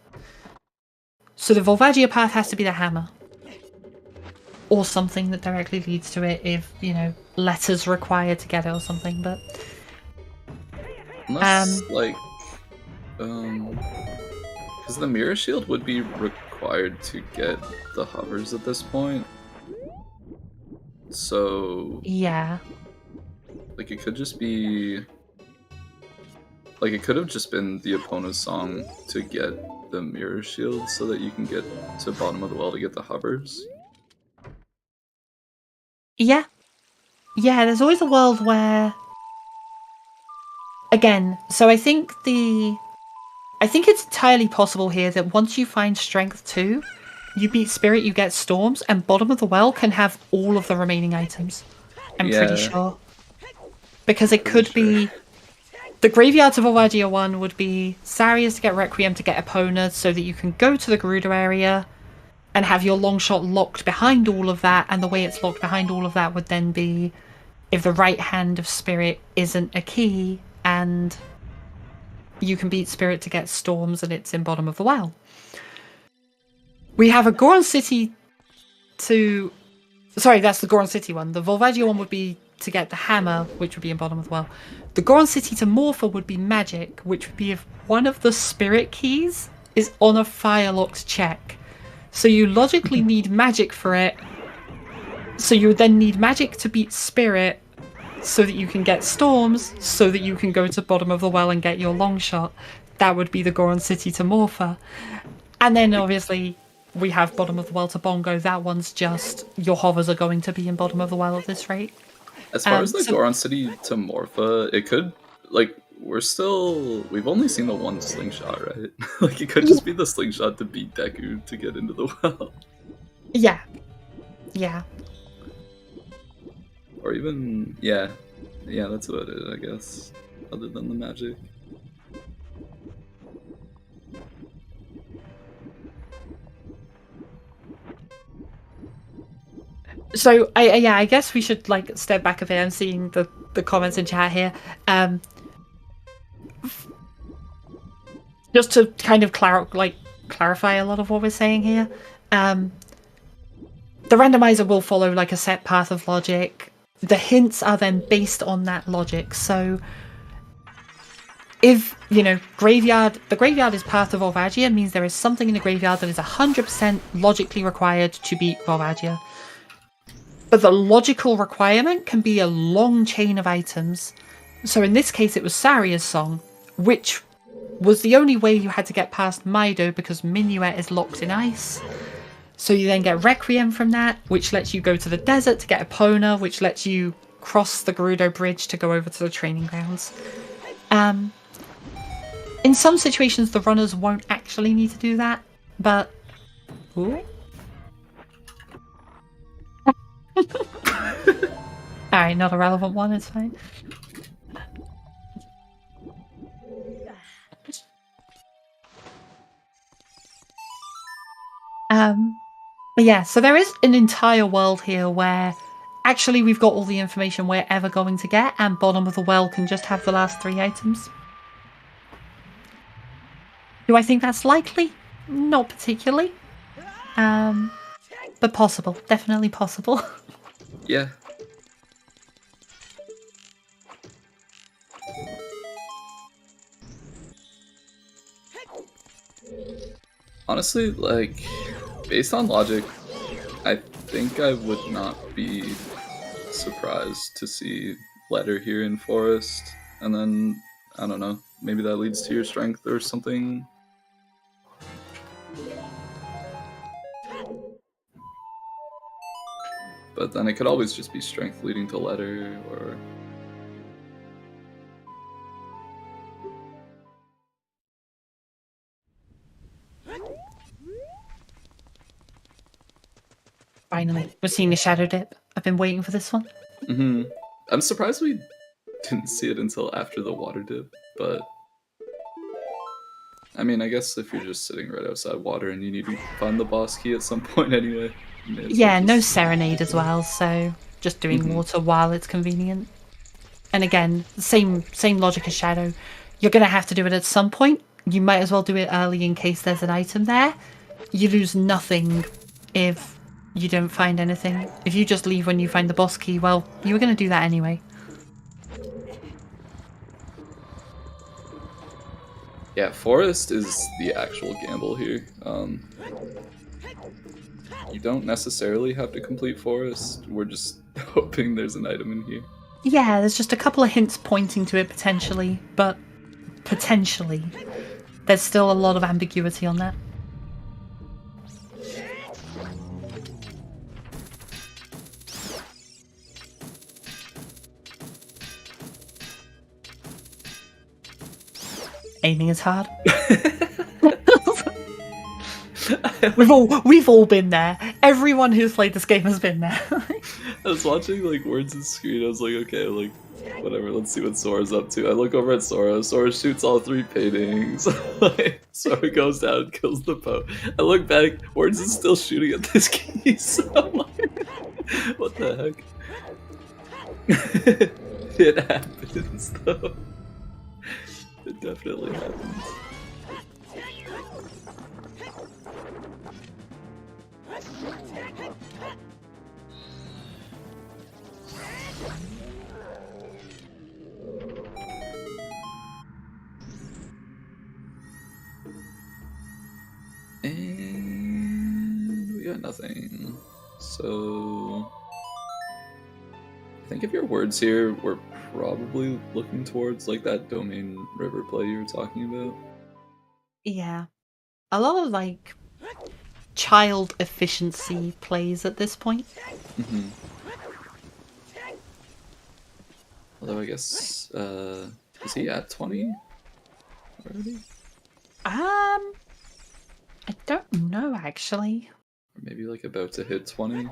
So the Volvagia path has to be the hammer. Or something that directly leads to it if, you know, letters required to get it or something, but...
Unless, because the Mirror Shield would be required to get the hovers at this point. So...
Yeah.
Like, it could just be... Like, it could have just been the Epona's song to get the Mirror Shield so that you can get to Bottom of the Well to get the hovers.
Yeah. Yeah, there's always a world where... Again, so I think it's entirely possible here that once you find Strength 2, you beat Spirit, you get Storms, and Bottom of the Well can have all of the remaining items. I'm pretty sure. Because it could be... The Graveyards of Olvagia 1 would be Sarius to get Requiem to get Epona so that you can go to the Gerudo area and have your long shot locked behind all of that, and the way it's locked behind all of that would then be if the right hand of Spirit isn't a key, and you can beat Spirit to get Storms and it's in Bottom of the Well. We have a Goron City to... Sorry, that's the Goron City one. The Volvagia one would be to get the hammer, which would be in Bottom of the Well. The Goron City to Morpha would be magic, which would be if one of the Spirit keys is on a Firelocked check. So you logically need magic for it. So you would then need magic to beat Spirit so that you can get Storms, so that you can go to Bottom of the Well and get your long shot. That would be the Goron City to Morpha. And then obviously we have Bottom of the Well to Bongo. That one's just your hovers are going to be in Bottom of the Well at this rate.
As far as the Goron City to Morpha, it could, like, we've only seen the one slingshot, right? Like, it could just be the slingshot to beat Deku to get into the well.
Yeah. Yeah.
Or even, yeah, that's about it, I guess, other than the magic.
So, I guess we should, like, step back a bit. I'm seeing the comments in chat here. Just to kind of clarify a lot of what we're saying here. The randomizer will follow, like, a set path of logic. The hints are then based on that logic. So, if, you know, the graveyard is path of Volvagia, means there is something in the graveyard that is 100% logically required to beat Volvagia. But the logical requirement can be a long chain of items. So in this case, it was Saria's song, which was the only way you had to get past Mido because Minuet is locked in ice. So you then get Requiem from that, which lets you go to the desert to get Epona, which lets you cross the Gerudo Bridge to go over to the training grounds. In some situations, the runners won't actually need to do that, but... Ooh. Alright, not a relevant one, it's fine. But yeah, so there is an entire world here where actually we've got all the information we're ever going to get, and Bottom of the Well can just have the last 3 items. Do I think that's likely? Not particularly. But possible. Definitely possible.
Yeah. Honestly, like, based on logic, I think I would not be surprised to see Letter here in Forest, and then, I don't know, maybe that leads to your strength or something. But then it could always just be strength leading to Letter, or...
Finally, we're seeing a shadow dip. I've been waiting for this one.
I'm surprised we didn't see it until after the water dip, but... I mean, I guess if you're just sitting right outside water and you need to find the boss key at some point anyway. you may as well
Yeah, no
just-
serenade as well, so just doing
Mhm.
water while it's convenient. And again, same logic as Shadow. You're gonna have to do it at some point. You might as well do it early in case there's an item there. You lose nothing if you don't find anything. If you just leave when you find the boss key, well, you were gonna do that anyway.
Yeah, forest is the actual gamble here. You don't necessarily have to complete forest. We're just hoping there's an item in here.
Yeah, there's just a couple of hints pointing to it potentially, but potentially. There's still a lot of ambiguity on that. Aiming is hard. we've all been there. Everyone who's played this game has been there.
I was watching like Words' screen. I was like, okay, like whatever. Let's see what Sora's up to. I look over at Sora. Sora shoots all 3 paintings. Like, Sora goes down, kills the Poe. I look back. Words is still shooting at this key. So I'm like, what the heck? It happens though. It definitely happens. And we got nothing. So I think if your words here, we're probably looking towards like that domain river play you were talking about.
Yeah. A lot of like child efficiency plays at this point.
Mm-hmm. Although I guess is he at 20 already?
I don't know actually.
Or maybe like about to hit 20?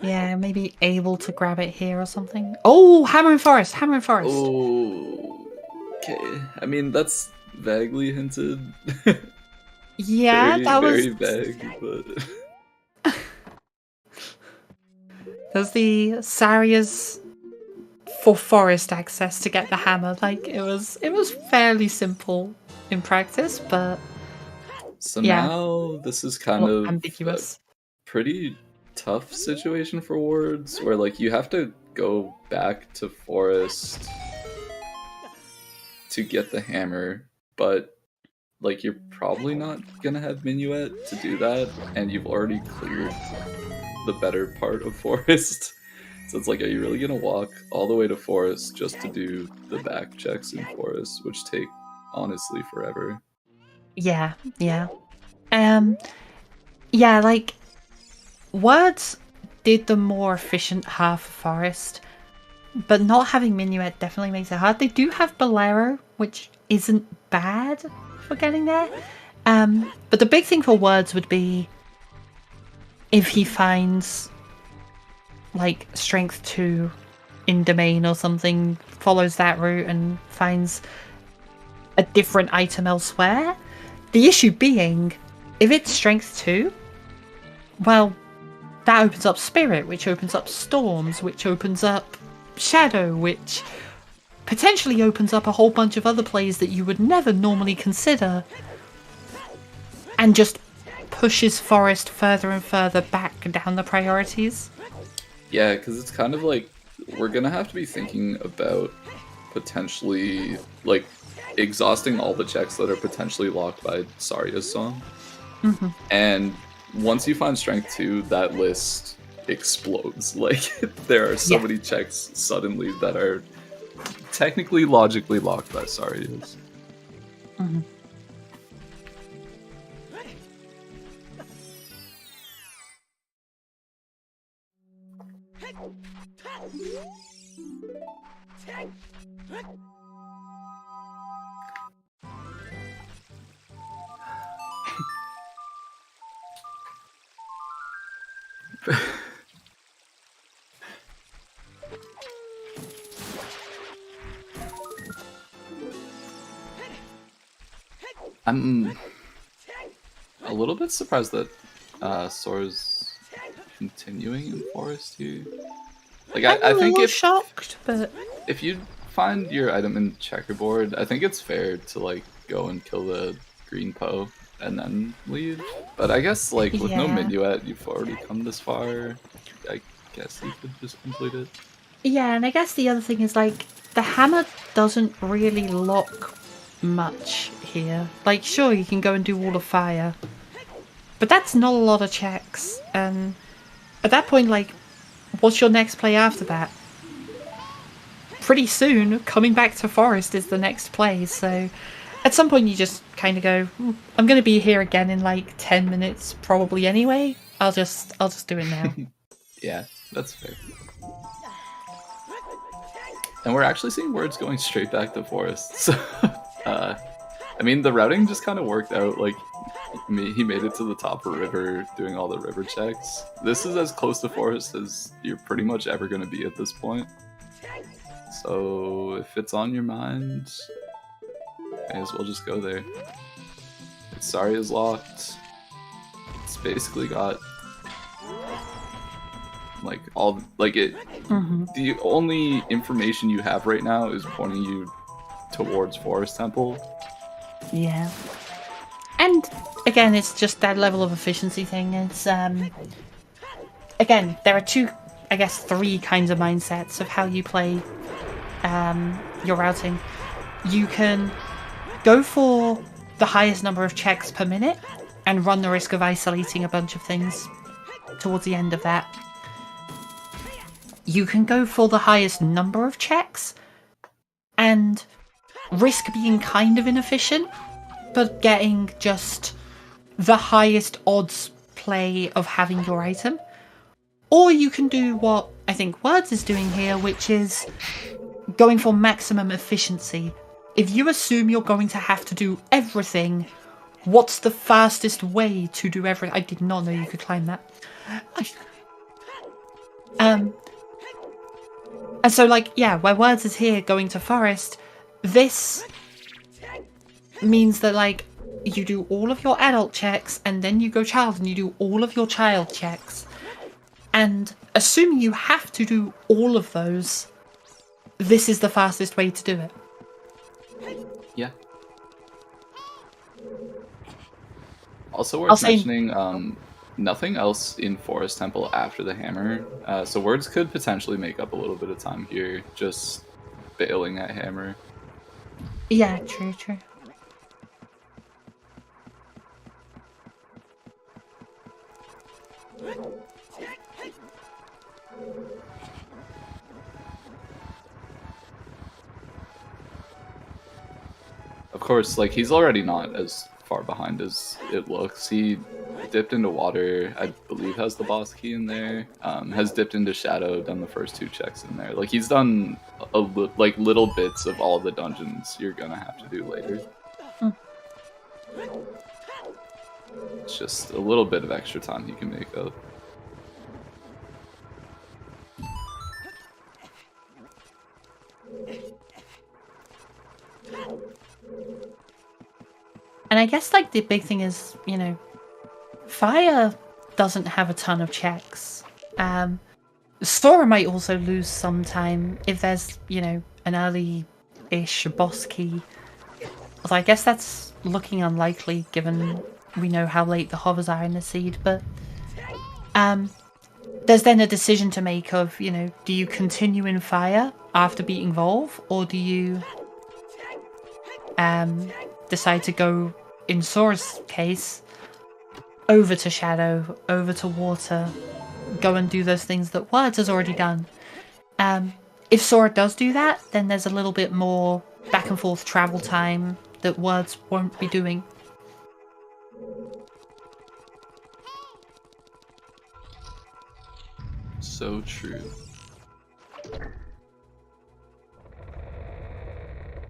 Yeah, maybe able to grab it here or something. Oh, Hammer and Forest! Hammer and Forest!
Oh, okay. I mean, that's vaguely hinted.
Yeah,
very,
that was...
very vague, but
There's the Saria's for forest access to get the hammer. Like, it was fairly simple in practice, but
so
yeah.
now this is kind
Not
of
ambiguous.
a pretty tough situation for words, where like you have to go back to forest to get the hammer, but like you're probably not gonna have Minuet to do that, and you've already cleared the better part of forest. So it's like, are you really gonna walk all the way to forest just to do the back checks in forest, which take honestly forever?
Yeah, yeah. Yeah, like, Words did the more efficient half of Forest, but not having Minuet definitely makes it hard. They do have Bolero, which isn't bad for getting there. But the big thing for Words would be if he finds like Strength 2 in Domain or something, follows that route and finds a different item elsewhere. The issue being, if it's Strength 2, well, that opens up Spirit, which opens up Storms, which opens up Shadow, which potentially opens up a whole bunch of other plays that you would never normally consider, and just pushes Forest further and further back down the priorities.
Yeah, because it's kind of like we're gonna have to be thinking about potentially like exhausting all the checks that are potentially locked by Saria's song.
Mm-hmm.
And once you find Strength 2, that list explodes. Like, there are so many checks suddenly that are technically logically locked by Saria's.
Mm-hmm.
I'm a little bit surprised that Sora's continuing in forest here. Like
I'm
I
a
think
little shocked, but
if you find your item in checkerboard, I think it's fair to like go and kill the green Poe and then leave. But I guess like with no
Yeah.
minuet, you've already come this far. I guess you could just complete it.
yeah, and I guess the other thing is like the hammer doesn't really lock much here. Like, sure, you can go and do Wall of Fire, but that's not a lot of checks. And at that point, like, what's your next play after that? Pretty soon, coming back to Forest is the next play, so at some point you just kind of go, I'm going to be here again in like 10 minutes probably anyway. I'll just do it now.
Yeah, that's fair. And we're actually seeing words going straight back to forest. So, I mean, the routing just kind of worked out. Like, he made it to the top of river, doing all the river checks. This is as close to forest as you're pretty much ever going to be at this point. So, if it's on your mind, may as well just go there. Sorry is locked. It's basically got like all like it. The only information you have right now is pointing you towards Forest Temple.
Yeah. And again, it's just that level of efficiency thing. It's again, there are three kinds of mindsets of how you play your routing. You can go for the highest number of checks per minute and run the risk of isolating a bunch of things towards the end of that. You can go for the highest number of checks and risk being kind of inefficient, but getting just the highest odds play of having your item. Or you can do what I think Words is doing here, which is going for maximum efficiency. If you assume you're going to have to do everything, what's the fastest way to do everything? I did not know you could climb that. And so, like, yeah, where Words is here going to Forest, this means that, like, you do all of your adult checks, and then you go child, and you do all of your child checks. And assuming you have to do all of those, this is the fastest way to do it.
Yeah. Also worth mentioning, nothing else in Forest Temple after the hammer, so Words could potentially make up a little bit of time here, just bailing at hammer.
Yeah, true.
Of course, like, he's already not as far behind as it looks. He dipped into water, I believe has the boss key in there, has dipped into shadow, done the first 2 checks in there. Like, he's done like little bits of all the dungeons you're gonna have to do later. It's just a little bit of extra time you can make up.
And I guess, like, the big thing is, you know, Fire doesn't have a ton of checks. Sora might also lose some time if there's, you know, an early-ish boss key. Although I guess that's looking unlikely, given we know how late the hovers are in the seed, but there's then a decision to make of, you know, do you continue in Fire after beating Volve, or do you decide to go, in Sora's case, over to Shadow, over to Water, go and do those things that Words has already done. If Sora does do that, then there's a little bit more back and forth travel time that Words won't be doing.
So true.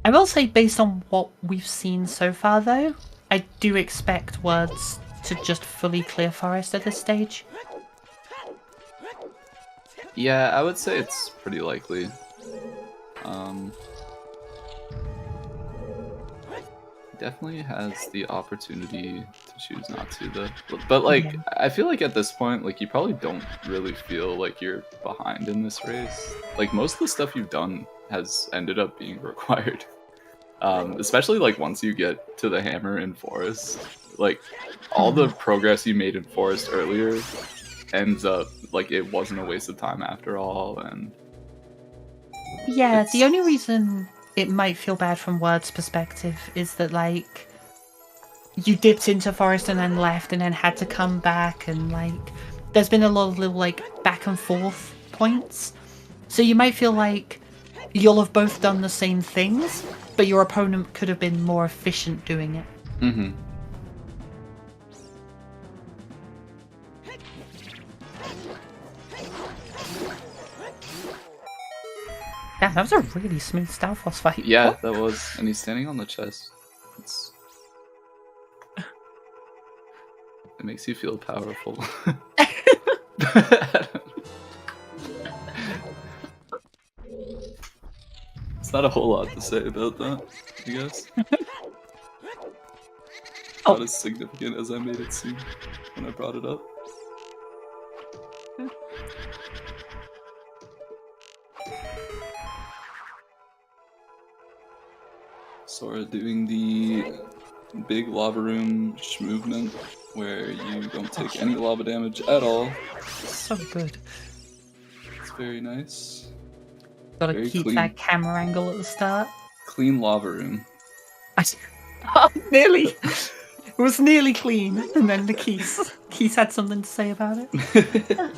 I will say, based on what we've seen so far, though, I do expect Words to just fully clear Forest at this stage.
Yeah, I would say it's pretty likely. Definitely has the opportunity to choose not to, though. But like,
Yeah.
I feel like at this point, like you probably don't really feel like you're behind in this race. Like most of the stuff you've done has ended up being required. Especially like once you get to the hammer in forest, like all the progress you made in forest earlier ends up like it wasn't a waste of time after all. And
Yeah,
it's-
the only reason it might feel bad from Word's perspective is that, like, you dipped into forest and then left and then had to come back, and, like, there's been a lot of little, like, back and forth points. So you might feel like you'll have both done the same things, but your opponent could have been more efficient doing it.
Mhm.
Damn, that was a really smooth Stalfos fight.
Yeah,
What?
that was, and he's standing on the chest. It makes you feel powerful. It's not a whole lot to say about that, I guess. Not as significant as I made it seem when I brought it up. Sora doing the big lava room movement where you don't take any lava damage at all.
So good.
It's very nice.
Gotta
Very
keep
clean.
that camera angle at the start.
Clean lava room.
Nearly. It was nearly clean, and then the Keith had something to say about it.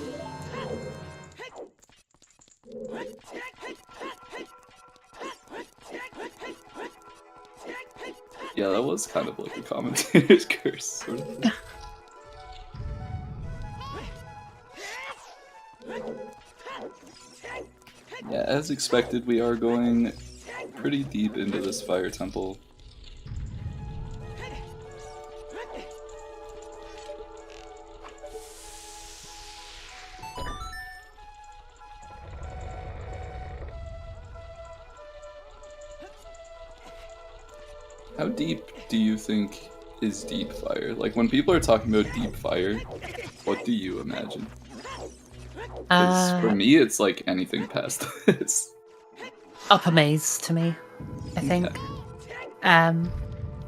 Yeah, that was kind of like a commentator's curse, sort of thing. Yeah, as expected, we are going pretty deep into this fire temple. How deep do you think is deep fire? Like, when people are talking about deep fire, what do you imagine? 'Cause for me, it's like anything past this.
Upper maze to me, I think.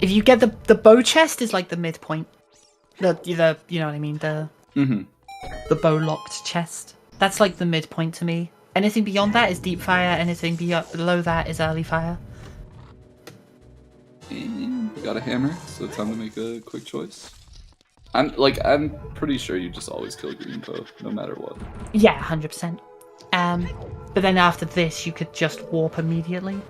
If you get the bow chest is like the midpoint. The you know what I mean, the bow locked chest. That's like the midpoint to me. Anything beyond that is deep fire. Anything below that is early fire.
And we got a hammer, so time to make a quick choice. I'm pretty sure you just always kill green Poe, no matter what.
Yeah, 100%. But then after this, you could just warp immediately.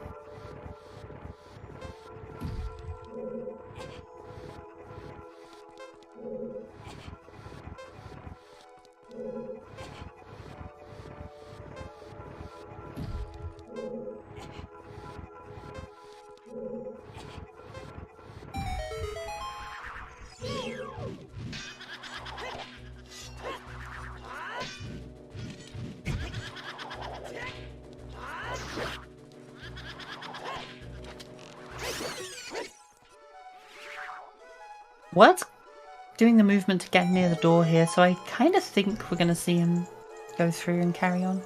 What's doing the movement to get near the door here, so I kind of think we're going to see him go through and carry on.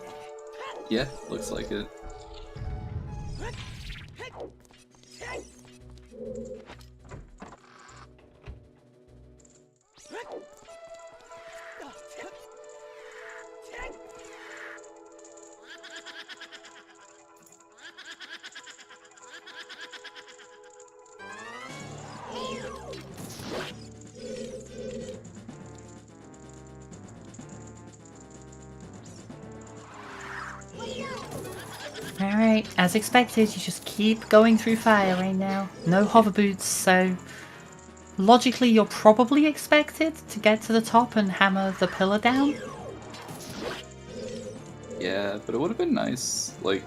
Yeah, looks like it.
Alright, as expected, you just keep going through fire right now. No hover boots, so logically you're probably expected to get to the top and hammer the pillar down.
Yeah, but it would have been nice. Like,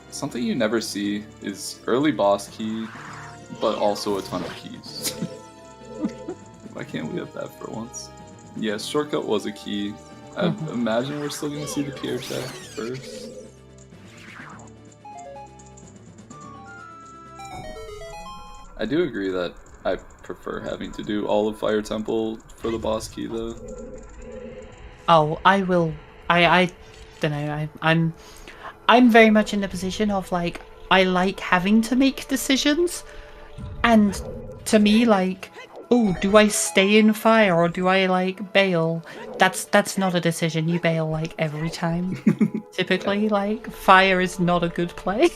something you never see is early boss key, but also a ton of keys. Why can't we have that for once? Yes, shortcut was a key. I imagine we're still going to see the Pierre check first. I do agree that I prefer having to do all of Fire Temple for the boss key, though.
Oh, I will. I don't know. I'm very much in the position of like I like having to make decisions, and to me, like, oh, do I stay in fire or do I like bail? That's not a decision. You bail like every time. Typically, like fire is not a good play.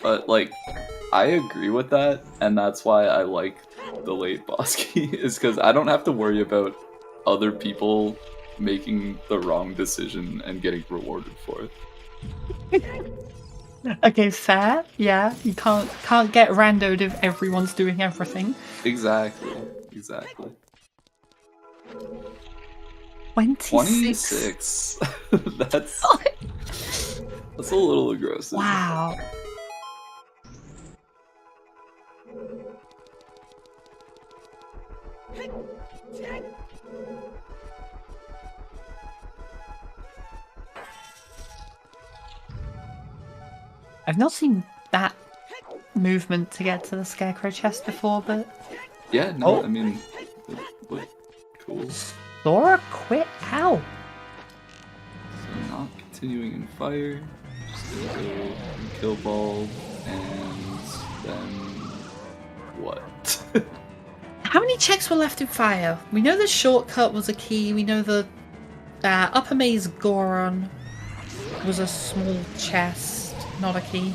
But like, I agree with that, and that's why I like the late boss key, is because I don't have to worry about other people making the wrong decision and getting rewarded for it.
Okay, fair. Yeah, you can't get randoed if everyone's doing everything.
Exactly.
26.
That's a little aggressive.
Wow. I've not seen that movement to get to the scarecrow chest before, but
Yeah, no, I mean, what cool.
Sora quit. Ow.
So not continuing in fire, just gonna go and kill Bald, and then what?
How many checks were left in fire? We know the shortcut was a key. We know the upper maze Goron was a small chest, not a key.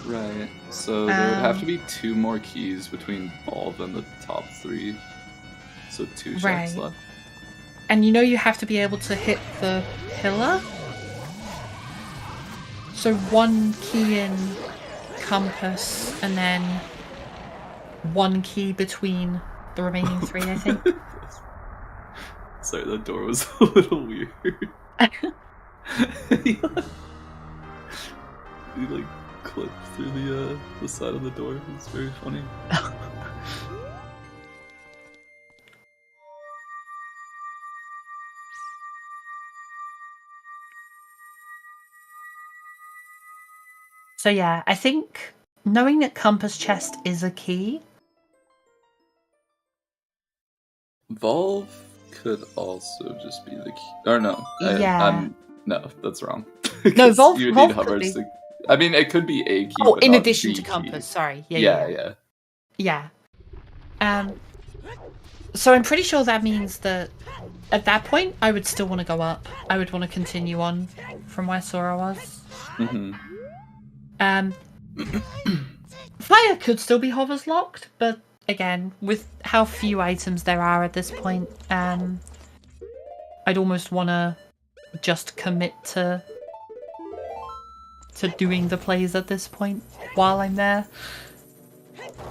Right, so there would have to be 2 more keys between Bald and the top 3. So 2 checks
Right.
left.
And you know you have to be able to hit the pillar? So 1 key in compass, and then 1 key between the remaining 3, I think.
Sorry, that door was a little weird. He like clipped through the side of the door. It's very funny.
So yeah, I think knowing that compass chest is a key.
Volve could also just be the key. Or no.
Yeah.
No, that's wrong.
No, Volve,
you
Volve
need
could
hovers
be.
to, I mean, it could be a key.
Oh,
but
in
not
addition
the
to
key.
compass, sorry. Yeah.
Yeah.
So I'm pretty sure that means that at that point I would still want to go up. I would want to continue on from where Sora was.
Mm-hmm.
Fire could still be hovers locked, but again, with how few items there are at this point, I'd almost want to just commit to doing the plays at this point while I'm there.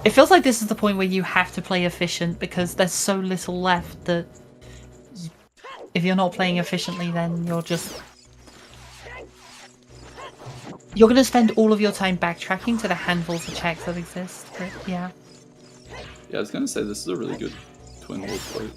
It feels like this is the point where you have to play efficient because there's so little left that if you're not playing efficiently, then you're going to spend all of your time backtracking to the handfuls of checks that exist. But yeah.
Yeah, I was gonna say this is a really good twin wolf fight.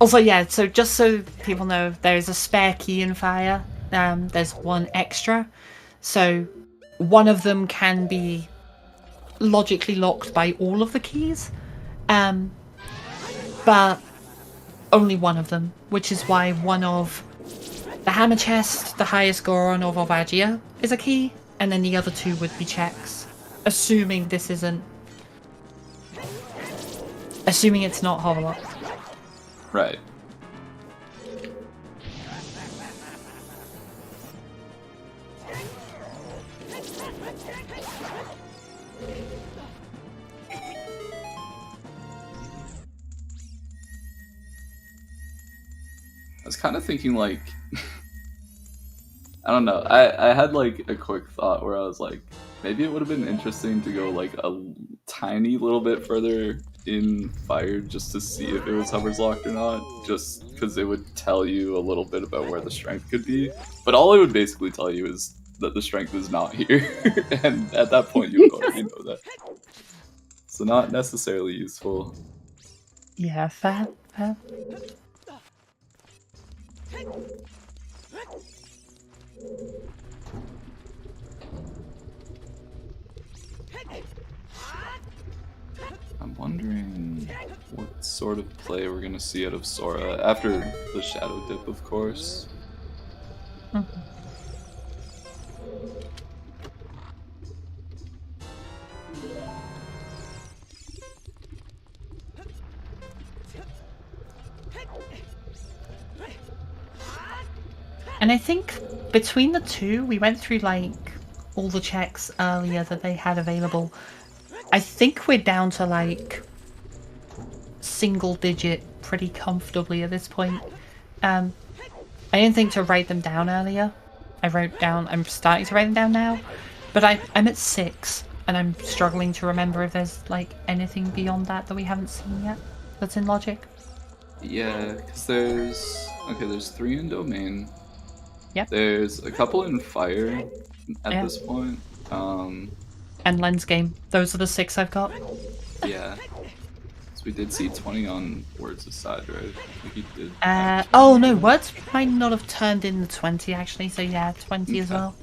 Also, yeah, so just so people know, there's a spare key in fire. There's 1 extra. So 1 of them can be logically locked by all of the keys. But only 1 of them, which is why 1 of the hammer chest, the highest Goron of Ovagia, is a key, and then the other 2 would be checks. Assuming this isn't... Assuming it's not hoverlock.
Right. I was kind of thinking, like, I don't know. I had, like, a quick thought where I was like, maybe it would have been interesting to go, like, a tiny little bit further in fire just to see if it was hovers locked or not, just because it would tell you a little bit about where the strength could be. But all it would basically tell you is that the strength is not here, and at that point you would already know that. So not necessarily useful.
Yeah, fair, fair.
I'm wondering what sort of play we're gonna see out of Sora after the Shadow Dip, of course.
Mhm. And I think between the two, we went through like all the checks earlier that they had available. I think we're down to like single digit pretty comfortably at this point. I didn't think to write them down earlier. I'm starting to write them down now, but I'm at 6 and I'm struggling to remember if there's like anything beyond that we haven't seen yet that's in logic.
Yeah, because there's 3 in Domain.
Yep.
There's a couple in Fire at
Yeah.
this point.
And Lens Game. Those are the 6 I've got.
Yeah. So we did see 20 on Words Aside, right? I think he did.
Oh no, Words might not have turned in the 20 actually, so yeah, 20 as
Okay.
well.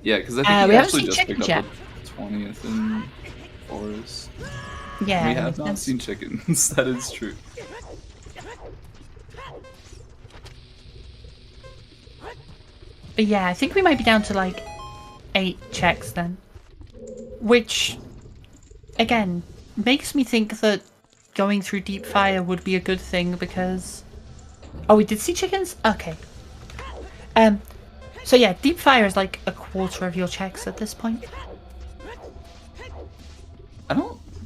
Yeah, because I think
we
he
haven't
actually
seen
just picked
chickens
up
yet.
the 20th in Forest.
Yeah,
We
that
have
makes
not
sense.
seen chickens, that is true.
But yeah, I think we might be down to like 8 checks then. Which, again, makes me think that going through Deep Fire would be a good thing because... Oh, we did see chickens? Okay. So yeah, Deep Fire is like a quarter of your checks at this point.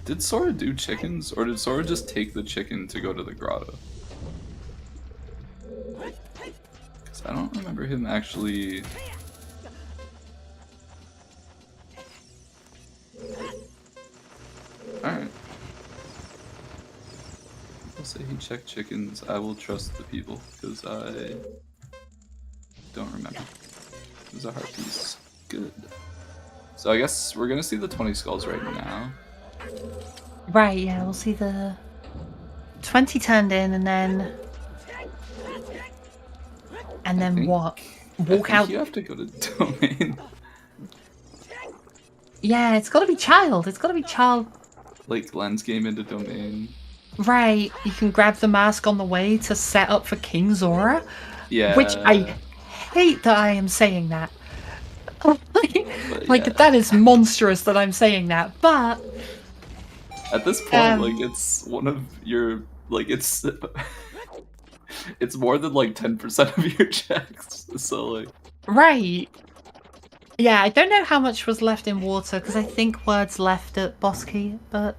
Did Sora do chickens, or did Sora just take the chicken to go to the grotto? Because I don't remember him actually... Alright. I'll say he checked chickens. I will trust the people, because I don't remember. It was a heart piece. Good. So I guess we're gonna see the 20 skulls right now.
Right, yeah, we'll see the 20 turned in and then... And then what? Walk out...
You have to go to Domain.
Yeah, it's gotta be Child. It's gotta be Child.
Like, Lens Game into Domain.
Right, you can grab the mask on the way to set up for King Zora.
Yeah.
Which I hate that I am saying that. Like,
yeah.
that is monstrous that I'm saying that, but...
At this point, like, it's one of your, like, it's more than, like, 10% of your checks, so, like...
Right. Yeah, I don't know how much was left in water, because I think Words left at Boss Key, but...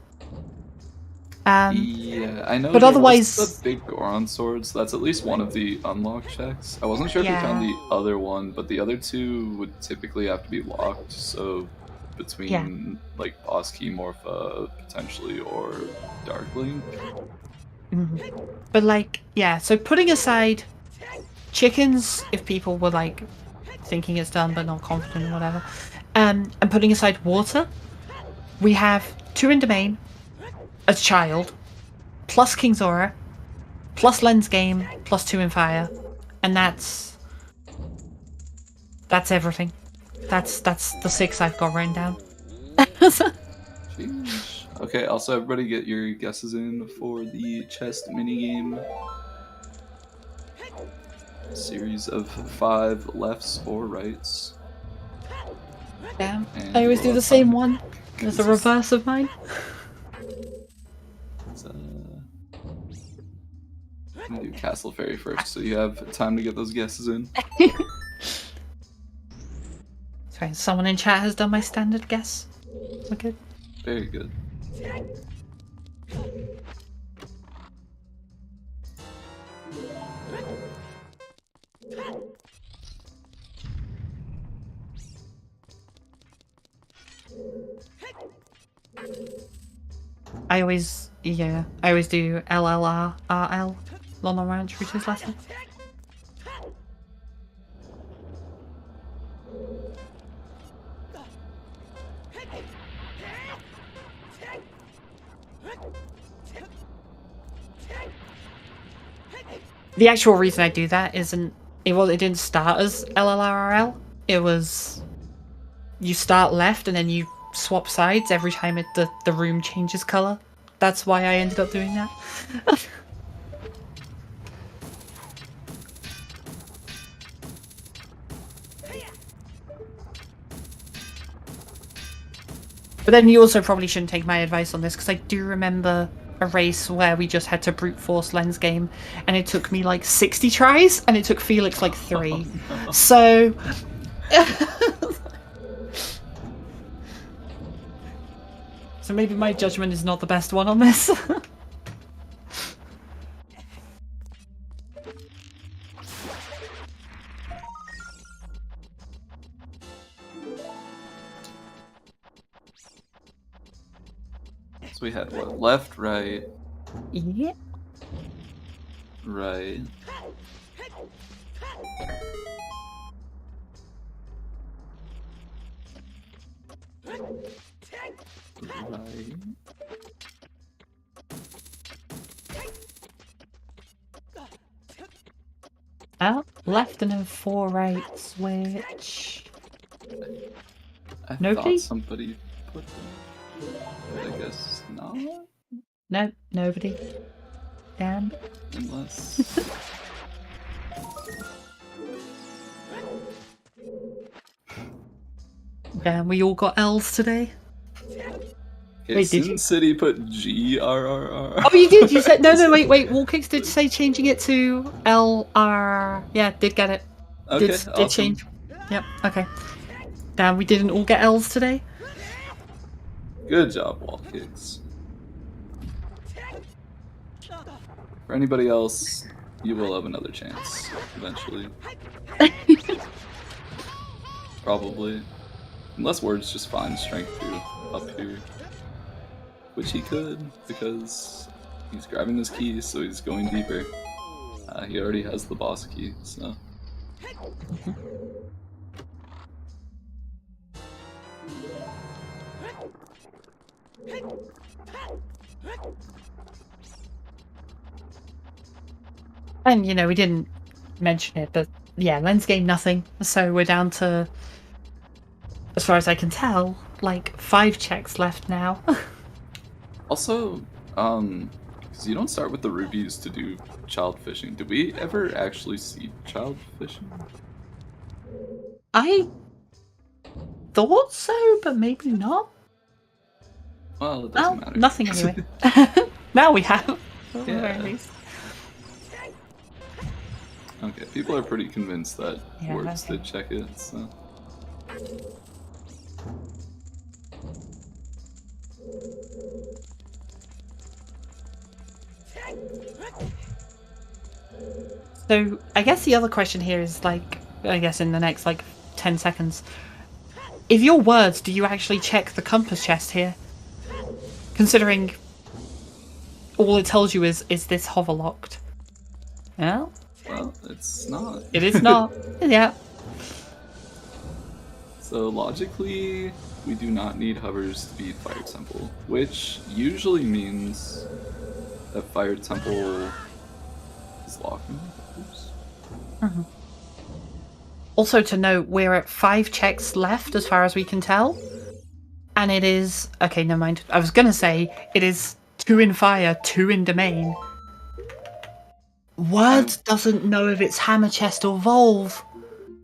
yeah, I know
but
there
otherwise...
was the big Goron swords, that's at least one of the unlock checks. I wasn't sure if you found the other one, but the other 2 would typically have to be locked, so... Between, like, Boss Key, Morpha, potentially, or Darkling.
But, like, yeah, so putting aside chickens, if people were, like, thinking it's done but not confident or whatever, and putting aside water, we have 2 in Domain, a Child, plus King Zora, plus Lens Game, plus 2 in Fire, and that's everything. That's the 6 I've got written down.
Sheesh. Okay, also everybody get your guesses in for the chest minigame. Series of 5 lefts or rights.
Damn,
And
I always
we'll
do the
have
same
fun.
one. There's the reverse of mine.
Let's, I'm gonna do Castle Fairy first, so you have time to get those guesses in.
Sorry, someone in chat has done my standard guess. We're good.
Very good.
I always do LLRRL. Long Ranch Routers lesson. The actual reason I do that isn't it didn't start as LLRRL. It was you start left and then you swap sides every time the room changes color. That's why I ended up doing that. But then you also probably shouldn't take my advice on this, because I do remember a race where we just had to brute force lens game, and it took me like 60 tries, and it took Felix like 3.
Oh, no.
So... so maybe my judgment is not the best one on this.
So we had what? Left, right,
Yeah.
right. Right.
Oh, left and then 4 right switch.
I
Nobody?
thought somebody put them, but I guess not.
No, nobody. Damn.
Unless.
Damn, we all got L's today.
Okay,
Wait, did
Sin
you-
City put GRRR.
Oh, you did. You said no. Wait. Wallkicks did say changing it to LR. Yeah, did get it.
Okay,
Did
awesome.
change. Yep. Okay. Damn, we didn't all get L's today.
Good job, wall kicks. For anybody else, you will have another chance eventually. Probably. Unless Words just finds strength 2 up here. Which he could, because he's grabbing his key, so he's going deeper. He already has the boss key, so.
And you know, we didn't mention it, but yeah, lens game nothing. So we're down to, as far as I can tell, like 5 checks left now.
Also, because you don't start with the rubies to do child fishing. Did we ever actually see child fishing?
I thought so, but maybe not.
Well, it
Well,
doesn't matter.
nothing anyway. Now we have. At the
Yeah.
very least.
Okay, people are pretty convinced that
Yeah,
Words
okay.
did check it, so.
So I guess the other question here is like, I guess in the next like 10 seconds, if your words, do you actually check the compass chest here? Considering all it tells you is this hover locked? Well,
Well, it's not.
it is not. Yeah.
So logically, we do not need hovers to beat Fire Temple, which usually means that Fire Temple is locking. Oops.
Also to note, we're at 5 checks left as far as we can tell. And it is... Okay, never mind. I was gonna say, it is 2 in fire, 2 in domain. Words doesn't know if it's hammer chest or volve.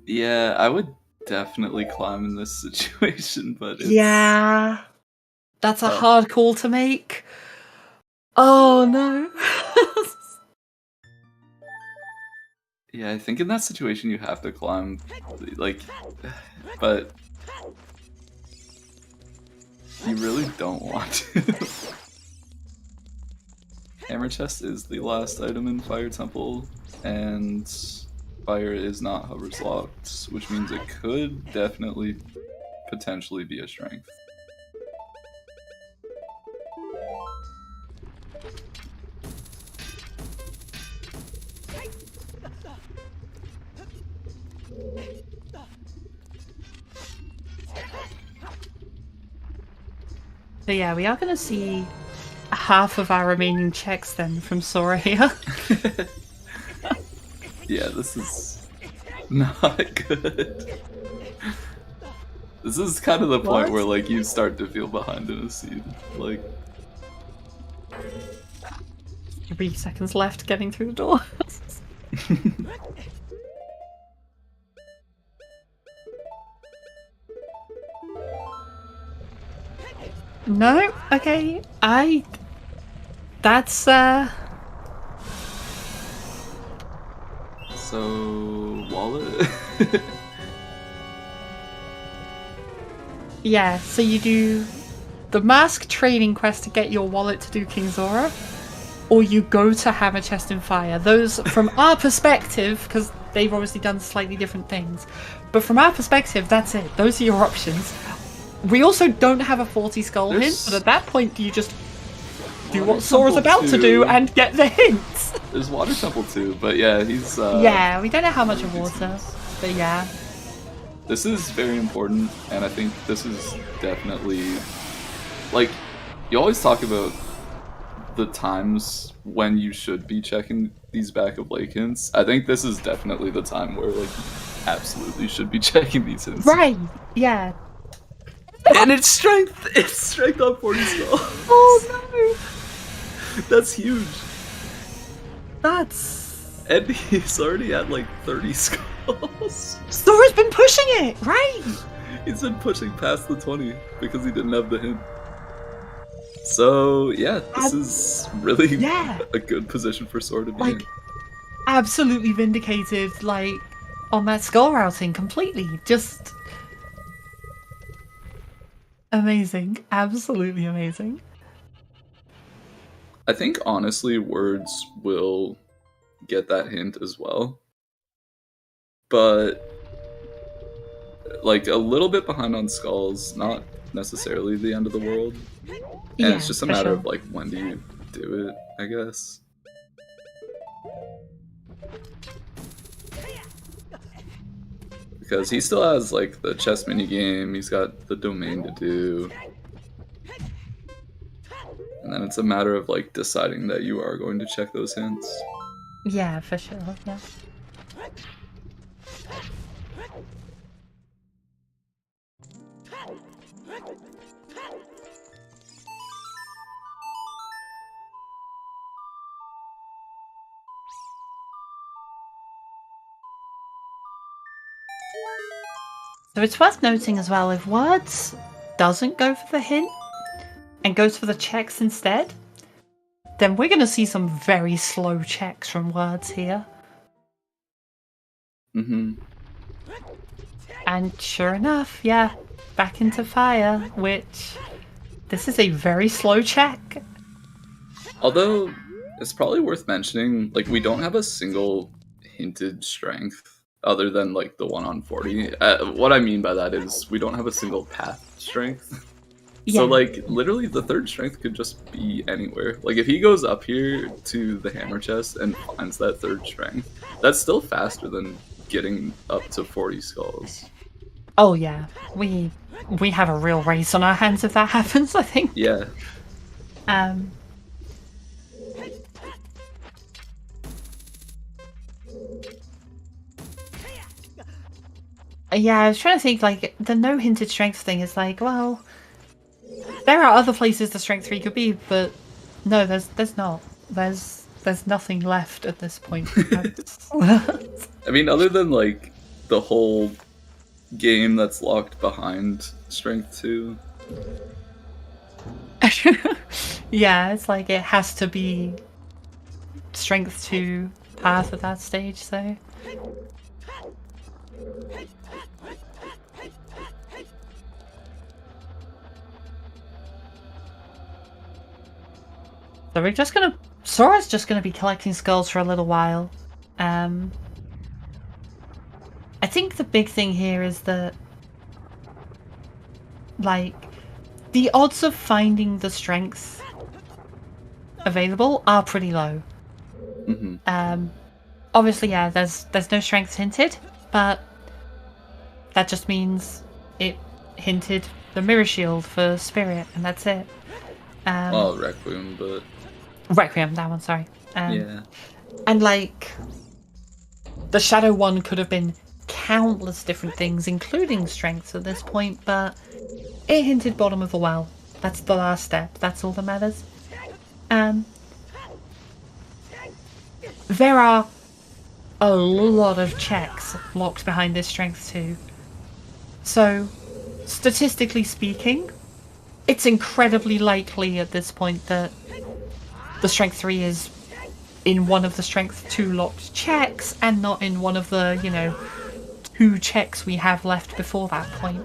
Yeah, I would definitely climb in this situation, but it's...
Yeah. That's a
Oh.
hard call to make. Oh no.
Yeah, I think in that situation you have to climb, like, but you really don't want to. Hammer chest is the last item in Fire Temple, and fire is not hovers locked, which means it could definitely, potentially be a strength.
So yeah, we are going to see half of our remaining checks then from Sora here.
Yeah, this is not good. This is kind of the point
What?
where like you start to feel behind in a scene. Like
3 seconds left getting through the door. No? Okay. That's
so wallet.
yeah, so you do the mask training quest to get your wallet to do King Zora, or you go to Hammer Chest and Fire. Those, from our perspective, because they've obviously done slightly different things, but from our perspective, that's it. Those are your options. We also don't have a 40 skull hint, but at that point, you just do what Sora's about to do and get the hints.
There's Water Temple too, but yeah, he's
Yeah, we don't know how much of water, but yeah.
This is very important, and I think this is definitely like you always talk about the times when you should be checking these back of lake hints. I think this is definitely the time where like absolutely should be checking these hints.
Right, yeah.
And it's strength! It's strength on 40 skull.
Oh
That's huge.
no! That's...
And he's already at like 30 skulls.
Sora's been pushing it, right?
He's been pushing past the 20 because he didn't have the hint. So yeah, this is really a good position for Sora to be in.
Absolutely vindicated, like, on that skull routing completely. Just... amazing. Absolutely amazing.
I think honestly words will get that hint as well. But like a little bit behind on skulls, not necessarily the end of the world. And it's just a matter of like when do you do it, I guess. Because he still has like the chess mini game, he's got the domain to do. And then it's a matter of like deciding that you are going to check those hints.
Yeah, for sure, yeah. So it's worth noting as well, if words doesn't go for the hint and goes for the checks instead, then we're going to see some very slow checks from words here.
Mm-hmm.
And sure enough, yeah, back into fire, which this is a very slow check.
Although it's probably worth mentioning, like we don't have a single hinted strength other than like the one on 40. What I mean by that is we don't have a single path strength.
Yeah.
So like literally the third strength could just be anywhere. Like if he goes up here to the hammer chest and finds that third strength, that's still faster than getting up to 40 skulls.
Oh yeah, we have a real race on our hands if that happens, I think.
Yeah.
Yeah, I was trying to think, like, the no hinted strength thing is like, well, there are other places the strength 3 could be, but no, there's not. There's nothing left at this point.
I mean, other than like the whole game that's locked behind strength 2.
Yeah, it's like it has to be strength 2 path at that stage, so. So we're just gonna... Sora's just gonna be collecting skulls for a little while. I think the big thing here is that, like, the odds of finding the strength available are pretty low.
Mm-hmm.
Obviously, yeah, there's no strength hinted, but that just means it hinted the mirror shield for Spirit, and that's it.
Well, Requiem, but...
Requiem, that one, sorry.
Yeah.
And, like, The shadow one could have been countless different things, including strengths at this point, but it hinted bottom of the well. That's the last step. That's all that matters. There are a lot of checks locked behind this strength 2. So, statistically speaking, it's incredibly likely at this point that the strength 3 is in one of the strength 2 locked checks and not in one of the, 2 checks we have left before that point.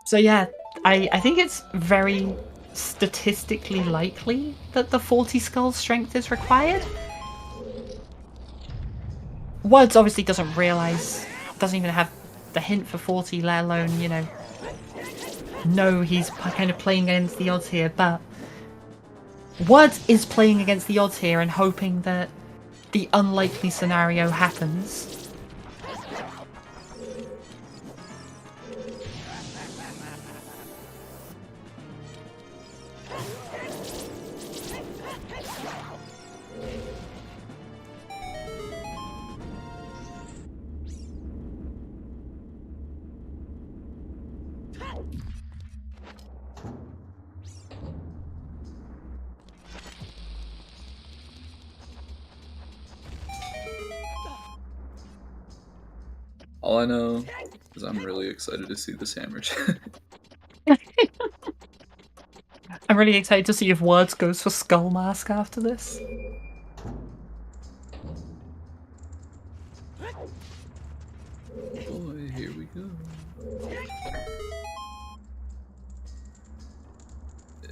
So yeah, I think it's very statistically likely that the 40 skull strength is required. Words obviously doesn't realise, doesn't even have the hint for 40, let alone, know he's kind of playing against the odds here, but Words is playing against the odds here and hoping that the unlikely scenario happens.
All I know is I'm really excited to see this hammer check.
I'm really excited to see if Words goes for Skull Mask after this.
Boy, here we go.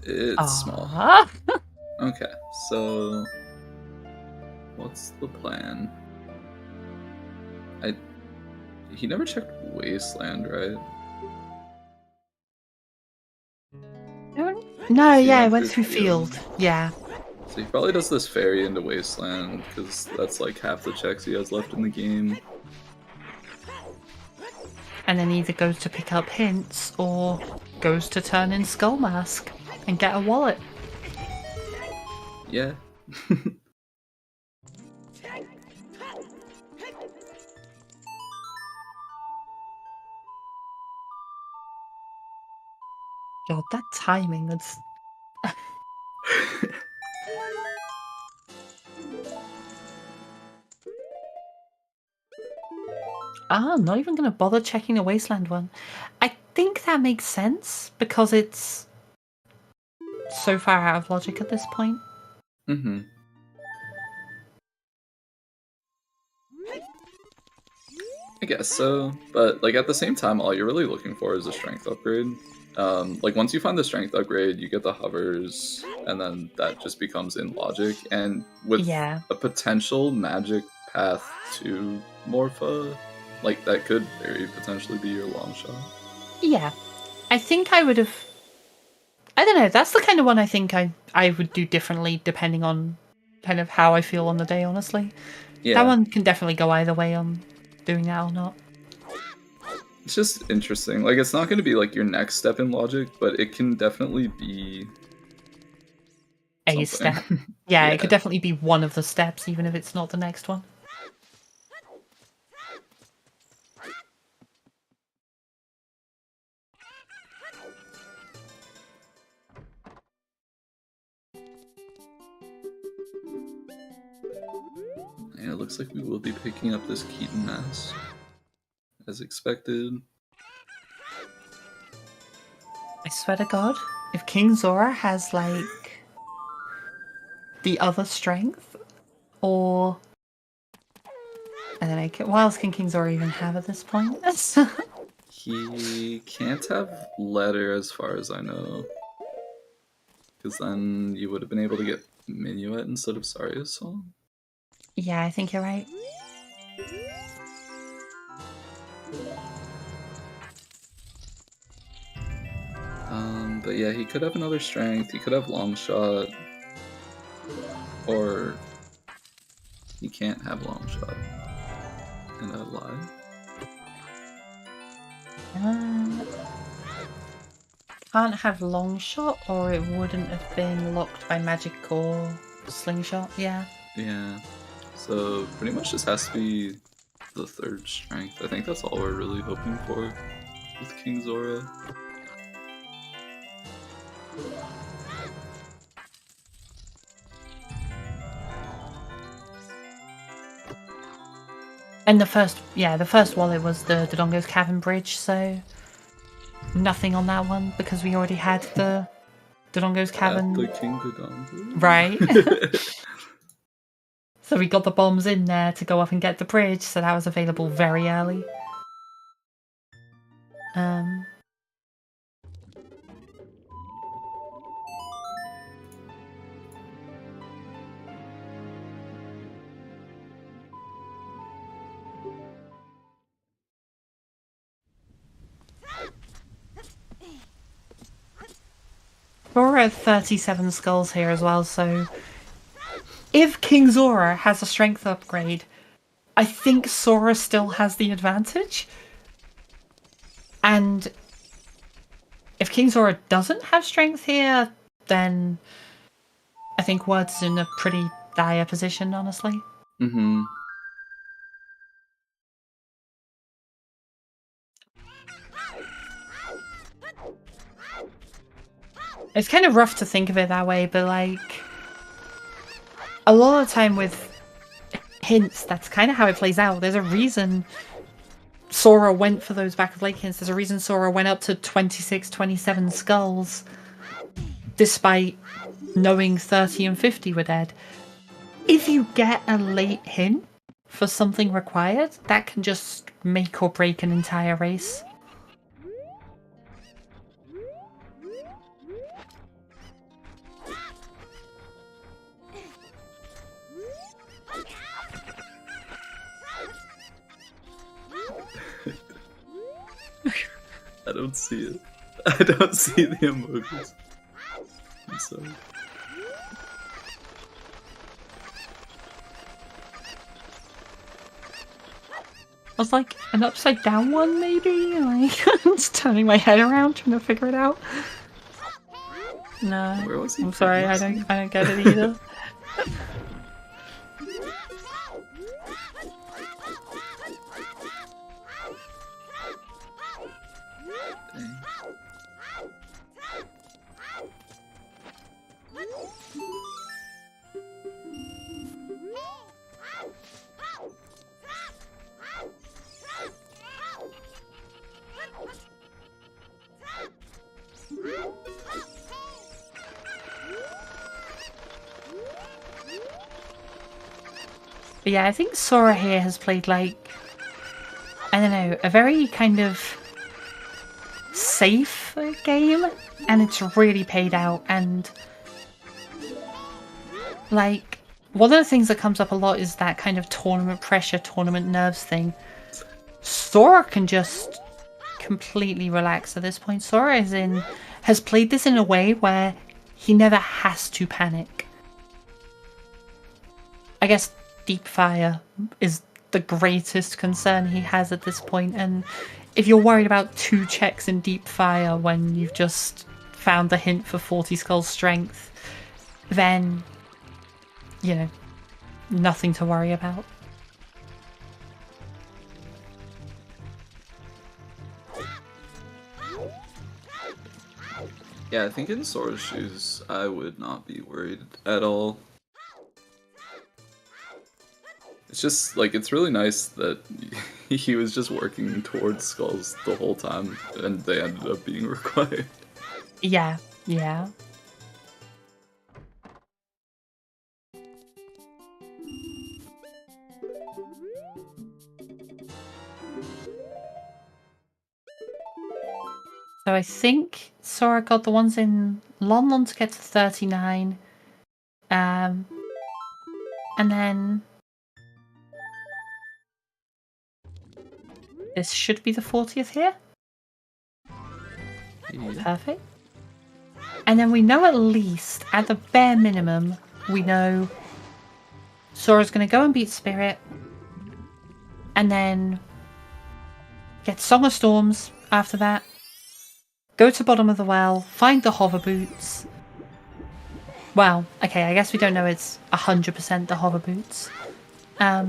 It's small. Okay, so what's the plan? He never checked Wasteland, right?
No, yeah, I went through Field. Yeah.
So he probably does this ferry into Wasteland, because that's like half the checks he has left in the game.
And then either goes to pick up hints, or goes to turn in Skull Mask and get a wallet.
Yeah.
God, that timing, that's... I'm not even going to bother checking the Wasteland one. I think that makes sense, because it's so far out of logic at this point.
Mm-hmm. I guess so, but like at the same time, all you're really looking for is a strength upgrade. Like once you find the strength upgrade, you get the hovers, and then that just becomes in logic. And with a potential magic path to Morpha, like that could very potentially be your long shot.
Yeah, I think I would have. I don't know. That's the kind of one I think I would do differently depending on kind of how I feel on the day. Honestly, that one can definitely go either way on doing that or not.
It's just interesting. Like, it's not going to be like your next step in logic, but it can definitely be
a step. Yeah, it could definitely be one of the steps, even if it's not the next one.
Yeah, it looks like we will be picking up this Keaton mask, as expected.
I swear to God, if King Zora has, like, the other strength, or... I don't know, what else can King Zora even have at this point?
He can't have letter as far as I know. Because then you would have been able to get Minuet instead of Saria's song.
Yeah, I think you're right.
But yeah, he could have another strength, he could have long shot, or he can't have long shot. And I lie.
Can't have long shot, or it wouldn't have been locked by magic core. slingshot, yeah.
Yeah. So pretty much just has to be the 3rd strength. I think that's all we're really hoping for with King Zora.
And the first wallet was the Dodongo's Cavern Bridge, so nothing on that one because we already had the Dodongo's Cavern.
The King Dodongo.
Right. So we got the bombs in there to go up and get the bridge, so that was available very early. We're at 37 skulls here as well, so if King Zora has a strength upgrade, I think Sora still has the advantage. And if King Zora doesn't have strength here, then I think Words is in a pretty dire position, honestly.
Mm-hmm.
It's kind of rough to think of it that way, but like a lot of the time with hints, that's kind of how it plays out. There's a reason Sora went for those back of lake hints. There's a reason Sora went up to 26, 27 skulls, despite knowing 30 and 50 were dead. If you get a late hint for something required, that can just make or break an entire race.
I don't see it. I don't see the emojis. I'm sorry.
I was like, an upside down one maybe? Like, I'm just turning my head around trying to figure it out. No.
Where was he?
I'm sorry, I don't get it either. But yeah, I think Sora here has played like, I don't know, a very kind of safe game, and it's really paid out. And like, one of the things that comes up a lot is that kind of tournament pressure, tournament nerves thing. Sora can just completely relax at this point. Sora has played this in a way where he never has to panic. I guess deep fire is the greatest concern he has at this point, and if you're worried about 2 checks in deep fire when you've just found the hint for 40 skull strength, then, you know, nothing to worry about.
Yeah, I think in Sora's shoes, I would not be worried at all. It's just, like, it's really nice that he was just working towards skulls the whole time, and they ended up being required.
Yeah, yeah. So I think Sora got the ones in Lon to get to 39. And then this should be the 40th here.
Yeah.
Perfect. And then we know at least, at the bare minimum, we know Sora's going to go and beat Spirit. And then get Song of Storms after that. Go to bottom of the well, find the hover boots. Well, okay, I guess we don't know it's 100% the hover boots. I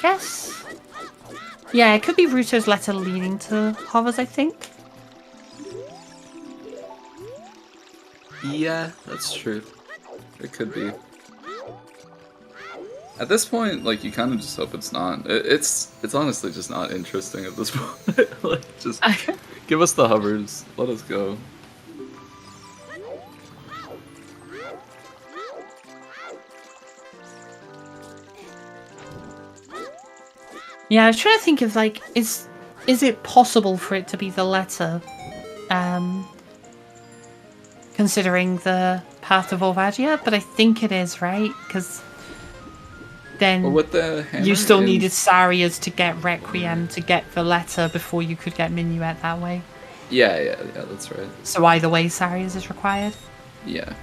guess... Yeah, it could be Ruto's letter leading to hovers, I think.
Yeah, that's true. It could be. At this point, like, you kind of just hope it's not. It's honestly just not interesting at this point. Like, just give us the hovers. Let us go.
Yeah, I was trying to think of, like, is it possible for it to be the letter? Considering the path of Orvagia, but I think it is, right? Because then
Well, with the hammer
you still
in-
needed Saria's to get Requiem to get the letter before you could get Minuet that way.
Yeah, that's right.
So either way, Saria's is required.
Yeah.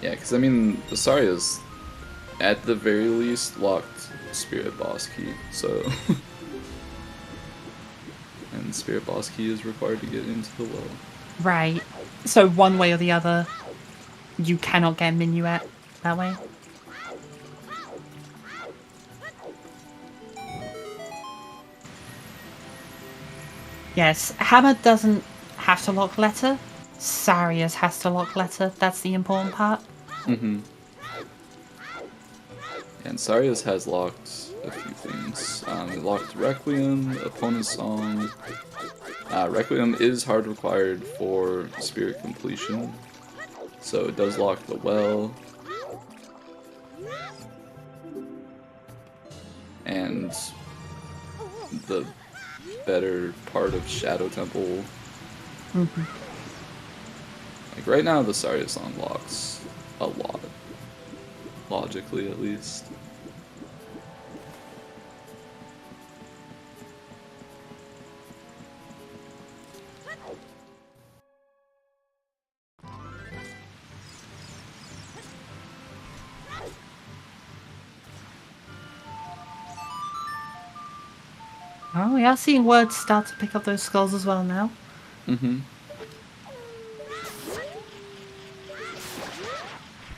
Yeah, because I mean, the Saria's at the very least locked Spirit Boss Key, so. And Spirit Boss Key is required to get into the well.
Right. So one way or the other, you cannot get Minuet that way. Yes, Hammer doesn't have to lock letter. Saria's has to lock letter. That's the important part.
Mm-hmm. And Saria's has locked a few things. It locked Requiem, Opponent's Song. Requiem is hard required for Spirit Completion, so it does lock the well. And the better part of Shadow Temple.
Mm-hmm.
Like right now, the Saria song locks a lot. Logically, at least.
Oh, we are seeing words start to pick up those skulls as well now.
Mm-hmm.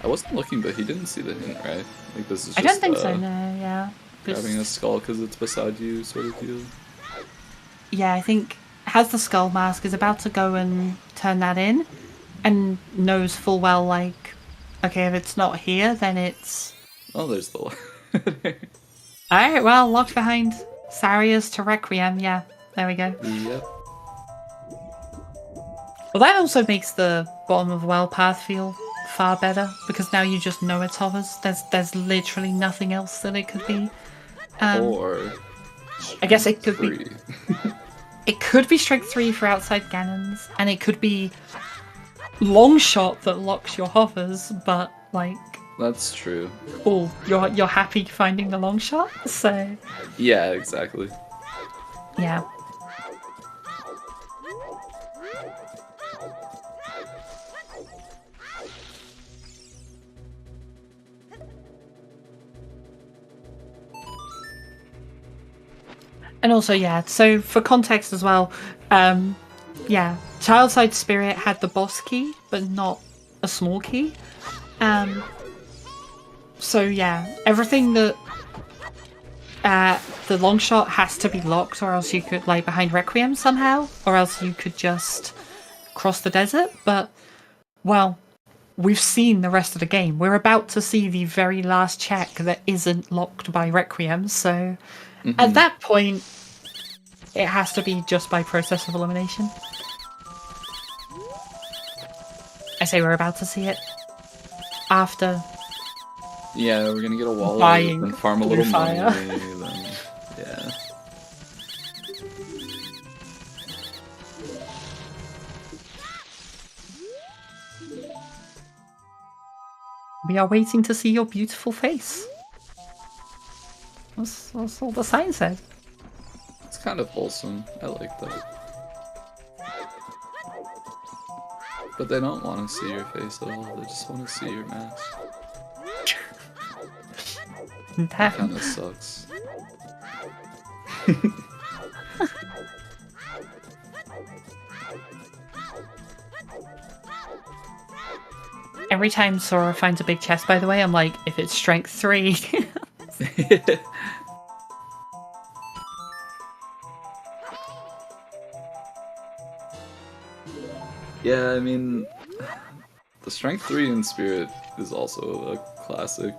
I wasn't looking, but he didn't see the hint, right? Like this is just,
I don't think so, no, yeah.
Grabbing a skull because it's beside you sort of deal.
Yeah, I think has the skull mask, is about to go and turn that in, and knows full well, like, okay, if it's not here, then it's...
Oh, there's the...
Alright, well, locked behind Saria's to Requiem, yeah, there we go.
Yep.
Well, that also makes the bottom of the well path feel far better, because now you just know it's hovers. There's literally nothing else that it could be.
Or...
I guess it could
Three.
be... It could be Strength 3 for outside Ganons, and it could be Long Shot that locks your hovers, but, like...
That's true.
Oh, you're happy finding the Long Shot? So...
Yeah, exactly.
Yeah. And also, yeah, so for context as well, yeah, Childside Spirit had the boss key, but not a small key. So yeah, everything that the long shot has to be locked, or else you could, like, behind Requiem somehow, or else you could just cross the desert. But, well, we've seen the rest of the game. We're about to see the very last check that isn't locked by Requiem, so at that point, it has to be just by process of elimination. I say we're about to see it after.
Yeah, we're gonna get a wall
Buying
and farm a little money.
fire.
Then, yeah.
We are waiting to see your beautiful face. That's all the sign says.
It's kind of wholesome. I like that. But they don't want to see your face at all. They just want to see your mask. That kind of sucks.
Every time Sora finds a big chest, by the way, I'm like, if it's strength 3.
Yeah, I mean, the strength 3 in Spirit is also a classic.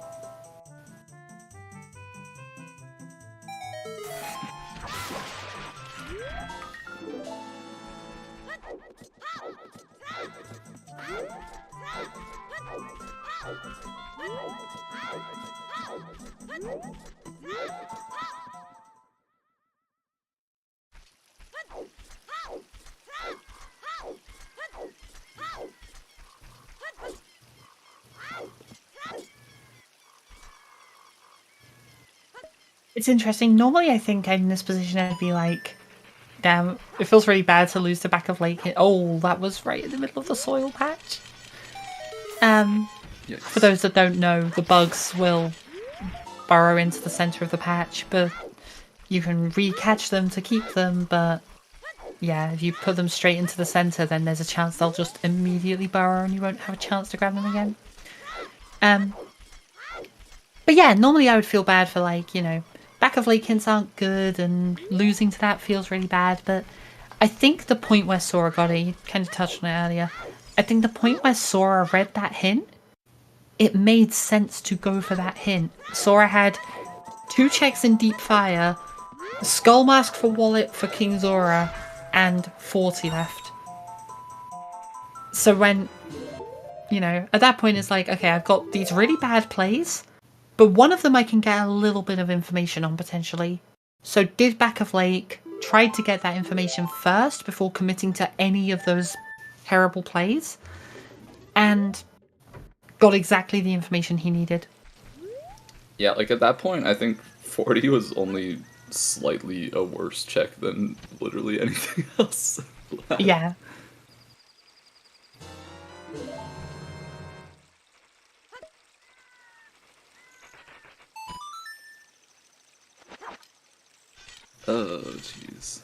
It's interesting. Normally, I think in this position, I'd be like, damn, it feels really bad to lose the back of Lake. Oh, that was right in the middle of the soil patch.
Yikes.
For those that don't know, the bugs will burrow into the center of the patch, but you can re-catch them to keep them, but yeah, if you put them straight into the center, then there's a chance they'll just immediately burrow and you won't have a chance to grab them again. But yeah, normally I would feel bad for, like, you know, back of lake hints aren't good and losing to that feels really bad, but I think the point where Sora got it, you kind of touched on it earlier, I think the point where Sora read that hint, it made sense to go for that hint. Sora had 2 checks in Deep Fire, Skull Mask for Wallet for King Zora, and 40 left. So when, you know, at that point it's like, okay, I've got these really bad plays, but one of them I can get a little bit of information on potentially. So did Back of Lake, tried to get that information first before committing to any of those terrible plays, and got exactly the information he needed.
Yeah, like at that point, I think 40 was only slightly a worse check than literally anything else.
Yeah.
Oh, jeez.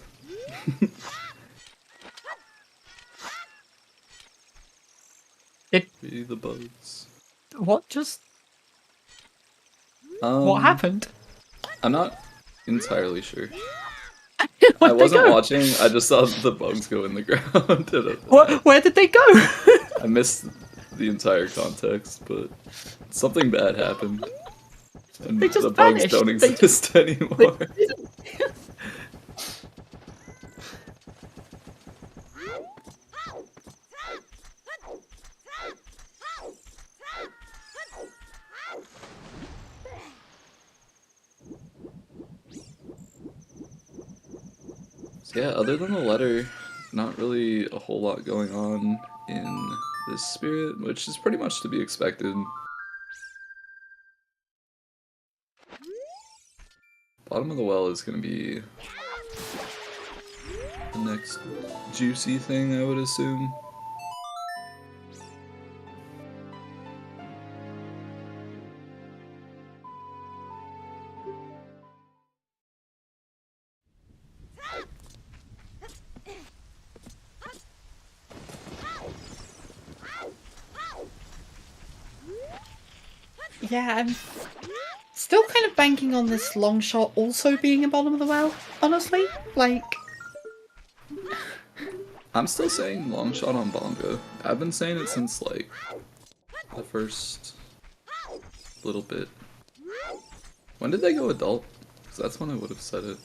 Be the bugs.
What just... what happened?
I'm not entirely sure.
Where'd
I wasn't
they go?
watching, I just saw the bugs go in the ground.
Where did they go?
I missed the entire context, but something bad happened. And
They just
the bugs
vanished.
don't
They
exist anymore. So yeah, other than the letter, not really a whole lot going on in this spirit, which is pretty much to be expected. Bottom of the well is going to be the next juicy thing, I would assume.
Yeah, I'm still kind of banking on this long shot also being a bottom of the well, honestly. Like...
I'm still saying long shot on Bongo. I've been saying it since, like, the first little bit. When did they go adult? Because that's when I would have said it.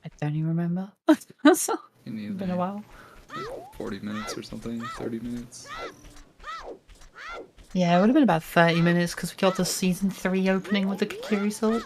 I don't even remember. It's
Me neither.
been a while.
Like 40 minutes or something, 30 minutes.
Yeah, it would have been about 30 minutes because we got the season 3 opening with the Kikiri Salt.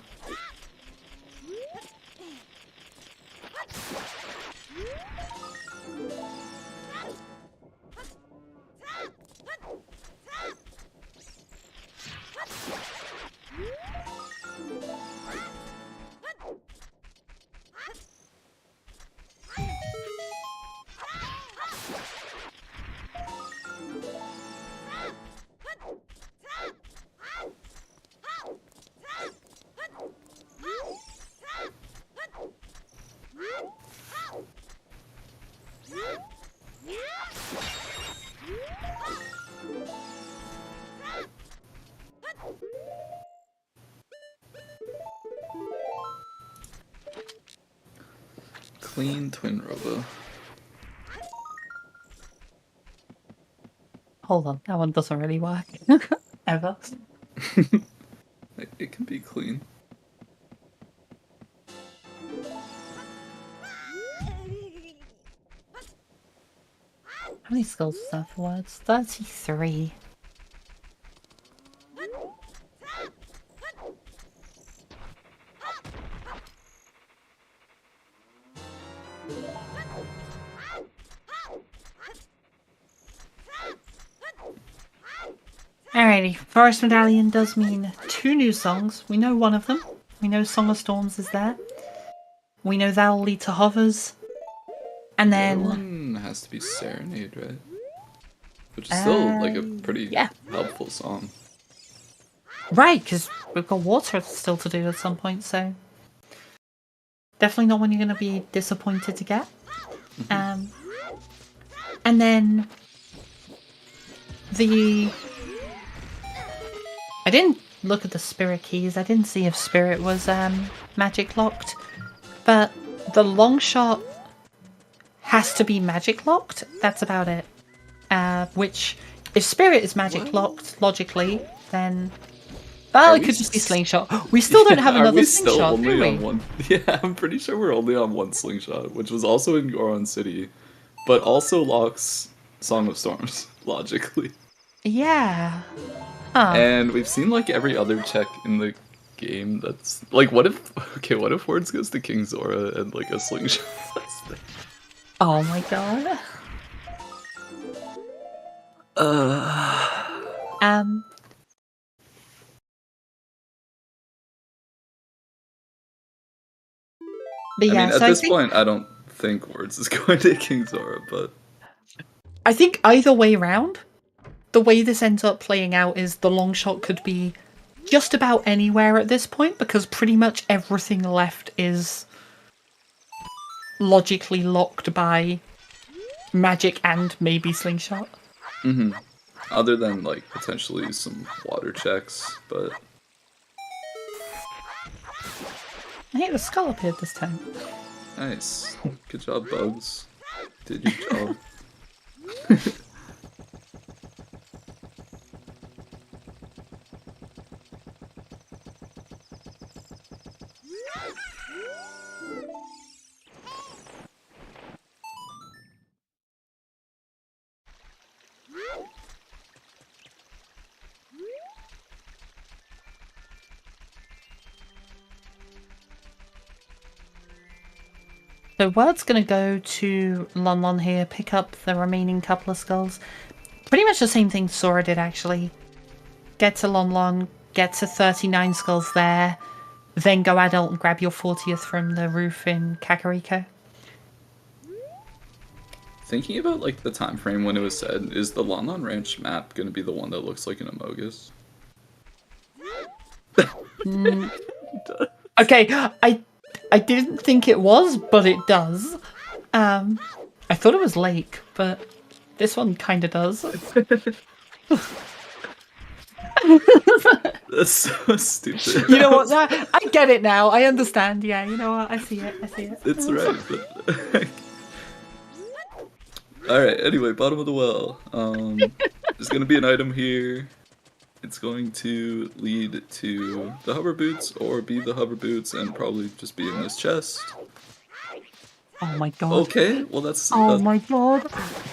Clean twin robo.
Hold on, that one doesn't really work. Ever.
It can be clean.
How many skulls is that for words? 33. Alrighty, Forest Medallion does mean 2 new songs. We know one of them. We know Song of Storms is there. We know that'll lead to Hovers. And
The other
then...
one has to be Serenade, right? Which is still like a pretty helpful song.
Right, because we've got water still to do at some point, so... Definitely not one you're going to be disappointed to get. And then... I didn't look at the spirit keys. I didn't see if spirit was magic locked. But the long shot has to be magic locked. That's about it. Which, if spirit is magic locked, logically, then... Oh, it could just be slingshot. We still don't have another slingshot, do we?
On one? Yeah, I'm pretty sure we're only on one slingshot, which was also in Goron City, but also locks Song of Storms, logically.
Yeah. Huh.
And we've seen like every other check in the game that's like, what if Words goes to King Zora and like a slingshot?
Oh my god. But yeah,
I mean, at this point, I don't think Words is going to King Zora, but
I think either way round, the way this ends up playing out is the long shot could be just about anywhere at this point, because pretty much everything left is logically locked by magic and maybe slingshot.
Other than like potentially some water checks, but
I think the skull appeared this time.
nice. Good job, Bugs. Did your job.
So Word's gonna go to Lon Lon here, pick up the remaining couple of skulls. Pretty much the same thing Sora did, actually. Get to Lon Lon, get to 39 skulls there, then go adult and grab your 40th from the roof in Kakariko.
Thinking about like the time frame when it was said, is the Lon Lon Ranch map going to be the one that looks like an Amogus?
Okay, I didn't think it was, but it does. I thought it was Lake, but this one kind of does.
That's so stupid.
You know what? I get it now. I understand. Yeah, you know what? I see it.
It's right. But... Alright, anyway, bottom of the well. There's going to be an item here. It's going to lead to the hover boots, or be the hover boots, and probably just be in this chest.
Oh my god.
Okay, well that's...
Oh my god.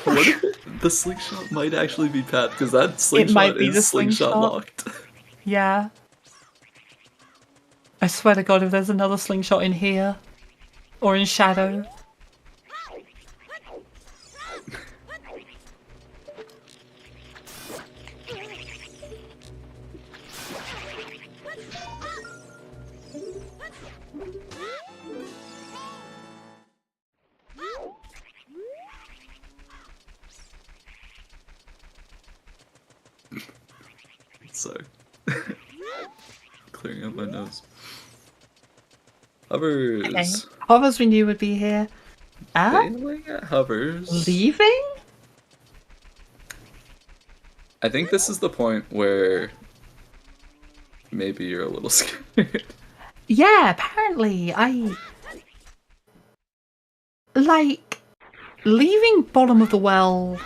What if the slingshot might actually be Pat, because that slingshot
be
is
the
slingshot locked.
Yeah. I swear to god, if there's another slingshot in here, or in Shadow...
Sorry. Clearing out my nose. Hovers.
Okay. Hovers we knew would be here.
Failing at hovers.
Leaving?
I think this is the point where maybe you're a little scared.
Yeah, apparently. like, leaving bottom of the well...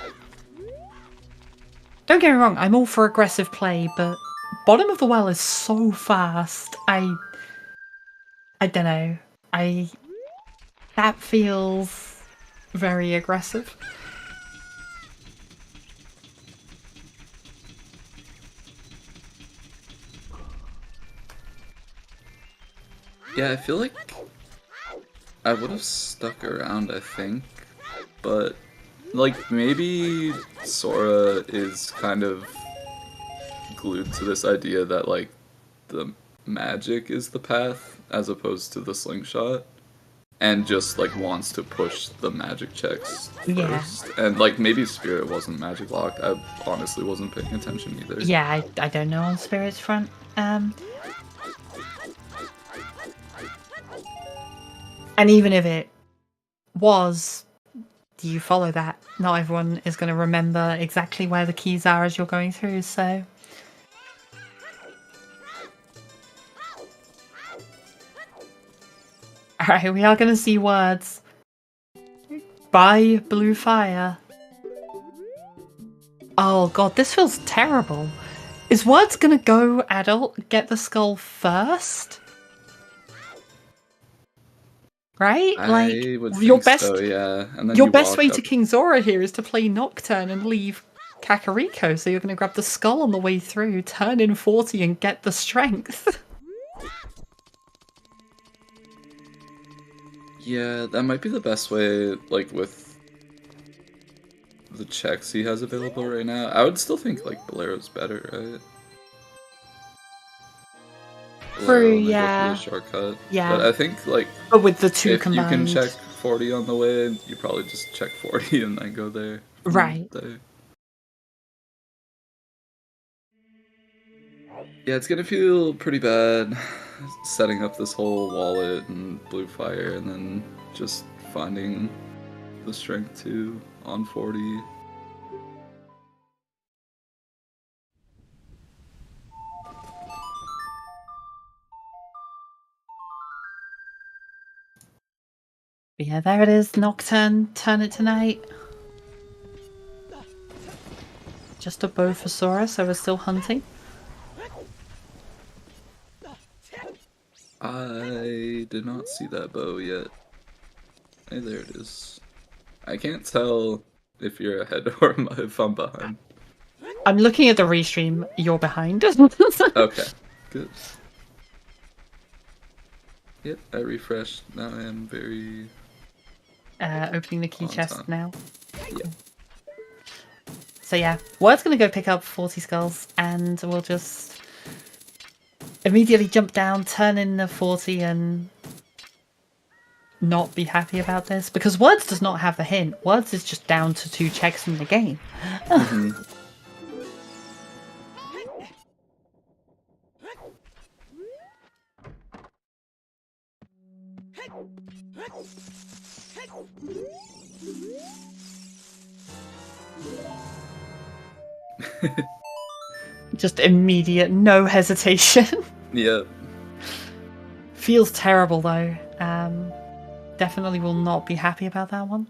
Don't get me wrong, I'm all for aggressive play, but bottom of the well is so fast. I don't know. That feels very aggressive.
Yeah, I feel like I would have stuck around, I think, but like maybe Sora is kind of glued to this idea that like the magic is the path as opposed to the slingshot, and just like wants to push the magic checks first. And like maybe Spirit wasn't magic locked. I honestly wasn't paying attention either.
Yeah, I don't know on Spirit's front. And even if it was, do you follow that? Not everyone is going to remember exactly where the keys are as you're going through, so... Alright, we are going to see words. By Blue Fire. Oh god, this feels terrible. Is words going to go adult, get the skull first? Right? Like,
I would
your
think
best,
so, yeah. And then
your
you
best
walk
way
up...
to King Zora here is to play Nocturne and leave Kakariko, so you're going to grab the skull on the way through, turn in 40 and get the strength.
Yeah, that might be the best way, like, with the checks he has available right now. I would still think, like, Bolero's better, right?
True,
and then
yeah.
go for the shortcut.
Yeah.
But I think, like,
But with the two
if
combined...
you can check 40 on the way, you probably just check 40 and then go there.
Right.
There. Yeah, it's gonna feel pretty bad setting up this whole wallet and Blue Fire and then just finding the strength 2 on 40.
But yeah, there it is. Nocturne, turn it tonight. Just a bow for Sora, so we're still hunting.
I did not see that bow yet. Hey, there it is. I can't tell if you're ahead or if I'm behind.
I'm looking at the restream. You're behind.
Okay, good. Yep, I refreshed. Now I am very...
Opening the key chest
time.
now.
Yeah.
So yeah, Word's gonna go pick up 40 skulls, and we'll just immediately jump down, turn in the 40, and not be happy about this. Because Words does not have the hint. Words is just down to 2 checks in the game.
Mm-hmm.
Just immediate, no hesitation.
Yep.
Feels terrible though. Definitely will not be happy about that one.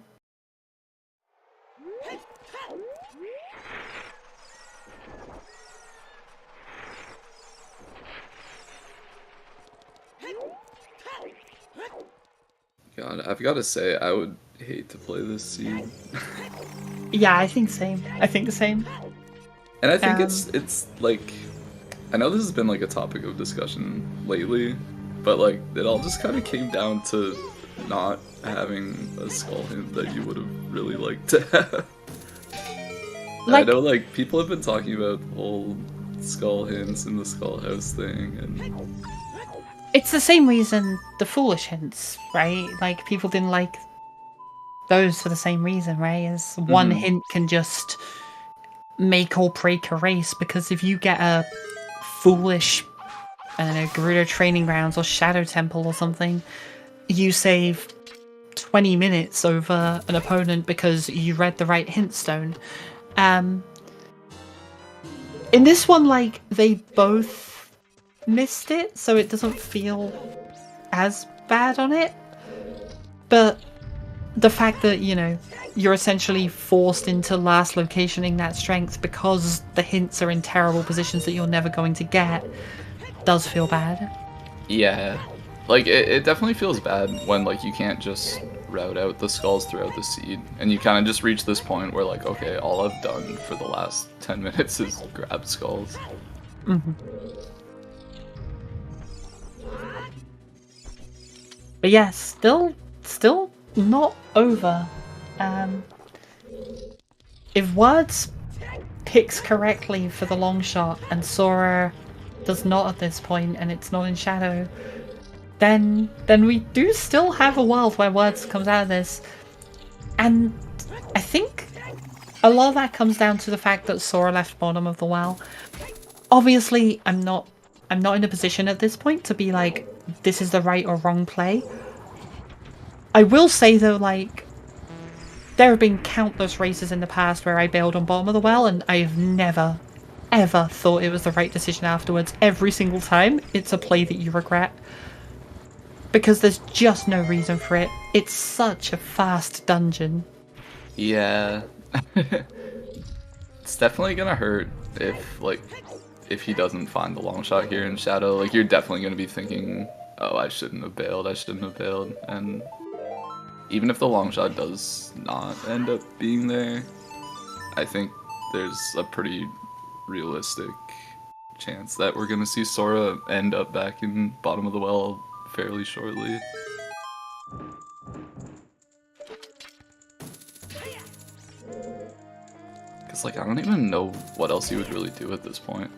God, I've got to say, I would hate to play this seed.
Yeah, I think same. I think the same.
And I think it's like, I know this has been like a topic of discussion lately, but like it all just kind of came down to not having a skull hint that you would have really liked to have.
Like,
I know like people have been talking about the whole skull hints and the skull house thing, and
it's the same reason the foolish hints, right? Like people didn't like those for the same reason, right? As one hint can just make or break a race, because if you get a foolish, I don't know, Gerudo Training Grounds or Shadow Temple or something, you save 20 minutes over an opponent because you read the right hint stone. In this one, like, they both missed it, so it doesn't feel as bad on it. But the fact that, you know, you're essentially forced into last locationing that strength because the hints are in terrible positions that you're never going to get does feel bad.
Yeah, like it definitely feels bad when like you can't just route out the skulls throughout the seed, and you kind of just reach this point where like, okay, all I've done for the last 10 minutes is grab skulls.
But yeah, still not over. If Words picks correctly for the long shot and Sora does not at this point, and it's not in shadow, then we do still have a world where Words comes out of this. And I think a lot of that comes down to the fact that Sora left bottom of the well. Obviously, I'm not in a position at this point to be like, this is the right or wrong play. I will say though, like, there have been countless races in the past where I bailed on bottom of the well, and I've never, ever thought it was the right decision afterwards. Every single time, it's a play that you regret. Because there's just no reason for it. It's such a fast dungeon.
Yeah. It's definitely gonna hurt if he doesn't find the long shot here in shadow. Like, you're definitely gonna be thinking, oh, I shouldn't have bailed, and even if the long shot does not end up being there, I think there's a pretty realistic chance that we're gonna see Sora end up back in bottom of the well fairly shortly. Because, like, I don't even know what else you would really do at this point.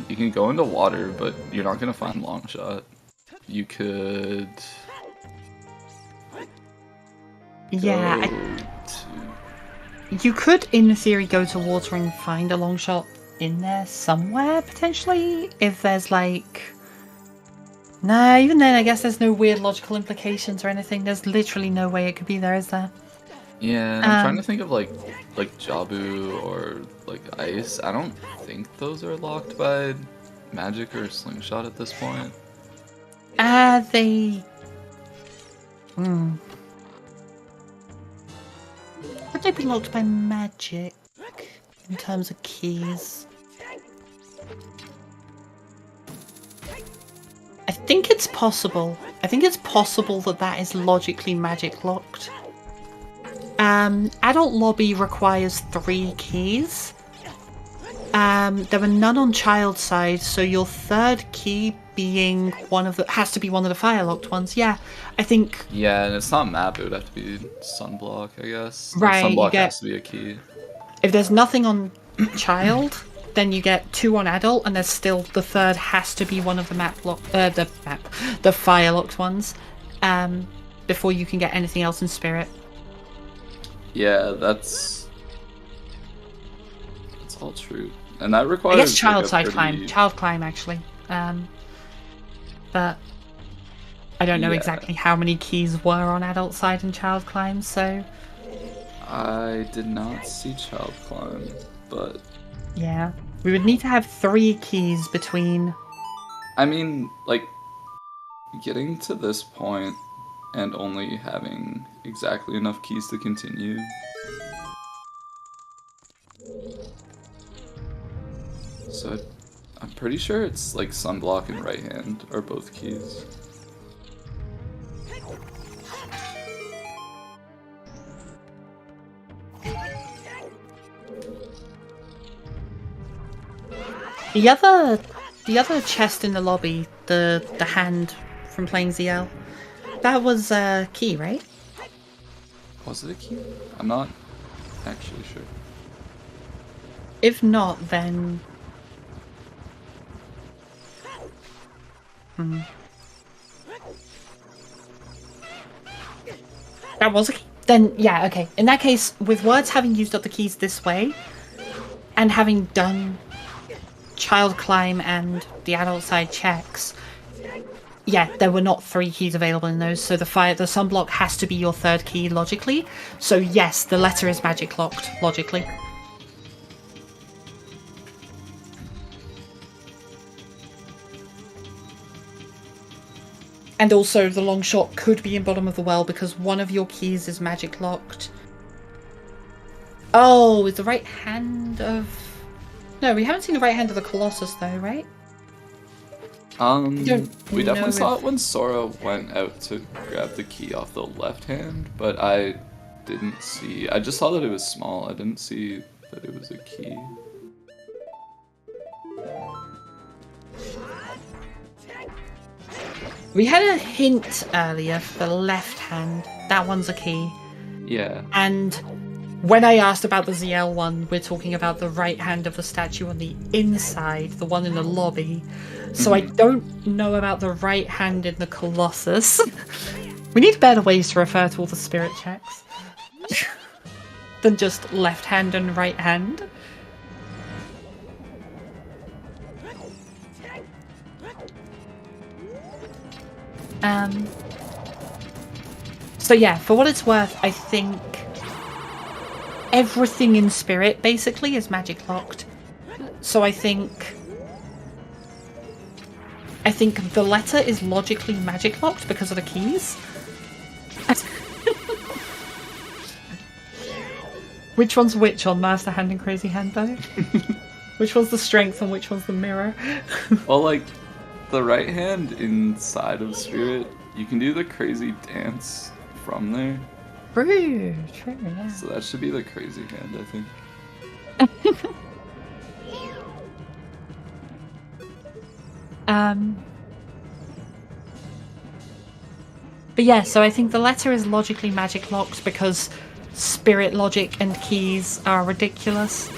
You can go into water, but you're not gonna find long shot. You could...
Yeah, you could, in theory, go to water and find a long shot in there somewhere, potentially, if there's, like... Nah, even then, I guess there's no weird logical implications or anything. There's literally no way it could be there, is there?
Yeah, I'm trying to think of, like Jabu or, like, Ice. I don't think those are locked by magic or slingshot at this point.
They... Would they be locked by magic in terms of keys? I think it's possible. I think it's possible that that is logically magic locked. Adult Lobby requires 3 keys. There were none on child side, so your third key being has to be one of the fire locked ones. Yeah, I think.
Yeah, and it's not map, it would have to be sunblock, I guess.
Right,
sunblock has to be a key.
If there's nothing on child, then you get 2 on adult, and there's still the third has to be one of the fire locked ones, before you can get anything else in spirit.
Yeah, that's all true, and that requires.
I guess child
like,
side
pretty...
child climb actually, but I don't know exactly how many keys were on adult side and child climb, so.
I did not see child climb, but
yeah, we would need to have 3 keys between.
I mean, like, getting to this point and only having exactly enough keys to continue. So I'm pretty sure it's like sunblock and right hand are both keys.
The other chest in the lobby, the hand from playing ZL, that was a key, right?
Was it a key? I'm not actually sure.
If not, then... That was a key? Then, yeah, okay. In that case, with Words having used up the keys this way, and having done child climb and the adult side checks, yeah, there were not 3 keys available in those, so the sunblock has to be your third key logically. So yes, the letter is magic locked logically. And also the long shot could be in bottom of the well because one of your keys is magic locked. Oh, is the right hand of... No, we haven't seen the right hand of the Colossus though, right?
We definitely saw
if-
it when Sora went out to grab the key off the left hand, but I didn't see... I just saw that it was small. I didn't see that it was a key.
We had a hint earlier for the left hand. That one's a key.
Yeah.
And when I asked about the ZL one, we're talking about the right hand of the statue on the inside, the one in the lobby. So I don't know about the right hand in the Colossus. We need better ways to refer to all the spirit checks than just left hand and right hand. So yeah, for what it's worth, I think everything in Spirit basically is magic locked. So I think the letter is logically magic locked because of the keys. Which one's which on Master Hand and Crazy Hand though? Which one's the strength and which one's the mirror?
Well, like, the right hand inside of Spirit, you can do the crazy dance from there.
True, yeah.
So that should be the crazy hand, I think.
But yeah, so I think the letter is logically magic locked because spirit logic and keys are ridiculous.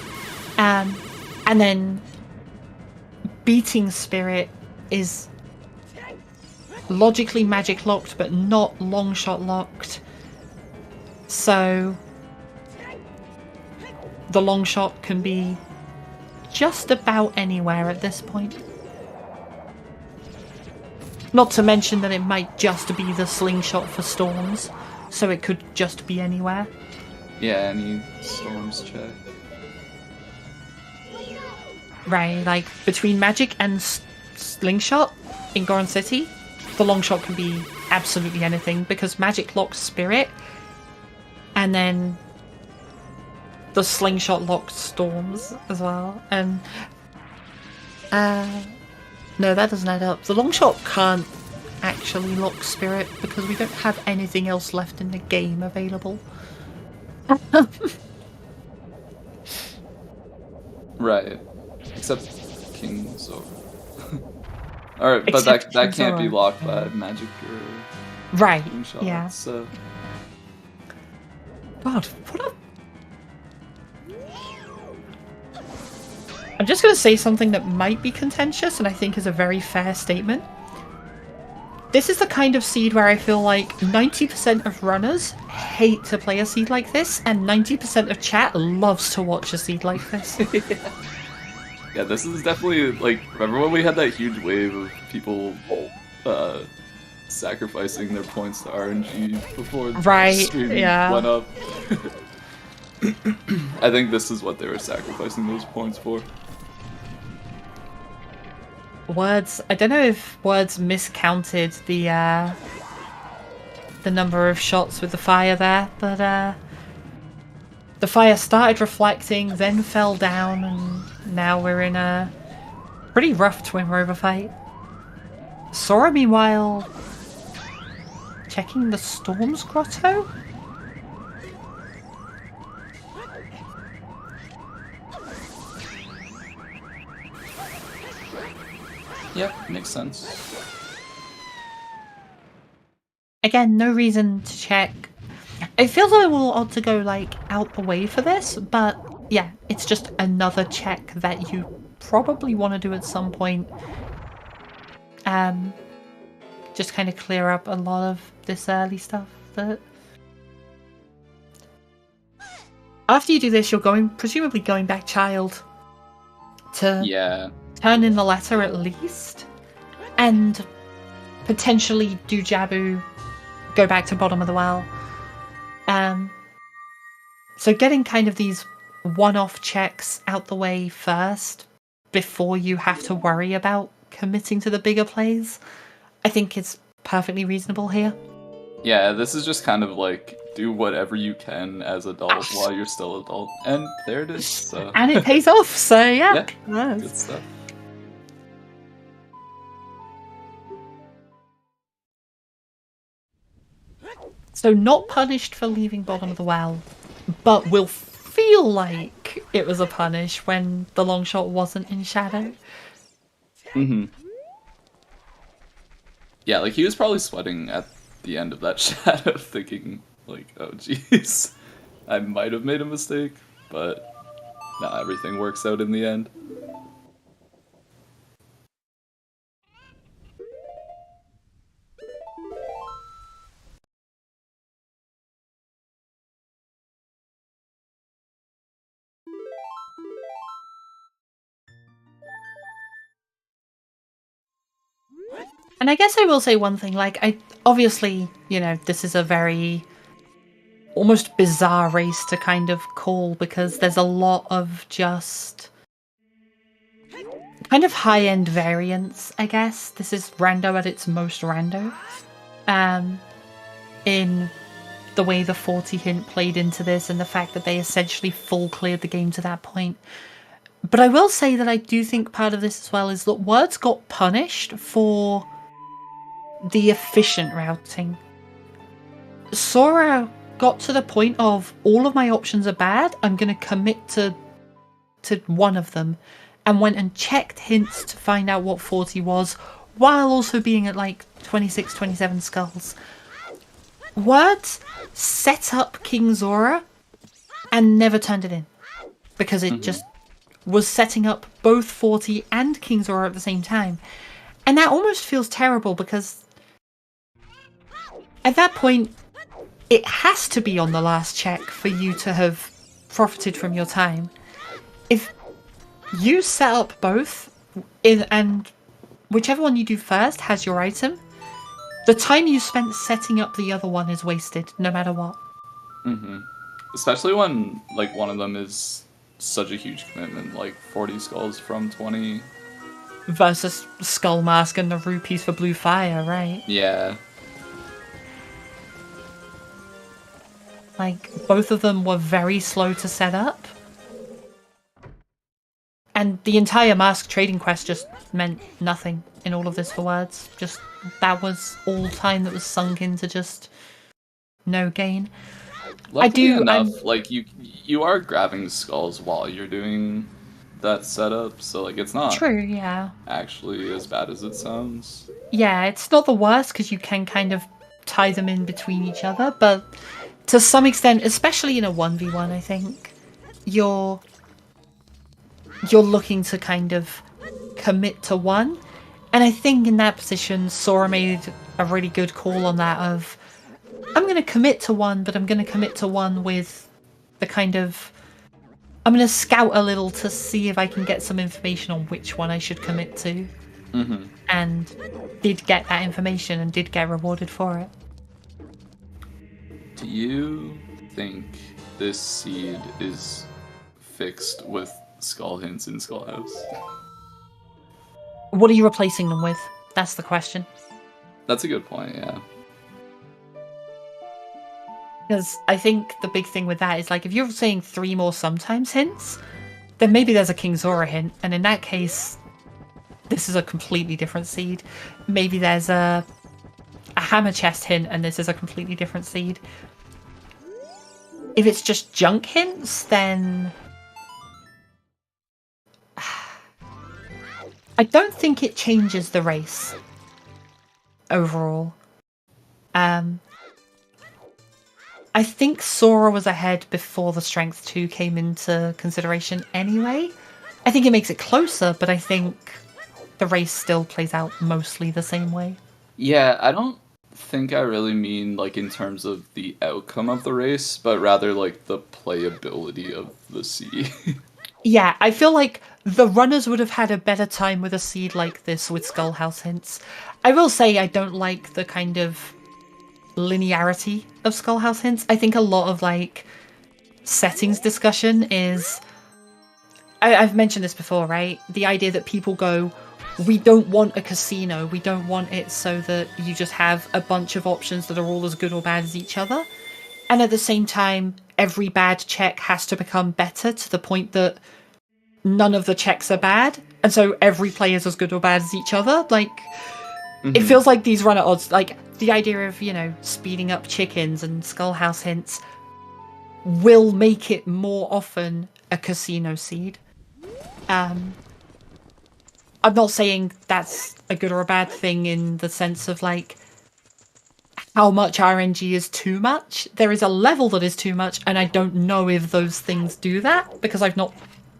And then beating spirit is logically magic locked but not long shot locked. So the long shot can be just about anywhere at this point. Not to mention that it might just be the slingshot for storms, so it could just be anywhere.
Yeah, any storms check.
Right, like between magic and slingshot in Goron City, the long shot can be absolutely anything because magic locks spirit, and then the slingshot locks storms as well. And no, that doesn't add up. The long shot can't actually lock spirit because we don't have anything else left in the game available.
Right. Except King Zora. Alright, but
Except
that
King
can't be
Zora.
locked by magic or
Right,
slingshot,
yeah.
so...
God, what a... I'm just going to say something that might be contentious and I think is a very fair statement. This is the kind of seed where I feel like 90% of runners hate to play a seed like this, and 90% of chat loves to watch a seed like this.
Yeah, this is definitely, like, remember when we had that huge wave of people sacrificing their points to RNG before streaming went up? I think this is what they were sacrificing those points for.
Words, I don't know if Words miscounted the number of shots with the fire there, but the fire started reflecting, then fell down, and now we're in a pretty rough Twin Rover fight. Sora, meanwhile, checking the Storm's Grotto?
Yep, makes sense.
Again, no reason to check. It feels a little odd to go, like, out the way for this, but yeah, it's just another check that you probably want to do at some point. Just kind of clear up a lot of this early stuff that... After you do this, you're presumably going back child to turn in the letter at least, and potentially do Jabu, go back to bottom of the well. So getting kind of these one-off checks out the way first before you have to worry about committing to the bigger plays, I think it's perfectly reasonable here.
Yeah, this is just kind of like do whatever you can as adult while you're still adult, and there it is. So.
And it pays off. So yeah,
good stuff.
So not punished for leaving bottom of the well, but will feel like it was a punish when the long shot wasn't in shadow.
Mm-hmm. Yeah, like he was probably sweating at the end of that shadow, thinking like, "Oh, jeez, I might have made a mistake," but nah, everything works out in the end.
And I guess I will say one thing, like, obviously, you know, this is a very almost bizarre race to kind of call because there's a lot of just kind of high-end variance, I guess. This is rando at its most rando. In the way the 40 hint played into this and the fact that they essentially full cleared the game to that point. But I will say that I do think part of this as well is that Words got punished for the efficient routing. Sora got to the point of all of my options are bad, I'm going to commit to one of them, and went and checked hints to find out what 40 was, while also being at like 26, 27 skulls. Words set up King Zora and never turned it in, because it just was setting up both 40 and King Zora at the same time. And that almost feels terrible because at that point, it has to be on the last check for you to have profited from your time. If you set up both, and whichever one you do first has your item, the time you spent setting up the other one is wasted, no matter what.
Mm-hmm. Especially when, like, one of them is such a huge commitment, like 40 skulls from 20.
Versus Skull Mask and the rupees for Blue Fire, right?
Yeah.
Like, both of them were very slow to set up. And the entire mask trading quest just meant nothing in all of this for Words. Just, that was all time that was sunk into just no gain.
Luckily enough, like, you are grabbing skulls while you're doing that setup, so, like, it's not
true, yeah,
actually as bad as it sounds.
Yeah, it's not the worst because you can kind of tie them in between each other, but to some extent, especially in a 1v1, I think, you're looking to kind of commit to one. And I think in that position, Sora made a really good call on that of, I'm going to commit to one, but I'm going to commit to one with the kind of, I'm going to scout a little to see if I can get some information on which one I should commit to.
Mm-hmm.
And did get that information and did get rewarded for it.
Do you think this seed is fixed with skull hints in Skullhouse?
What are you replacing them with? That's the question.
That's a good point, yeah.
Because I think the big thing with that is, like, if you're saying 3 more sometimes hints, then maybe there's a King Zora hint, and in that case, this is a completely different seed. Maybe there's a hammer chest hint, and this is a completely different seed. If it's just junk hints, then I don't think it changes the race overall. I think Sora was ahead before the Strength 2 came into consideration anyway. I think it makes it closer, but I think the race still plays out mostly the same way.
Yeah, I don't think I really mean, like, in terms of the outcome of the race, but rather, like, the playability of the seed.
Yeah, I feel like the runners would have had a better time with a seed like this with Skullhouse hints. I will say I don't like the kind of linearity of Skullhouse hints. I think a lot of, like, settings discussion is... I've mentioned this before, right? The idea that people go, we don't want a casino. We don't want it so that you just have a bunch of options that are all as good or bad as each other. And at the same time, every bad check has to become better to the point that none of the checks are bad. And so every player is as good or bad as each other. Like, it feels like these run at odds. Like, the idea of, you know, speeding up chickens and Skullhouse hints will make it more often a casino seed. I'm not saying that's a good or a bad thing in the sense of, like, how much RNG is too much. There is a level that is too much, and I don't know if those things do that, because I've not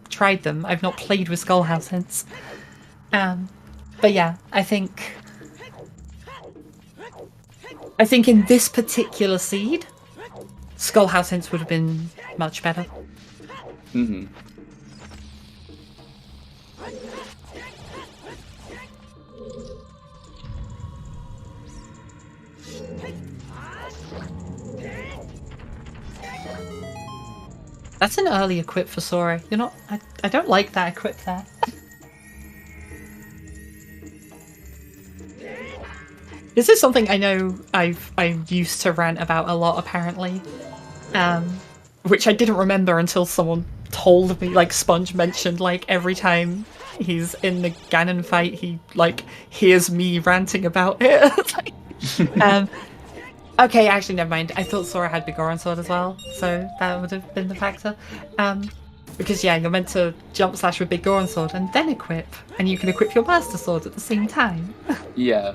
tried them. I've not played with Skullhouse hints. But yeah, I think in this particular seed, Skullhouse hints would have been much better.
Mm-hmm.
That's an early equip for Sora. You're not. I don't like that equip there. This is something I know I used to rant about a lot, apparently, which I didn't remember until someone told me. Like Sponge mentioned, like every time he's in the Ganon fight, he like hears me ranting about it. Okay, actually, never mind. I thought Sora had Bigoron Sword as well, so that would have been the factor. Because yeah, you're meant to jump slash with Bigoron Sword and then equip, and you can equip your Master Sword at the same time.
Yeah.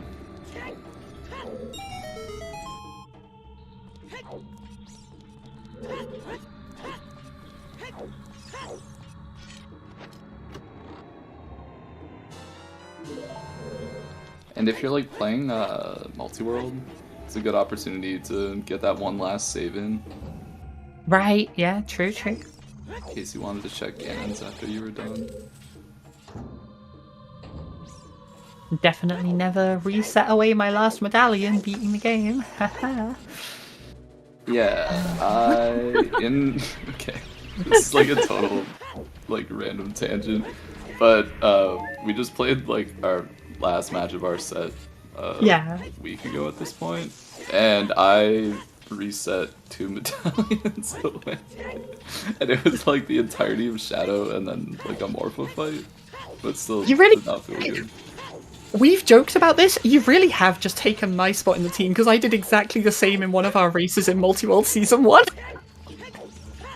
And if you're like playing multi-world, it's a good opportunity to get that one last save in.
Right, yeah, true.
In case you wanted to check cannons after you were done.
Definitely never reset away my last medallion beating the game.
Yeah, okay. This is like a total like random tangent. But we just played like our last match of our set a week ago at this point, and I reset 2 medallions away, and it was like the entirety of Shadow and then like a Morpho fight, but still
You really
did not feel good.
We've joked about this. You really have just taken my spot in the team, because I did exactly the same in one of our races in Multi-World Season 1.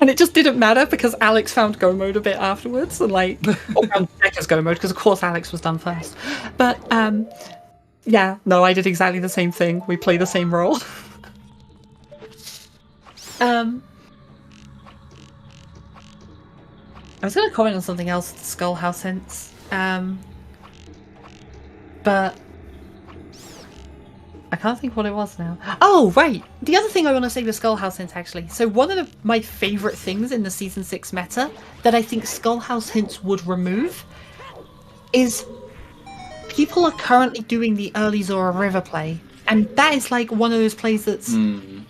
And it just didn't matter because Alex found Go Mode a bit afterwards, and like, or found Becca's Go Mode, because of course Alex was done first. But yeah, no, I did exactly the same thing. We play the same role. I was going to comment on something else, Skullhouse hints, but I can't think what it was now. Oh, right! The other thing I want to say with Skullhouse hints, actually. So one of my favourite things in the Season 6 meta that I think Skullhouse hints would remove is people are currently doing the early Zora River play. And that is like one of those plays that's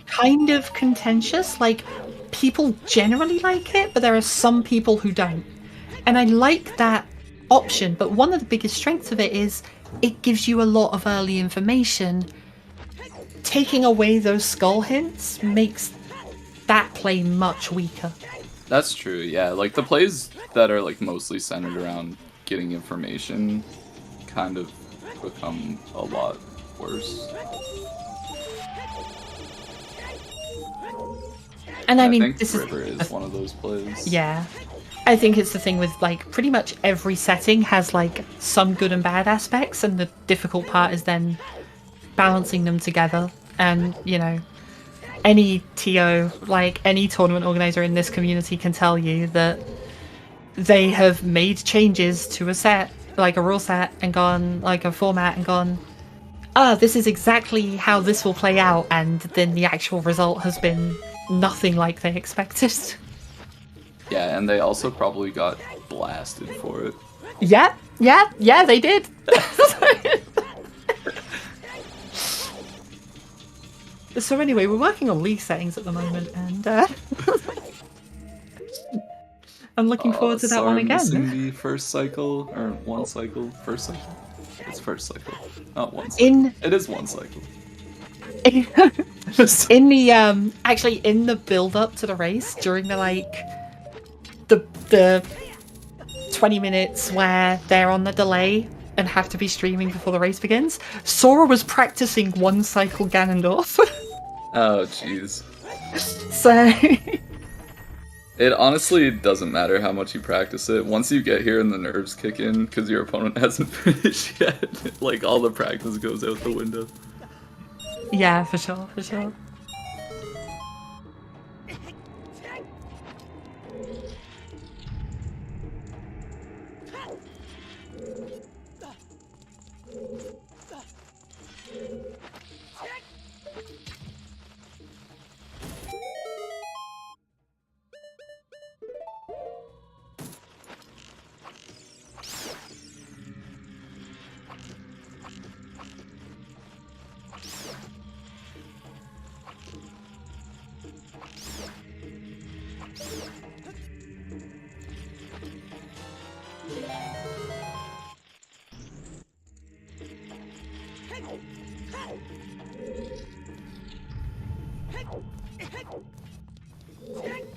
kind of contentious. Like, people generally like it, but there are some people who don't. And I like that option, but one of the biggest strengths of it is it gives you a lot of early information. Taking away those skull hints makes that play much weaker.
That's true, yeah. Like, the plays that are like mostly centered around getting information kind of become a lot worse.
And I mean,
think
this
River is one of those plays.
Yeah. I think it's the thing with, like, pretty much every setting has, like, some good and bad aspects, and the difficult part is then balancing them together. And, you know, any TO, like, any tournament organizer in this community can tell you that they have made changes to a set, like a rule set, and gone, like, a format, and gone, this is exactly how this will play out, and then the actual result has been nothing like they expected.
Yeah, and they also probably got blasted for it.
Yeah, they did. So anyway, we're working on league settings at the moment, and I'm looking forward to that one
Sorry, missing
again.
the first cycle, or one cycle. First cycle? It's first cycle. Not one cycle. It is one cycle.
In the actually in the build up to the race, during the 20 minutes where they're on the delay and have to be streaming before the race begins, Sora was practicing one cycle Ganondorf.
Oh, jeez.
So
It honestly doesn't matter how much you practice it. Once you get here and the nerves kick in because your opponent hasn't finished yet, like all the practice goes out the window.
yeah, for sure, for sure.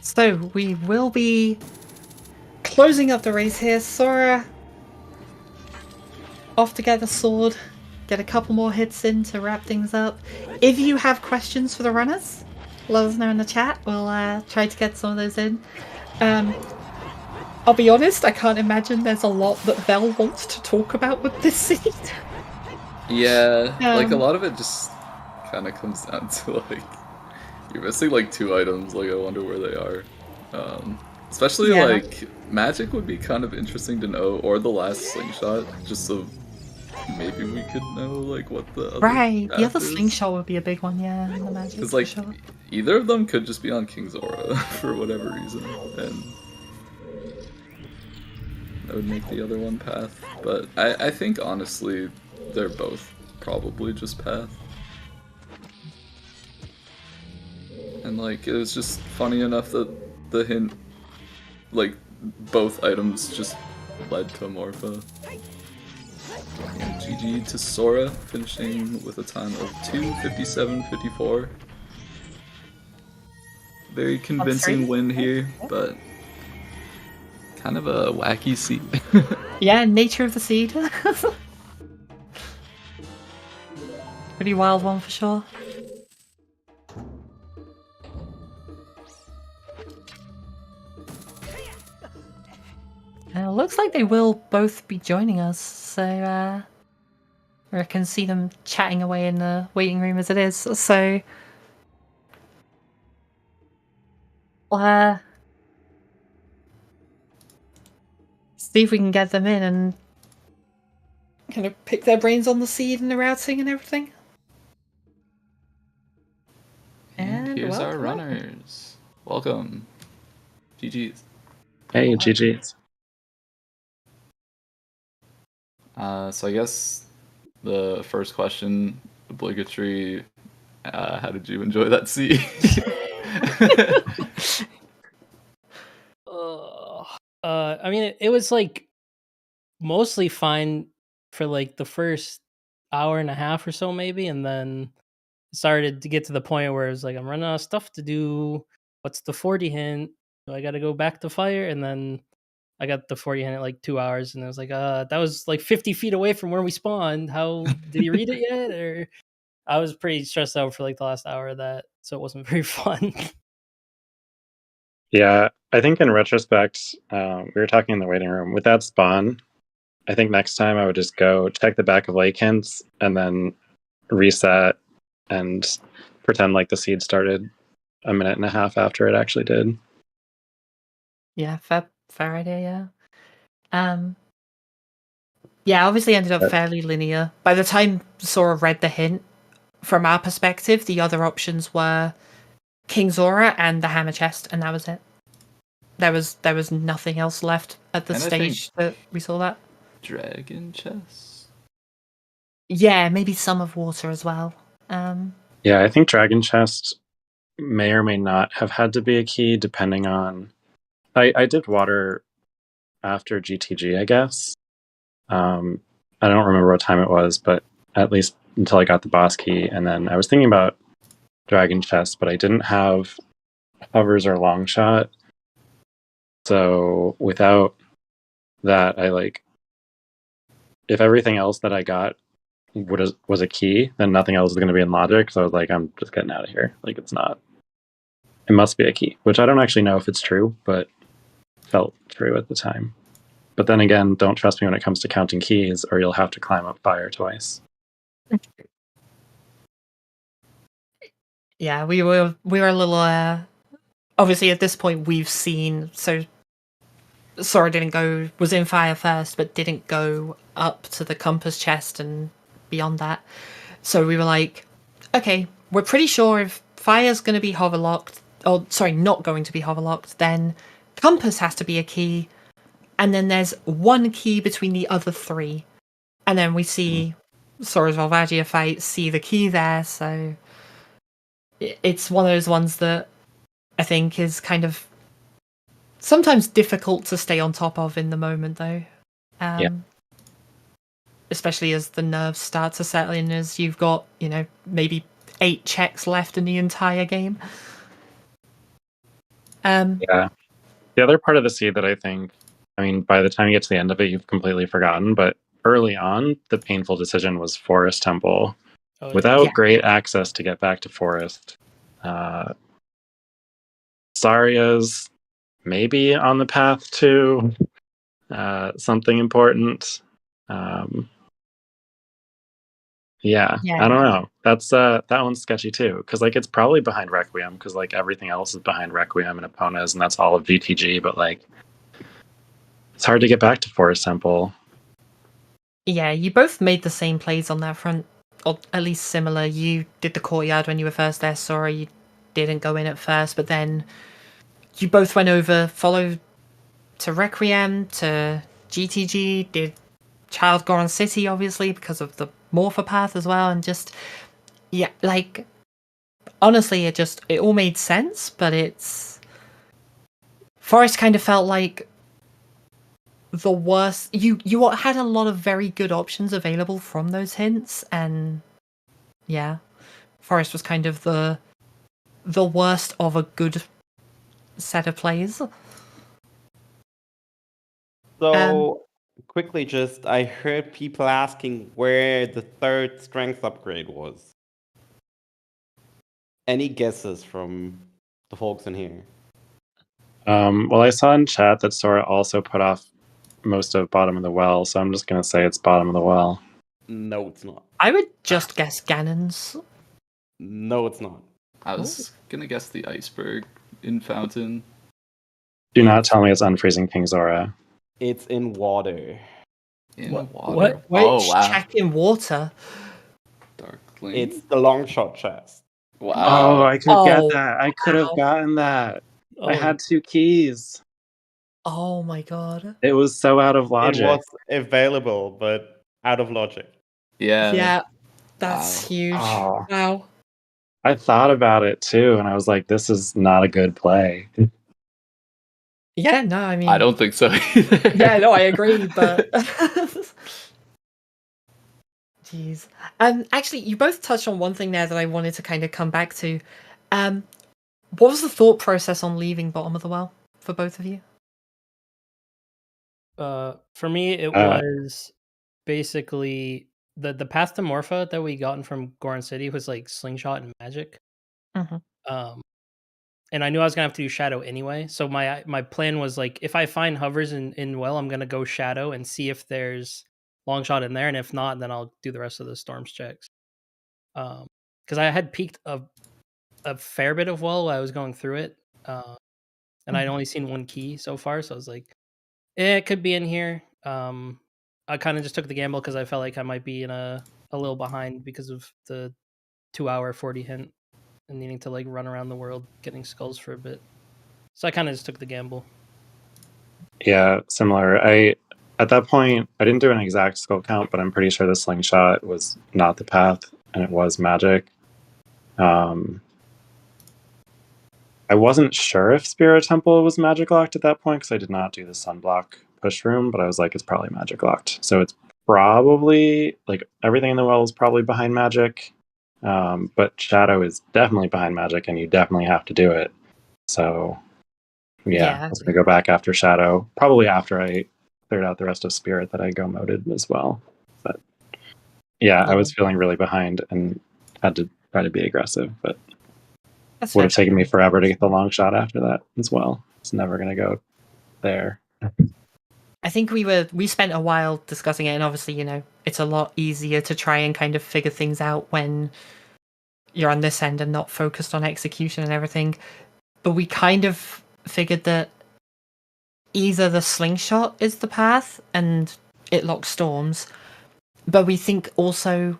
So we will be closing up the race here. Sora off to get the sword, get a couple more hits in to wrap things up. If you have questions for the runners, let us know in the chat. We'll try to get some of those in. I'll be honest, I can't imagine there's a lot that Vel wants to talk about with this seed.
Yeah, like a lot of it just kind of comes down to like you're missing like 2 items. Like I wonder where they are. Especially like magic would be kind of interesting to know, or the last slingshot, just so maybe we could know like what the other
The other
is.
slingshot would be a big one, yeah. The magic.
Because like
sure.
either of them could just be on King Zora for whatever reason, and that would make the other one path. But I think honestly they're both probably just path. And like it was just funny enough that the hint, like both items just led to Morpha. And GG to Sora, finishing with a time of 2:57.54. Very convincing win here, but kind of a wacky seed.
Yeah, nature of the seed. Pretty wild one for sure. Looks like they will both be joining us, so I can see them chatting away in the waiting room as it is. So see if we can get them in and kind of pick their brains on the seed and the routing and everything.
And here's our runners. Welcome. GG's.
Hey, GG's.
So I guess the first question, obligatory, how did you enjoy that seed?
I mean, it was like mostly fine for like the first hour and a half or so, maybe, and then it started to get to the point where it was like I'm running out of stuff to do. What's the 40 hint? Do I got to go back to fire? And then I got the 40 hint at like 2 hours, and I was like, that was like 50 feet away from where we spawned. How did he read it yet? Or I was pretty stressed out for like the last hour of that, so it wasn't very fun.
Yeah, I think in retrospect, we were talking in the waiting room. With that spawn, I think next time I would just go check the back of lake hints and then reset and pretend like the seed started a minute and a half after it actually did.
Yeah, fair idea, yeah. Yeah, obviously ended up fairly linear. By the time Sora read the hint, from our perspective, the other options were King Zora and the hammer chest, and that was it. There was nothing else left at the stage that we saw that.
Dragon chest?
Yeah, maybe some of water as well.
Yeah, I think Dragon Chest may or may not have had to be a key depending on I did water after GTG, I guess. I don't remember what time it was, but at least until I got the boss key, and then I was thinking about Dragon Chest, but I didn't have hovers or long shot. So without that, if everything else that I got was a key, then nothing else is going to be in logic. So I was like, I'm just getting out of here. Like, it's not. It must be a key, which I don't actually know if it's true, but felt true at the time. But then again, don't trust me when it comes to counting keys, or you'll have to climb up fire twice.
Yeah, we were a little. Obviously, at this point, we've seen Sora was in fire first, but didn't go up to the compass chest and beyond that. So we were like, okay, we're pretty sure if fire's going to be hover locked, not going to be hover locked, then compass has to be a key, and then there's one key between the other three, and then we see Sora's Volvagia fight, see the key there. So it's one of those ones that I think is kind of sometimes difficult to stay on top of in the moment, though.
Yeah.
Especially as the nerves start to settle in, as you've got, maybe 8 checks left in the entire game.
Yeah. The other part of the seed that by the time you get to the end of it, you've completely forgotten, but early on, the painful decision was Forest Temple. Without great access to get back to Forest, Saria's maybe on the path to something important. I don't know. That's that one's sketchy too, because it's probably behind Requiem, because everything else is behind Requiem and Epona's, and that's all of GTG. But it's hard to get back to Forest Temple.
Yeah, you both made the same plays on that front, or at least similar. You did the courtyard when you were first there, Sora. You didn't go in at first, but then you both went over, followed to Requiem, to GTG, did Child Goron City, obviously, because of the Morpher path as well, and just, honestly, it all made sense, but Forest kind of felt like the worst. You had a lot of very good options available from those hints, and Forest was kind of the worst of a good set of plays.
So quickly, I heard people asking where the 3rd strength upgrade was. Any guesses from the folks in here?
Well, I saw in chat that Sora also put off most of Bottom of the Well, so I'm just going to say it's Bottom of the Well.
No, it's not.
I would just guess Ganon's.
No, it's not.
I was going to guess the iceberg in Fountain.
Do not tell me it's Unfreezing King Zora.
It's in water.
Water?
Which check in water?
Darkling?
It's the long shot chest.
Wow.
Oh, I could get that. I could have gotten that. I had 2 keys.
Oh my god.
It was so out of logic.
It was available, but out of logic.
Yeah.
Yeah, that's huge.
Oh.
Wow.
I thought about it too, and I was like, this is not a good play.
Yeah, no, I mean...
I don't think so either.
Yeah, no, I agree, but... Jeez. Actually, you both touched on one thing there that I wanted to kind of come back to. What was the thought process on leaving Bottom of the Well for both of you?
For me, it was basically the path to Morpha that we gotten from Goron City was slingshot and magic.
Mm-hmm.
And I knew I was gonna have to do Shadow anyway. So my plan was if I find hovers in Well, I'm gonna go Shadow and see if there's long shot in there, and if not, then I'll do the rest of the Storms checks. Because I had peeked a fair bit of Well while I was going through it, and I'd only seen 1 key so far, so I was like, it could be in here. I kind of just took the gamble because I felt like I might be in a little behind because of the 2-hour 40 hint and needing to run around the world getting skulls for a bit. So I kind of just took the gamble.
Yeah, similar. At that point, I didn't do an exact skull count, but I'm pretty sure the slingshot was not the path, and it was magic. I wasn't sure if Spirit Temple was magic locked at that point because I did not do the sunblock push room, but I was like, it's probably magic locked. So it's probably like everything in the well is probably behind magic, but Shadow is definitely behind magic, and you definitely have to do it. So yeah, I was gonna go back after Shadow, probably after I cleared out the rest of Spirit that I go moded as well. But yeah, I was feeling really behind and had to try to be aggressive, but would have taken me forever to get the long shot after that as well. It's never going to go there.
I think we spent a while discussing it, and obviously, you know, it's a lot easier to try and kind of figure things out when you're on this end and not focused on execution and everything. But we kind of figured that either the slingshot is the path and it locks storms, but we think also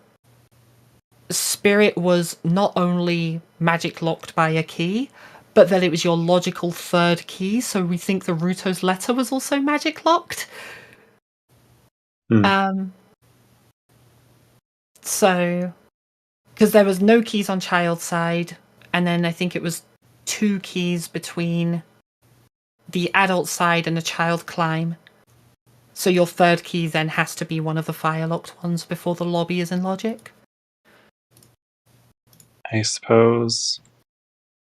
Spirit was not only magic locked by a key, but that it was your logical third key, so we think the Ruto's letter was also magic locked. So, because there was no keys on child's side, and then I think it was 2 keys between the adult side and the child climb. So your third key then has to be one of the fire locked ones before the lobby is in logic.
I suppose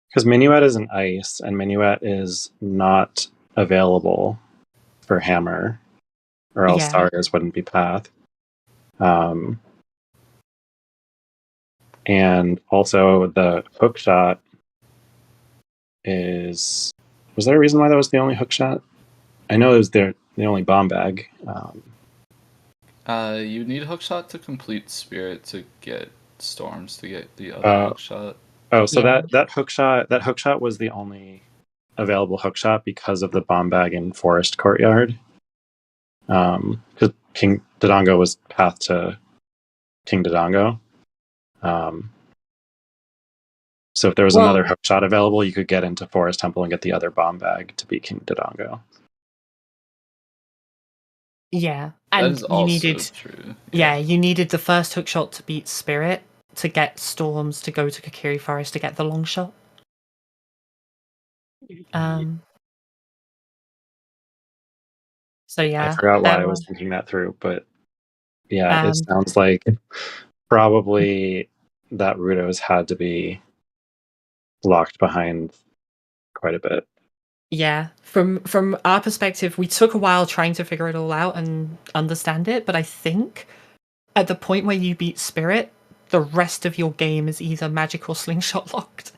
because Minuet is an ice, and Minuet is not available for hammer, or else Stars wouldn't be path. And also the hook shot is... Was there a reason why that was the only hook shot? I know it was the only bomb bag.
You need hook shot to complete Spirit to get storms to get the other hook shot.
Oh, so that hook shot was the only available hook shot because of the bomb bag in Forest Courtyard. Because King Dodongo was path to King Dodongo. So if there was another hook shot available, you could get into Forest Temple and get the other bomb bag to beat King Dodongo.
Yeah, and
that is also true.
Yeah, you needed the first hook shot to beat Spirit to get Storms to go to Kakiri Forest to get the long shot. So yeah,
I forgot why I was thinking that through, but yeah, it sounds like probably that Ruto's had to be locked behind quite a bit.
Yeah, from our perspective, we took a while trying to figure it all out and understand it, but I think at the point where you beat Spirit, the rest of your game is either magic or slingshot locked.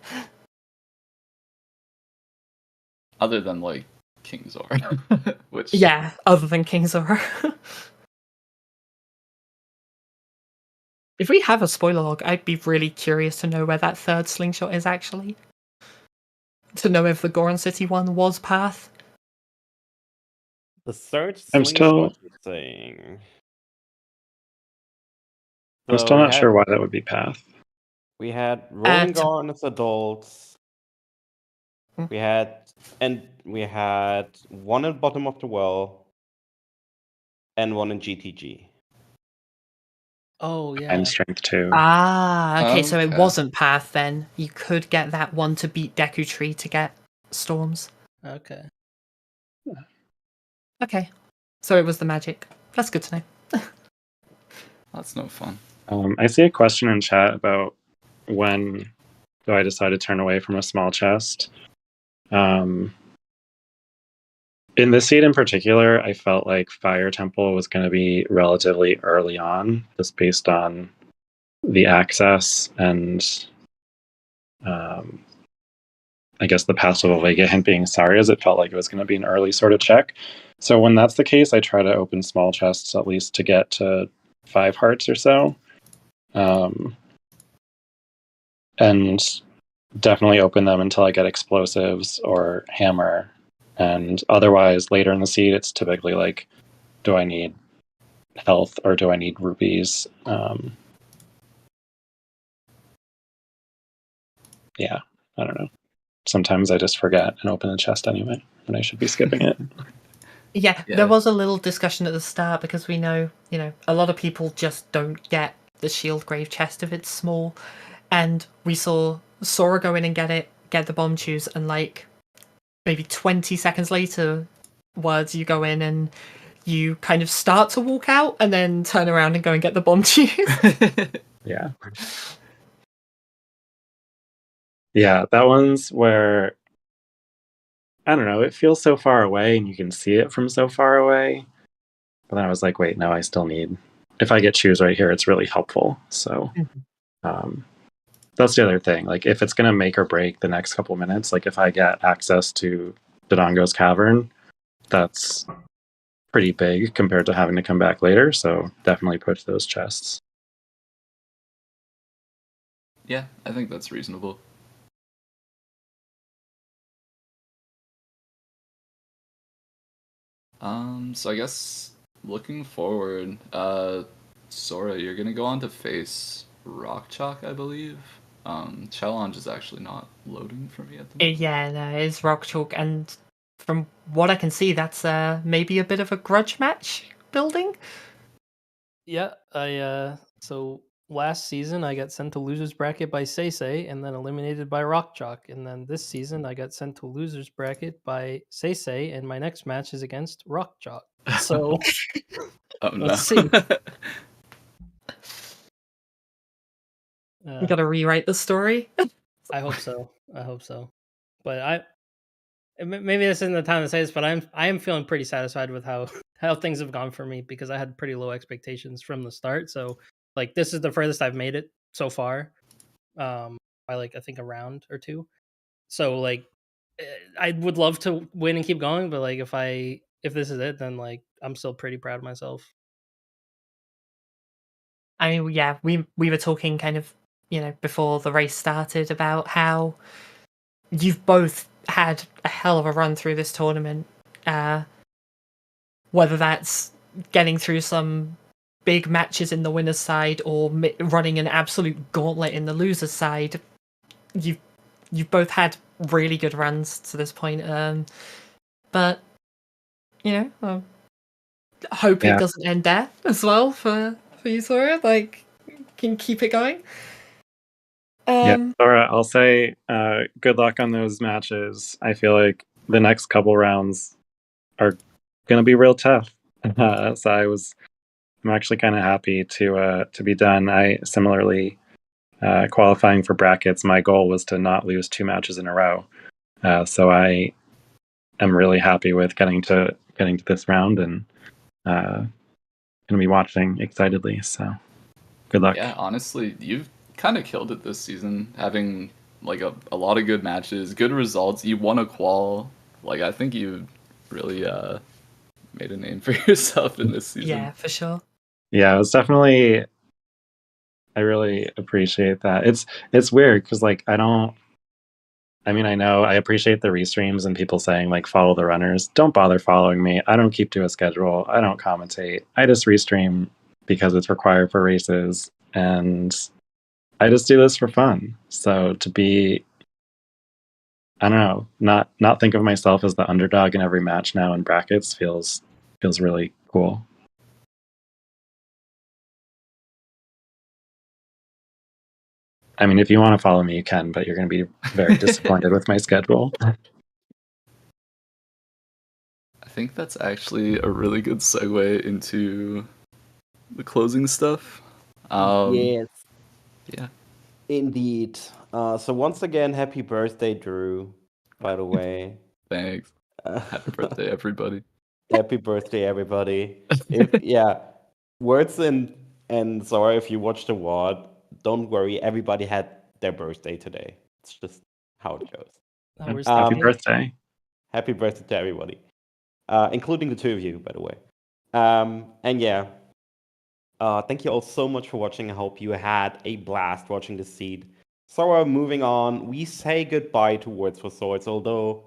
Other than like King Zora, which
other than King Zora. If we have a spoiler log, I'd be really curious to know where that third slingshot is actually. To know if the Goron City one was path.
The third slingshot thing.
I'm still not sure why that would be path.
We had Rolling Goron as adults. We had one at the bottom of the well and one in GTG.
Oh, yeah.
And strength 2.
Okay, so it wasn't path then. You could get that one to beat Deku Tree to get storms.
Okay.
Okay. So it was the magic. That's good to know.
That's no fun.
I see a question in chat about when do I decide to turn away from a small chest. In this seed in particular, I felt like Fire Temple was going to be relatively early on, just based on the access and I guess the passive of Vega hint being Saria's. It felt like it was going to be an early sort of check. So when that's the case, I try to open small chests at least to get to 5 hearts or so. And definitely open them until I get explosives or hammer. And otherwise, later in the seed, it's typically like, do I need health or do I need rupees? Yeah, I don't know. Sometimes I just forget and open the chest anyway, when I should be skipping it.
Yeah, there was a little discussion at the start because we know, a lot of people just don't get the Shield Grave chest if it's small. And we saw Sora go in and get it, get the bomb choose, and like maybe 20 seconds later, words you go in and you kind of start to walk out and then turn around and go and get the bomb choose.
Yeah. Yeah, that one's where, I don't know, it feels so far away and you can see it from so far away. But then I was like, wait, no, I still need, if I get choose right here, it's really helpful. So that's the other thing. Like, if it's going to make or break the next couple minutes, like if I get access to Dodongo's Cavern, that's pretty big compared to having to come back later. So definitely push those chests.
Yeah, I think that's reasonable. So I guess looking forward, Sora, you're gonna go on to face Rock Chalk, I believe. Challenge is actually not loading for me at the moment.
Yeah, no, it's Rock Chalk, and from what I can see, that's maybe a bit of a grudge match building.
Yeah, so last season I got sent to losers bracket by Say and then eliminated by Rock Chalk, and then this season I got sent to losers bracket by Say and my next match is against Rock Chalk. So
Oh no.
let's see.
You gotta rewrite the story.
I hope so. But maybe this isn't the time to say this, but I am feeling pretty satisfied with how things have gone for me, because I had pretty low expectations from the start. So like this is the furthest I've made it so far, by like I think a round or two. So like I would love to win and keep going, but like if this is it, then like I'm still pretty proud of myself.
I mean, yeah, we were talking kind of, before the race started about how you've both had a hell of a run through this tournament. Whether that's getting through some big matches in the winner's side or running an absolute gauntlet in the loser's side, you've both had really good runs to this point. But hope it doesn't end there as well for you, Sora. Like, can keep it going.
Sora, I'll say good luck on those matches. I feel like the next couple rounds are going to be real tough. So I'm actually kind of happy to be done. I similarly qualifying for brackets, my goal was to not lose 2 matches in a row. So I am really happy with getting to this round, and going to be watching excitedly. So good luck.
Yeah, honestly, you've kind of killed it this season, having like a lot of good matches, good results. You won a qual. Like, I think you really made a name for yourself in this season.
Yeah, for sure.
Yeah, it was definitely. I really appreciate that. It's weird because like I know I appreciate the restreams and people saying like follow the runners. Don't bother following me. I don't keep to a schedule. I don't commentate. I just restream because it's required for races, and I just do this for fun. So to be, I don't know, not think of myself as the underdog in every match now in brackets feels really cool. I mean, if you want to follow me, you can, but you're going to be very disappointed with my schedule.
I think that's actually a really good segue into the closing stuff.
Yes.
Yeah.
Indeed. So once again, happy birthday, Drew, by the way.
Thanks. Happy birthday, everybody.
Happy birthday, everybody. Words and Zora, if you watched the WOD, don't worry, everybody had their birthday today. It's just how it goes.
Happy birthday.
Happy birthday to everybody. Including the 2 of you, by the way. Thank you all so much for watching. I hope you had a blast watching the seed. So moving on, we say goodbye to Words for Swords, although,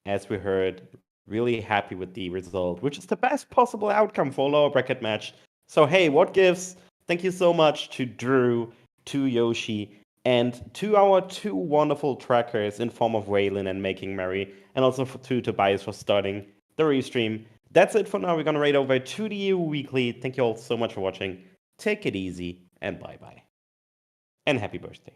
as we heard, really happy with the result, which is the best possible outcome for a lower bracket match. So hey, what gives? Thank you so much to Drew, to Yoshi, and to our 2 wonderful trackers in form of Waylon and Making Merry, and also to Tobias for starting the restream. That's it for now. We're going to raid over to the EU Weekly. Thank you all so much for watching. Take it easy, and bye-bye. And happy birthday.